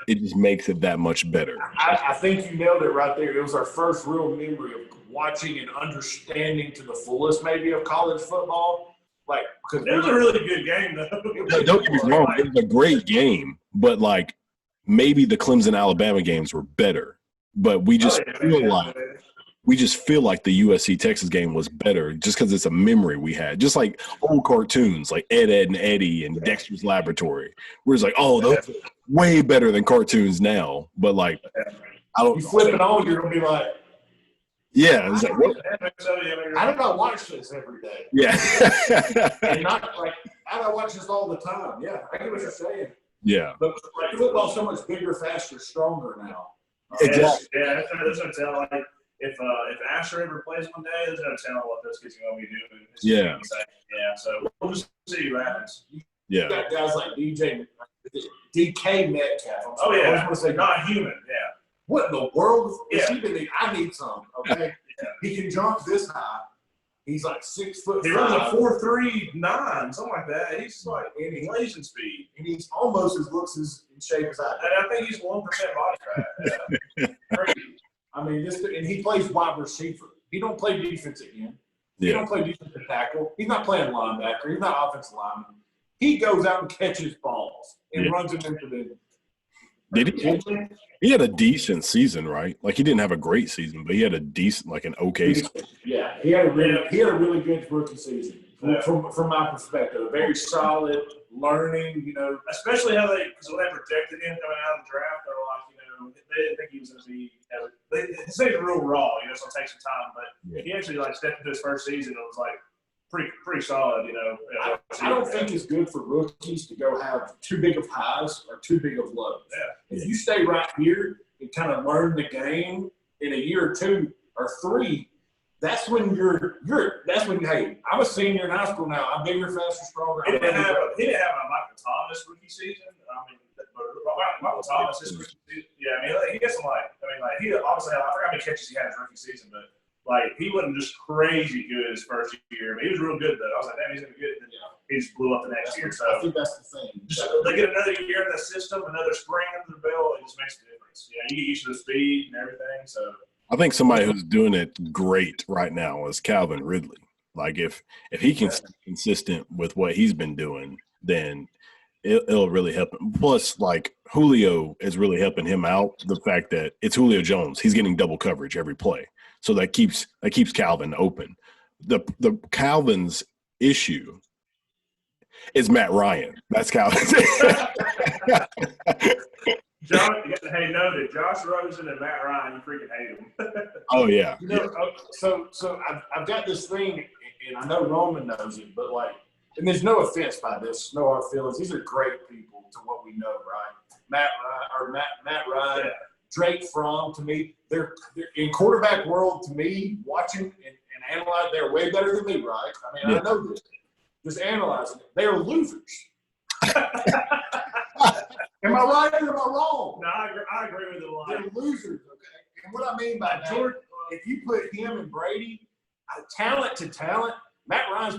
it just makes it that much better. I think you nailed it right there. It was our first real memory of watching and understanding to the fullest maybe of college football. Like because it was a really good game though. No, don't get me wrong, it was a great game, but like maybe the Clemson Alabama games were better, but we just feel like the USC Texas game was better just because it's a memory we had. Just like old cartoons like Ed, Ed, and Eddie and Dexter's Laboratory. We're just like, oh, those are way better than cartoons now. But like, you flip it on, you're gonna be like, yeah, it's like, what? I don't know, watch this every day. Yeah, and not like I don't watch this all the time. Yeah, I get what you're saying. Yeah, but like football's so much bigger, faster, stronger now. Exactly. Yeah, that's gonna tell. Like if Asher ever plays one day, that's gonna tell what those kids are gonna be doing. Yeah. So we'll just see what happens. Yeah. You got guys like DK Metcalf. Oh yeah. I was gonna say not human. Yeah. What in the world? Yeah. I need some. Okay. Yeah. He can jump this high. He's like 6'5". He runs a 4.39, something like that. He's like blazing speed. And he's almost looks as in shape as I do. And I think he's 1% body fat. Yeah. Crazy. I mean, and he plays wide receiver. He don't play defense again. He don't play defensive tackle. He's not playing linebacker. He's not offensive lineman. He goes out and catches balls and runs them into the. Did he? He had a decent season, right? Like he didn't have a great season, but he had a decent, like an okay season. Yeah, he had a really good rookie season from my perspective. A very solid learning, especially how because when they protected him coming out of the draft, they were like, they didn't think he was going to be. His name's real raw, so it'll take some time. But he actually stepped into his first season and was pretty solid, I don't think it's good for rookies to go have too big of highs or too big of lows. Yeah. If you stay right here and kind of learn the game in a year or two or three, that's when hey, I'm a senior in high school now. I'm bigger, faster, stronger. He didn't have a Michael Thomas rookie season. I mean, Michael Thomas his rookie season. Yeah, I mean, he got some he obviously I forgot how many catches he had his rookie season, but he wasn't just crazy good his first year. But he was real good though. I was like, damn, he's gonna be good. And then he just blew up the next year. So I think that's the thing. They get another year in the system, another spring under the belt. It just makes a difference. You get used to the speed and everything. So I think somebody who's doing it great right now is Calvin Ridley. Like if he can stay consistent with what he's been doing, then it'll really help him. Plus, Julio is really helping him out. The fact that it's Julio Jones, he's getting double coverage every play, so that keeps Calvin open. The Calvin's issue is Matt Ryan. That's Calvin's. Hey, noted. Josh Rosen and Matt Ryan, you freaking hate them. Oh yeah. So I've got this thing, and I know Roman knows it, but and there's no offense by this, no hard feelings. These are great people to what we know, right? Matt Ryan, Drake Fromm. To me, they're in quarterback world. To me, watching and analyzing, they're way better than me, right? I mean, I know this. Just analyzing it, they are losers. Am I right or am I wrong? No, I agree with it a lot. They're losers, okay? And what I mean by that, if you put him and Brady, talent to talent, Matt Ryan's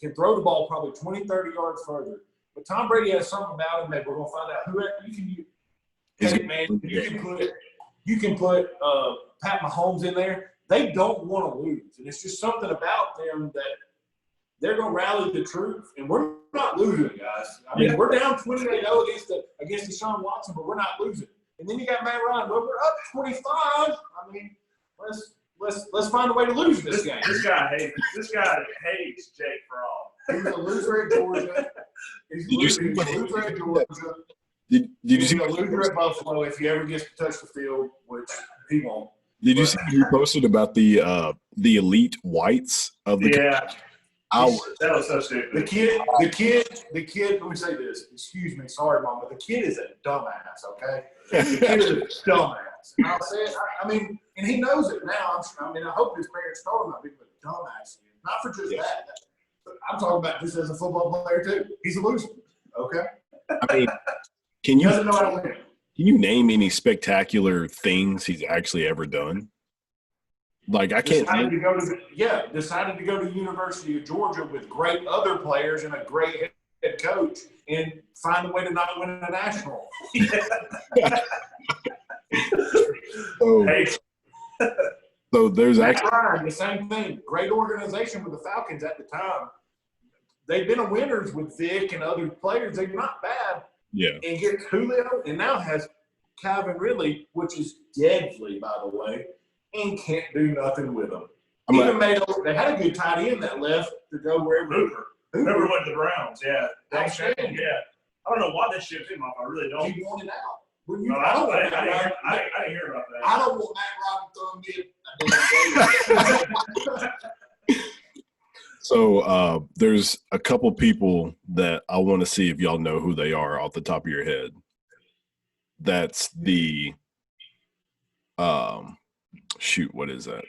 can throw the ball probably 20, 30 yards further. But Tom Brady has something about him that we're going to find out. Whoever you can use. Hey, man, you can put Pat Mahomes in there. They don't want to lose. And it's just something about them that they're going to rally the troops. And we're not losing, guys. I mean, we're down 28-0 against Deshaun Watson, but we're not losing. And then you got Matt Ryan. Well, we're up 25. I mean, let's find a way to lose this game. This guy hates Jake Fromm. He's a loser at Georgia. He's a loser at Georgia. Did you see a loser at Buffalo if he ever gets to touch the field, which he won't. Did you see what he posted about the elite whites of the that was so stupid. The kid, let me say this. Excuse me, sorry, Mom, but the kid is a dumbass, okay? The kid is a dumbass. And I'll say it, I mean, and he knows it now. I hope his parents told him not to be a dumbass. Not for just that. But I'm talking about just as a football player, too. He's a loser, okay? I mean, can you doesn't know how to win. Can you name any spectacular things he's actually ever done? I can't. Decided to go to University of Georgia with great other players and a great head coach, and find a way to not win a national. So there's actually Ryan, the same thing. Great organization with the Falcons at the time. They've been winners with Vic and other players. They're not bad. Yeah. And gets Julio, and now has Calvin Ridley, which is deadly, by the way, and can't do nothing with them. They had a good tight end that left to go wherever. Hooper went to the Browns, yeah. I don't know why they shipped him off. I really don't. He wanted out. I didn't hear about that. I don't want Matt Ryan throwing me. So there's a couple people that I want to see if y'all know who they are off the top of your head. That's the what is that?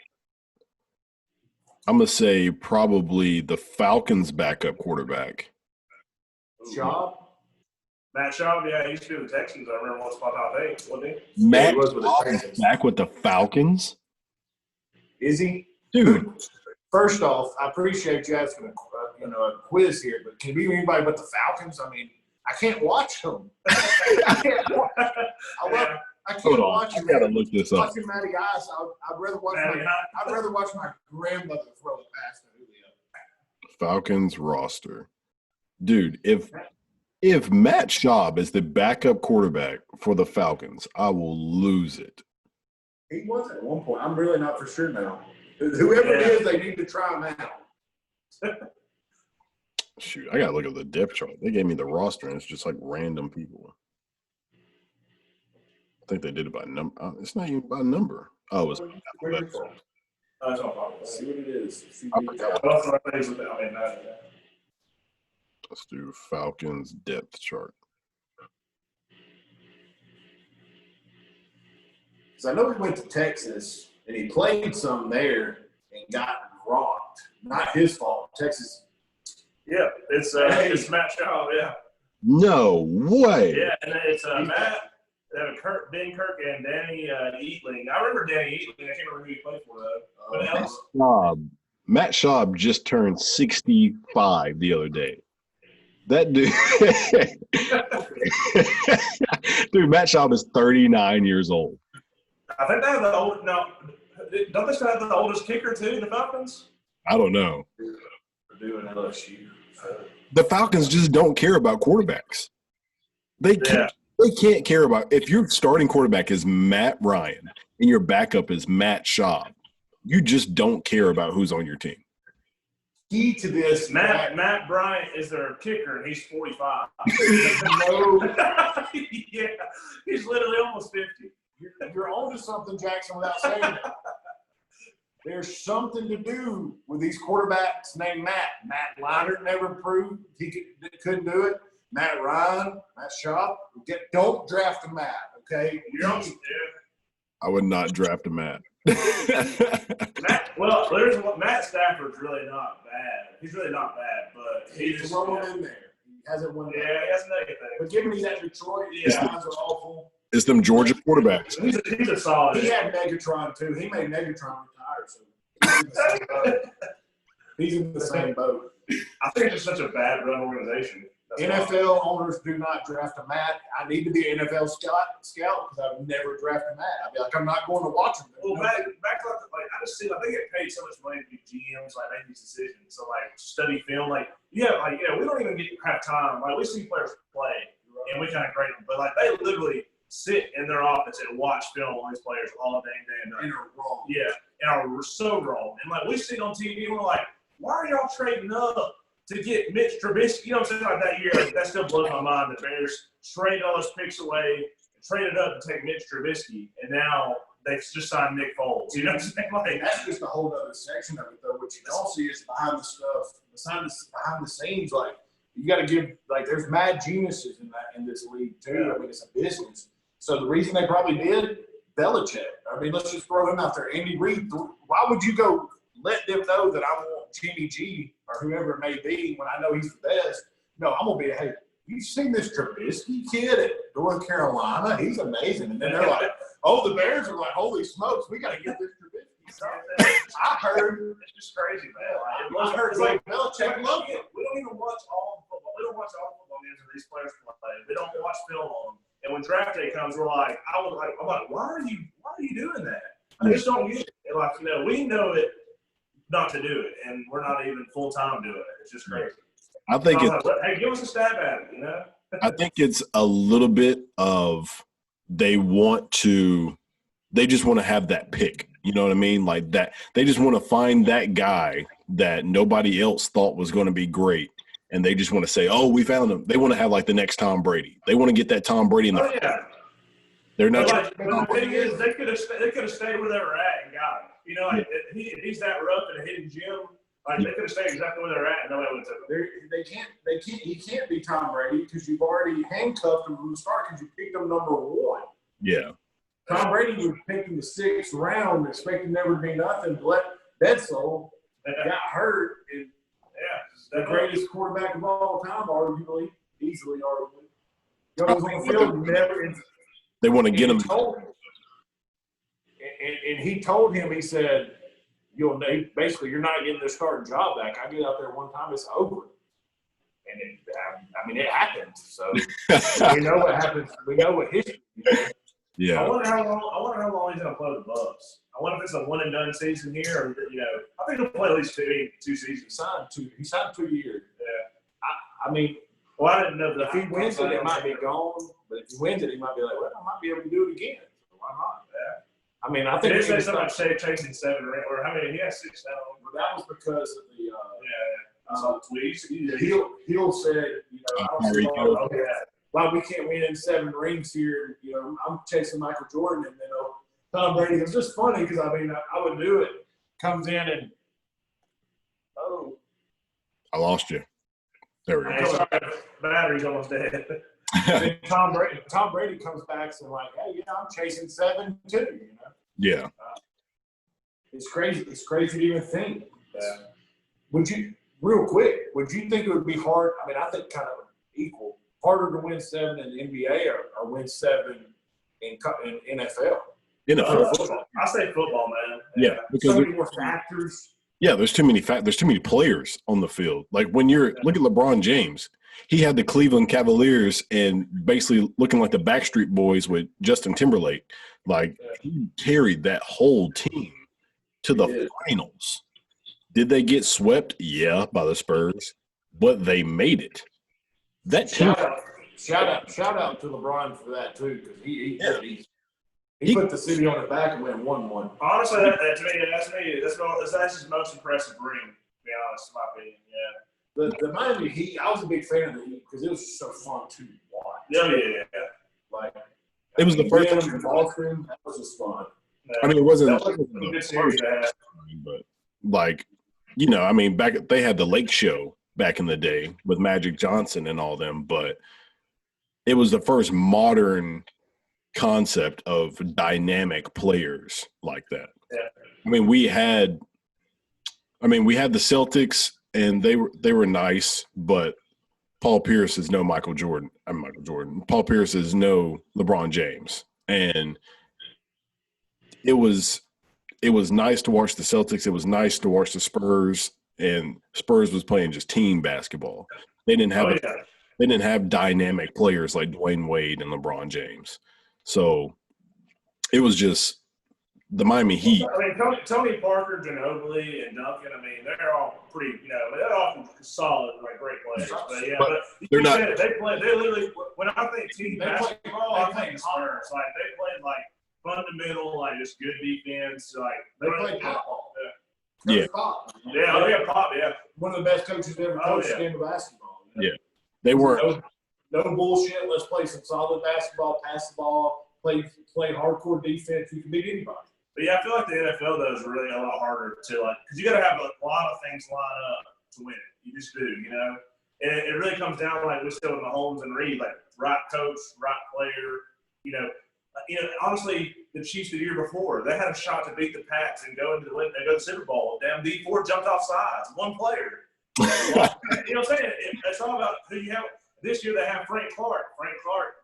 I'm going to say probably the Falcons' backup quarterback. Schaub? Matt Schaub, yeah, he used to be with the Texans. I remember once upon top 8, wasn't he? Matt Schaub is back with the Falcons? Is he? Dude, First off, I appreciate you asking a quiz here, but can it be anybody but the Falcons? I mean, I can't watch them. I can't watch I gotta look this up. Watching Matty Ice, I'd rather watch my grandmother throw a pass than Julio. Falcons roster. Dude, if Matt Schaub is the backup quarterback for the Falcons, I will lose it. He was at one point. I'm really not for sure now. Whoever it is, they need to try him out. Shoot, I gotta look at the depth chart. They gave me the roster, and it's just like random people. I think they did it by number. It's not even by number. Oh, it's alphabetical. See what it is. Let's do Falcons depth chart. So I know he went to Texas and he played some there and got rocked. Not his fault. Texas. Yeah, it's Matt Schaub. Yeah. No way. Yeah, and it's Matt, Ben Kirk, and Danny Eatling. I remember Danny Eatling. I can't remember who he played for though. Matt Schaub just turned 65 the other day. That dude, dude, Matt Schaub is 39 years old. I think they have the old. No, don't they still have the oldest kicker too? The Falcons. I don't know. Purdue and LSU. The Falcons just don't care about quarterbacks. They can't care about if your starting quarterback is Matt Ryan and your backup is Matt Schaub. You just don't care about who's on your team. Key to this, Matt Bryant is their kicker, and he's 45. Yeah, he's literally almost 50. You're on to something, Jackson, without saying it. There's something to do with these quarterbacks named Matt. Matt Leinart never proved he couldn't do it. Matt Ryan, Matt Schaub. Don't draft a Matt, okay? I would not draft a Matt. Matt Stafford's really not bad. He's really not bad, but he's thrown in there. He hasn't won. Yeah, he hasn't done anything. But given he's at Detroit, the odds are awful. It's them Georgia quarterbacks. He's a solid. He had Megatron too. He made Megatron retire, so he's in the same boat. I think it's just such a bad run organization. NFL owners do not draft a Matt. I need to be an NFL scout because I've never drafted Matt. I'd be like, I'm not going to watch him. Well, back to I think it paid so much money to be GMs, make these decisions. So study film, we don't even have time. We see players play and we kind of grade them, but they literally sit in their office and watch film on these players all day and And are wrong. Yeah, and are so wrong. And we see it on TV, and we're like, why are y'all trading up to get Mitch Trubisky? You know what I'm saying? That year, that still blows my mind. The Bears traded all those picks away, traded up to take Mitch Trubisky, and now they've just signed Nick Foles. You know what I'm saying? That's just a whole other section of it, though. What you don't see is behind the stuff, behind the scenes. You got to give there's mad geniuses in this league too. I mean, it's a business. So the reason they probably did Belichick. I mean, let's just throw him out there. Andy Reid. Why would you go let them know that I want Jimmy G or whoever it may be when I know he's the best? No, I'm gonna be hey, you've seen this Trubisky kid at North Carolina? He's amazing. And then they're like, oh, the Bears are like, holy smokes, we got to get this Trubisky. I heard it's just crazy, man. I heard Belichick loved it. We don't even watch all football. We don't watch all football games where these players play. We don't watch film on them. And when draft day comes, I'm like, why are you doing that? I just don't get it. We know it not to do it, and we're not even full time doing it. It's just crazy. I think hey, give us a stab at it. I think it's a little bit of they just want to have that pick. You know what I mean? Like that. They just want to find that guy that nobody else thought was going to be great. And they just want to say, oh, we found him. They want to have the next Tom Brady. They want to get that Tom Brady in the They're not the thing is, they could have stayed where they were at and got him. If he's that rough and a hidden gem, they could have stayed exactly where they're at and nobody would have took him. He can't be Tom Brady because you've already handcuffed him from the start because you picked him number 1. Yeah. Tom Brady was picked in the 6th round, expecting never to be nothing. Bedsoe got hurt. And, the greatest quarterback of all time, arguably, easily, arguably. Goes on the field, they want to get him. And he told him, he said, basically you're not getting their starting job back. I get out there one time, it's over. And it happened. So we know what happens. We know what history. Yeah. I wonder how long he's going to play with the Bucks. I wonder if it's a one and done season here, or I think he'll play at least two seasons. He signed 2 years. Yeah. I mean, well, I didn't know that. If he wins it, it might be gone. But if he wins it, he might be like, well, I might be able to do it again. So why not? Yeah. I mean, I think they say something about chasing 7 or how many? He has 6 now. Well, that was because of the tweets. He'll said, I don't see why we can't win 7 rings here. I'm chasing Michael Jordan, and then Tom Brady. It's just funny because I would do it. Comes in and I lost you. There we go. Hey, sorry, battery's almost dead. Then Tom Brady comes back and like, hey, I'm chasing 7 too. Yeah. It's crazy. It's crazy to even think. Yeah. Would you think it would be hard? I mean, I think kind of equal. Harder to win 7 in the NBA or win 7 in NFL. I say football, man. Yeah, because so many more factors. Yeah, there's too many players on the field. Like when look at LeBron James. He had the Cleveland Cavaliers and basically looking like the Backstreet Boys with Justin Timberlake. Like he carried that whole team to the finals. Did they get swept? Yeah, by the Spurs, but they made it. That team. Shout out to LeBron for that too, because he put the city on his back and went 1-1. Honestly, that's his most impressive ring. To be honest, in my opinion. Yeah. The Miami Heat, I was a big fan of the Heat because it was just so fun to watch. Yeah. Like it was the first time in Boston. That was just fun. Yeah. I mean, it wasn't a good series, but like they had the Lake Show back in the day with Magic Johnson and all them, but it was the first modern concept of dynamic players like that. Yeah. I mean, we had the Celtics and they were nice, but Paul Pierce is no Michael Jordan. Paul Pierce is no LeBron James. And it was nice to watch the Celtics. It was nice to watch the Spurs, and Spurs was playing just team basketball. They didn't have dynamic players like Dwayne Wade and LeBron James. So it was just the Miami Heat. I mean, Tony Parker, Ginobili, and Duncan. I mean, they're all pretty. They're all solid, like great players. But they're not. They play. They literally. When I think team basketball, I think Spurs. Like they played like fundamental, like just good defense. Like they played pop. Yeah. Pop. Yeah, Pop. Yeah. One of the best coaches ever coached the game of basketball. Yeah. They were no bullshit. Let's play some solid basketball, pass the ball, play hardcore defense. You can beat anybody. But yeah, I feel like the NFL though is really a lot harder to because you got to have a lot of things line up to win it. You just do, And it really comes down to like we're still in Mahomes and Reed, like right coach, right player. Honestly, the Chiefs the year before they had a shot to beat the Pats and go to the Super Bowl. Damn, D4 jumped off sides, one player. You know what I'm saying? It's all about who you have. This year they have Frank Clark. Frank Clark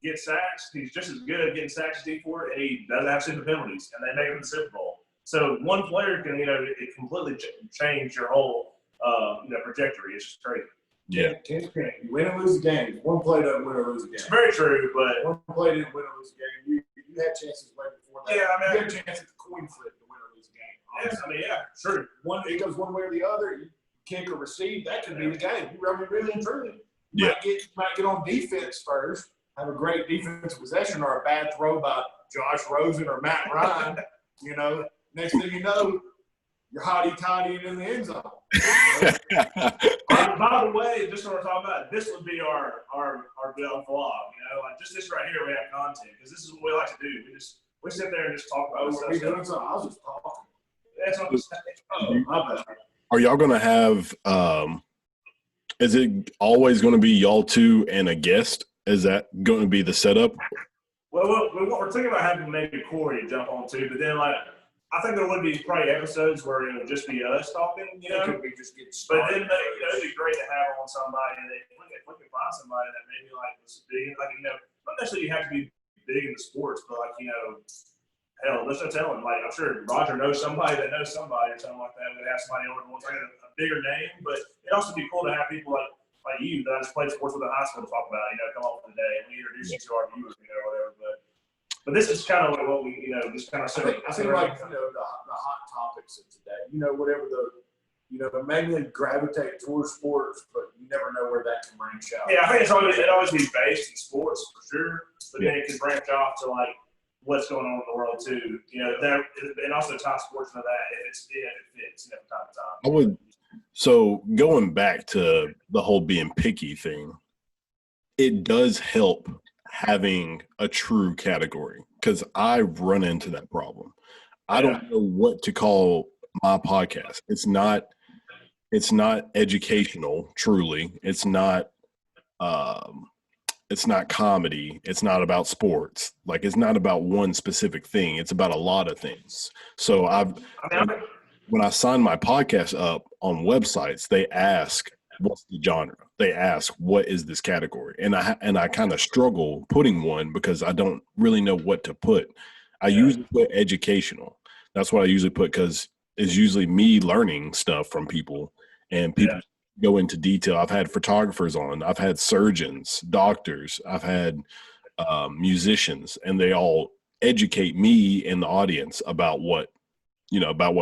gets sacks. He's just as good at getting sacks as D4, and he doesn't have super penalties, and they make him the Super Bowl. So one player can, it completely change your whole, trajectory. It's just crazy. Yeah. You win or lose a game. One play doesn't win or lose a game. It's very true, but one play didn't win or lose a game. You had chances way before that. Yeah, you had a chance at the coin flip to win or lose a game. Yes, true. It goes one way or the other. You kick or receive, that could be the game. You really and truly. Yeah. You might get on defense first, have a great defensive possession or a bad throw by Josh Rosen or Matt Ryan. Next thing you know, you're hotty-toddy in the end zone. By the way, just what we're talking about, this would be our vlog. Like just this right here, we have content because this is what we like to do. We sit there and just talk about stuff. I was just talking. That's what I'm saying. My bad. Are y'all gonna have? Is it always going to be y'all two and a guest? Is that going to be the setup? Well, we're thinking about having maybe Corey jump on too, but then I think there would be probably episodes where it would just be us talking, It could be just getting started. But then it'd be great to have on somebody if we can find somebody that maybe was big, not necessarily you have to be big in the sports, but hell, there's no telling. Like, I'm sure Roger knows somebody that knows somebody or something like that. We'd have somebody over once, like a bigger name, but it'd also be cool to have people like you that I just played sports with in high school to talk about, come on for the day and we introduce you to our viewers, whatever. But this is kind of like what we, just kind of I think like, the hot topics of today, whatever it mainly gravitate towards sports, but you never know where that can branch out. Yeah, I think it always be based in sports for sure, but then it can branch off to like what's going on in the world too. And also tie sports into that if it fits, from time to time. So going back to the whole being picky thing, it does help having a true category because I run into that problem. I don't know what to call my podcast. It's not educational, truly. It's not comedy. It's not about sports. Like, it's not about one specific thing. It's about a lot of things. So when I sign my podcast up on websites, they ask, what's the genre? They ask, what is this category? And I kind of struggle putting one because I don't really know what to put. I usually put educational. That's what I usually put because it's usually me learning stuff from people and people go into detail. I've had photographers on. I've had surgeons, doctors. I've had musicians, and they all educate me and the audience about what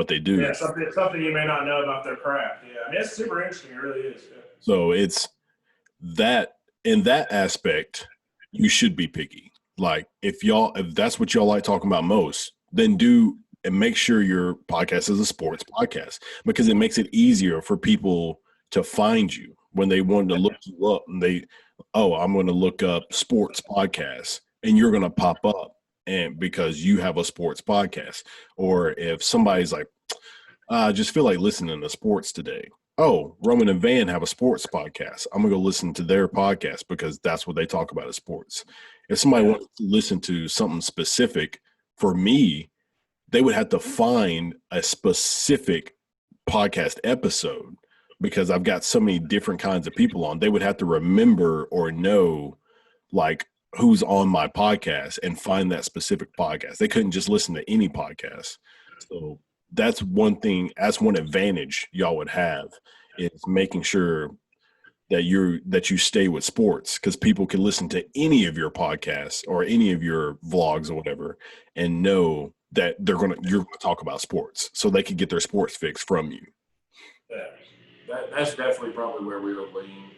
they do. Yeah, something you may not know about their craft. Yeah, I mean, it's super interesting. It really is. Yeah. So it's that in that aspect, you should be picky. Like if that's what y'all like talking about most, then do and make sure your podcast is a sports podcast because it makes it easier for people to find you when they want to look you up and I'm going to look up sports podcasts and you're going to pop up. And because you have a sports podcast, or if somebody's like, I just feel like listening to sports today. Oh, Roman and Van have a sports podcast. I'm going to go listen to their podcast because that's what they talk about is sports. If somebody wants to listen to something specific, for me, they would have to find a specific podcast episode because I've got so many different kinds of people on. They would have to remember or know, like, who's on my podcast and find that specific podcast. They couldn't just listen to any podcast. So that's one thing, that's one advantage y'all would have is making sure that you stay with sports because people can listen to any of your podcasts or any of your vlogs or whatever and know that you're going to talk about sports so they can get their sports fix from you. Yeah, that's definitely probably where we would lean.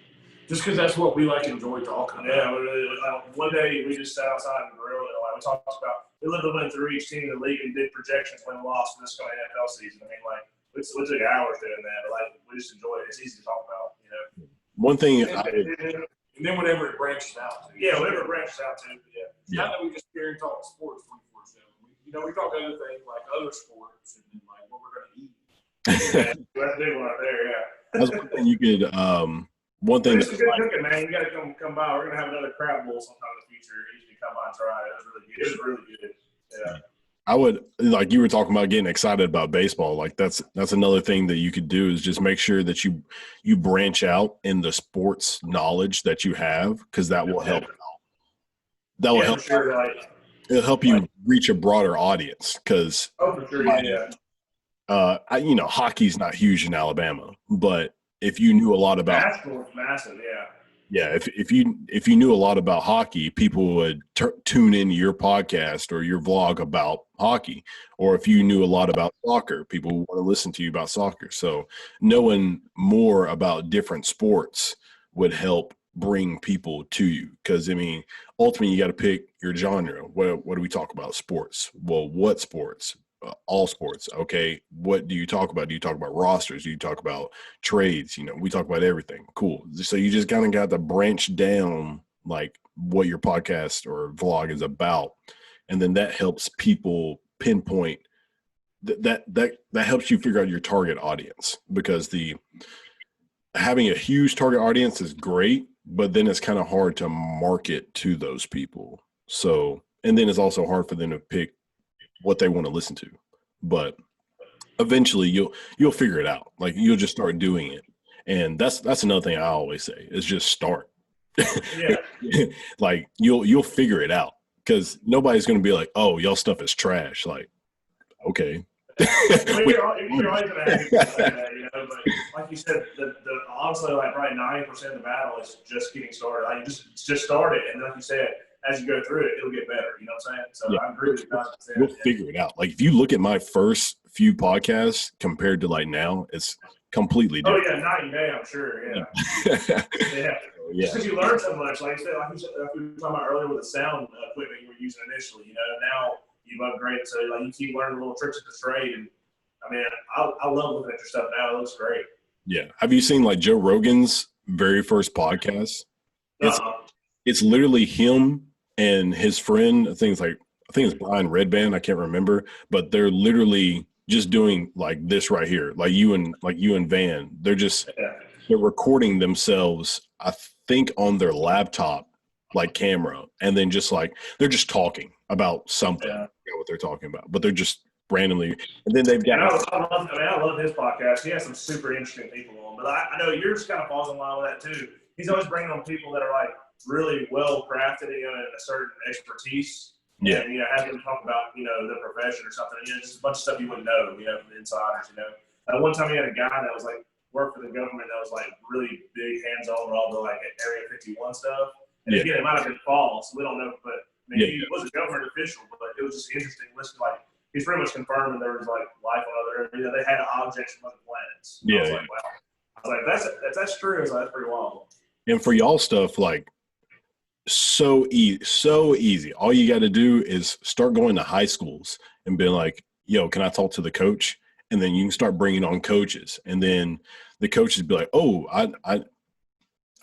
Just because that's what we enjoy talking about. Yeah, one day we just sat outside and grilled and we talked about we went through each team in the league and did projections win loss for this coming NFL season. I mean, we took hours doing that, but we just enjoy it. It's easy to talk about, One thing, and then whenever it branches out to. Yeah, whenever it branches out to. Yeah. Not that we just hear and talk sports 24/7. We talk other things like other sports and then what we're going to eat. That's a big one right there. Yeah. That's one thing you could. One thing. It's good cooking, man. You got to come by. We're gonna have another crab bowl sometime in the future. You should come by and try it. It was really good. Yeah. I would like you were talking about getting excited about baseball. Like that's another thing that you could do is just make sure that you branch out in the sports knowledge that you have because that will help. That will help. Sure, it'll help you reach a broader audience because. Oh, for sure. Yeah. Hockey's not huge in Alabama, but if you knew a lot about basketball is massive, yeah. If you knew a lot about hockey, people would tune into your podcast or your vlog about hockey. Or if you knew a lot about soccer, people would want to listen to you about soccer. So knowing more about different sports would help bring people to you. Because ultimately, you got to pick your genre. What do we talk about? Sports. Well, what sports? All sports. Okay. What do you talk about? Do you talk about rosters? Do you talk about trades? We talk about everything. Cool. So you just kind of got to branch down what your podcast or vlog is about. And then that helps people pinpoint that helps you figure out your target audience because having a huge target audience is great, but then it's kind of hard to market to those people. So, and then it's also hard for them to pick what they want to listen to, but eventually you'll figure it out. You'll just start doing it. And that's another thing I always say is just start. Yeah. You'll figure it out because nobody's going to be like, "Oh, y'all stuff is trash." Like, okay. You're always going to have people say that, but like you said, honestly, like probably 90% of the battle is just getting started. Like, you just start it, and like you said, as you go through it, it'll get better. You know what I'm saying? So Yeah. I agree with you guys. We'll figure it out. Like, if you look at my first few podcasts compared to like now, it's completely different. Oh yeah, night and day, I'm sure. Yeah. Yeah. Just because you learn so much, like you said, like we were talking about earlier with the sound equipment you were using initially. Now you've upgraded, so like you keep learning little tricks of the trade. And I mean, I love looking at your stuff now. It looks great. Yeah. Have you seen like Joe Rogan's very first podcast? It's literally him and his friend. I think it's Brian Redband. I can't remember, but they're literally just doing like this right here, like you and Van. They're recording themselves, I think, on their laptop, like camera, and then just like they're just talking about something. I forget what they're talking about, but they're just randomly. And then they've got. I love his podcast. He has some super interesting people on, but I know yours kind of falls in line with that too. He's always bringing on people that are like really well crafted, in a certain expertise. Yeah. And, have them talk about, their profession or something. Just a bunch of stuff you wouldn't know, from the insiders, One time he had a guy that was like worked for the government that was like really big hands-on with all the like Area 51 stuff. And again, it might have been false. We don't know, but I mean, he was a government official, but it was just interesting. Listen, like he's pretty much confirmed that there was like life on other, they had objects from other planets. Yeah. I was like, wow. I was like, that's true. That's pretty wild. And for y'all stuff, like, so easy. All you got to do is start going to high schools and be like, "Yo, can I talk to the coach?" And then you can start bringing on coaches, and then the coaches be like, "Oh,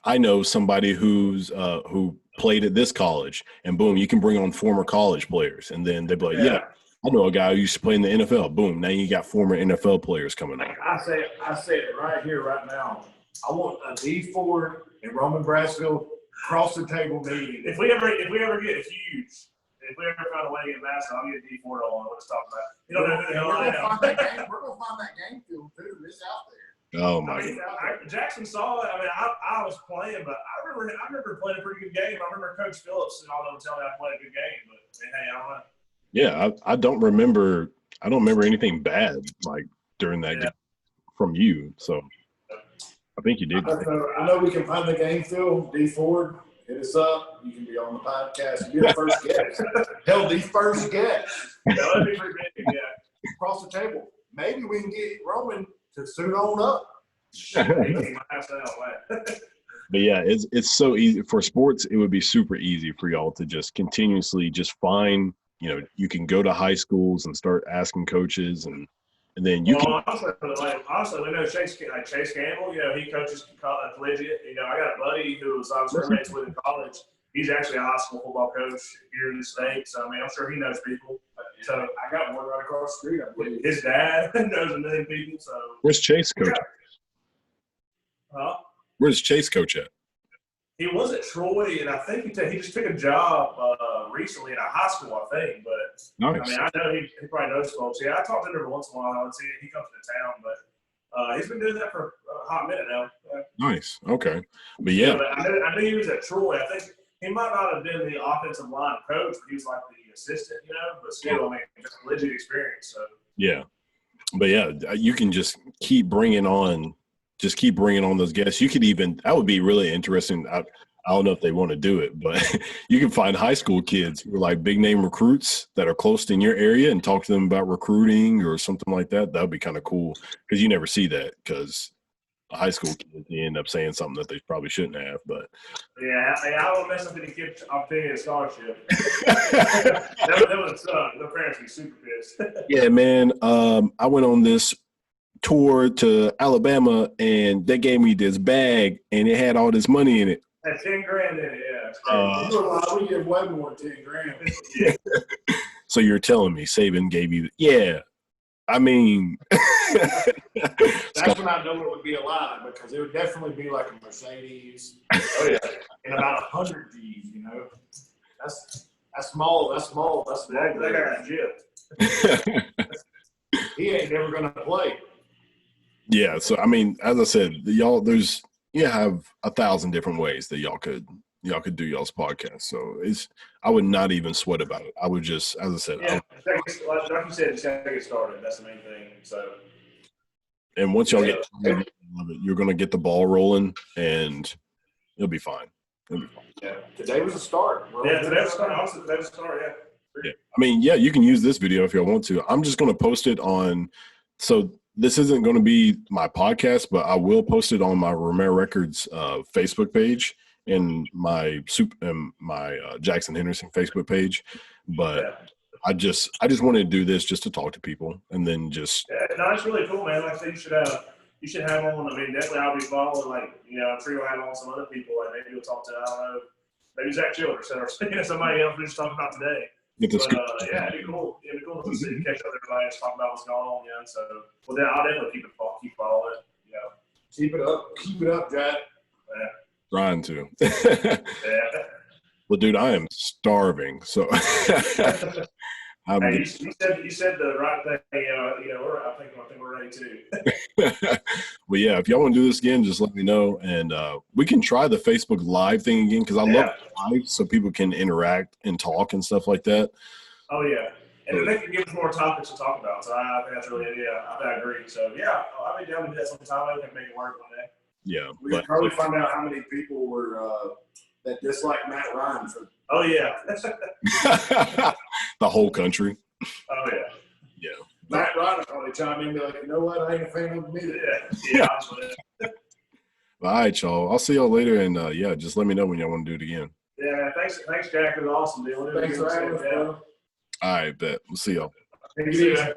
I know somebody who played at this college," and boom, you can bring on former college players, and then they be like, "Yeah, I know a guy who used to play in the NFL." Boom, now you got former NFL players coming on. I say it right here, right now. I want a D Ford and Roman Brasfield across the table meeting. If we ever get huge, if we ever find a way to get massive, I'll get D Ford on. Let's talk about it. You don't know who the hell I am. We're gonna find that game field too. It's out there. Oh my God. Jackson saw it. I mean, I was playing, but I remember playing a pretty good game. I remember Coach Phillips and all them telling me I played a good game, but hey, I don't know. Yeah, I don't remember anything bad like during that game from you. So I think you did. I know we can find the game field. D Ford, hit us up. You can be on the podcast. You're the first guest. Hell, the first guest. That'd be pretty big, Across the table. Maybe we can get Roman to suit on up. But yeah, it's so easy for sports. It would be super easy for y'all to just continuously just find. You can go to high schools and start asking coaches, and then you can. Honestly, we know Chase Campbell. He coaches collegiate. I got a buddy who was roommates with in college. He's actually a high school football coach here in the state. So I mean, I'm sure he knows people. So I got one right across the street. I believe his dad knows a million people. So where's Chase coach? Where's Chase coach at? He was at Troy, and I think he just took a job recently at a high school, I think. But nice. I mean, I know he probably knows folks. Yeah, I talk to him every once in a while. I see he comes to town, but he's been doing that for a hot minute now. Nice. Okay. But yeah, but I knew he was at Troy. I think he might not have been the offensive line coach, but he was like the assistant, But still, I mean, just legit experience. So yeah, but yeah, you can just keep bringing on. Just keep bringing on those guests. You could even – that would be really interesting. I don't know if they want to do it, but you can find high school kids who are like big-name recruits that are close to in your area and talk to them about recruiting or something like that. That would be kind of cool because you never see that because high school kids end up saying something that they probably shouldn't have. But yeah, I don't mess up any kid opportunity of scholarship. that would suck. Their parents would be super pissed. Yeah, man. I went on this tour to Alabama and they gave me this bag and it had all this money in it. Had $10,000 in it, yeah. We give way more than $10,000. Yeah. So you're telling me Saban gave you? Yeah, I mean, that's when I know it would be a lie because it would definitely be like a Mercedes. Oh yeah, and about 100 G's. That's small. That's small. That guy got gypped. He ain't never gonna play. Yeah, so I mean, as I said, you have 1,000 different ways that y'all could y'all could do y'all's podcast. So I would not even sweat about it. I would just, as I said, like you said, just gotta get started. That's the main thing. So, and once y'all get started, you're gonna get the ball rolling, and it'll be fine. Yeah, today was a start. Yeah, today was a start. Honestly, today was a start. Yeah. I mean, yeah, you can use this video if you want to. I'm just going to post it on. So this isn't going to be my podcast, but I will post it on my Romera Records Facebook page and my Jackson Henderson Facebook page. But I just wanted to do this just to talk to people, and then just. Yeah, no, it's really cool, man. Like I said, you should have on. I mean, definitely I'll be following. Like, you know, I'm sure you'll have on some other people. Like maybe you'll talk to, I don't know, maybe Zach Childers or somebody else we just talking about today. But yeah, it'd be cool. It'd be cool to see, catch up with everybody and talk about what's going on. Yeah, so well, then I'll definitely keep following. You know, keep it up, Jack. Yeah. Trying to. Yeah. Well, dude, I am starving. So. Hey, you said the right thing. I think we're ready too. Well, yeah, if y'all want to do this again, just let me know, and we can try the Facebook Live thing again because I love live, so people can interact and talk and stuff like that. Oh yeah, and they can give us more topics to talk about. So I think that's really I agree. So yeah, I'll be down to do that sometime. I can make it work one day. Yeah, we can probably find out how many people were that dislike Matt Ryan for. Oh yeah. The whole country. Oh yeah. Yeah. Matt Ryan will probably chime in and be like, you know what? I ain't a fan of him either. Yeah. All right, y'all. I'll see y'all later, and just let me know when y'all want to do it again. Yeah, thanks, Jack. It was awesome, dude. Thanks for having us, bro. All right, bet. We'll see y'all. Thank you.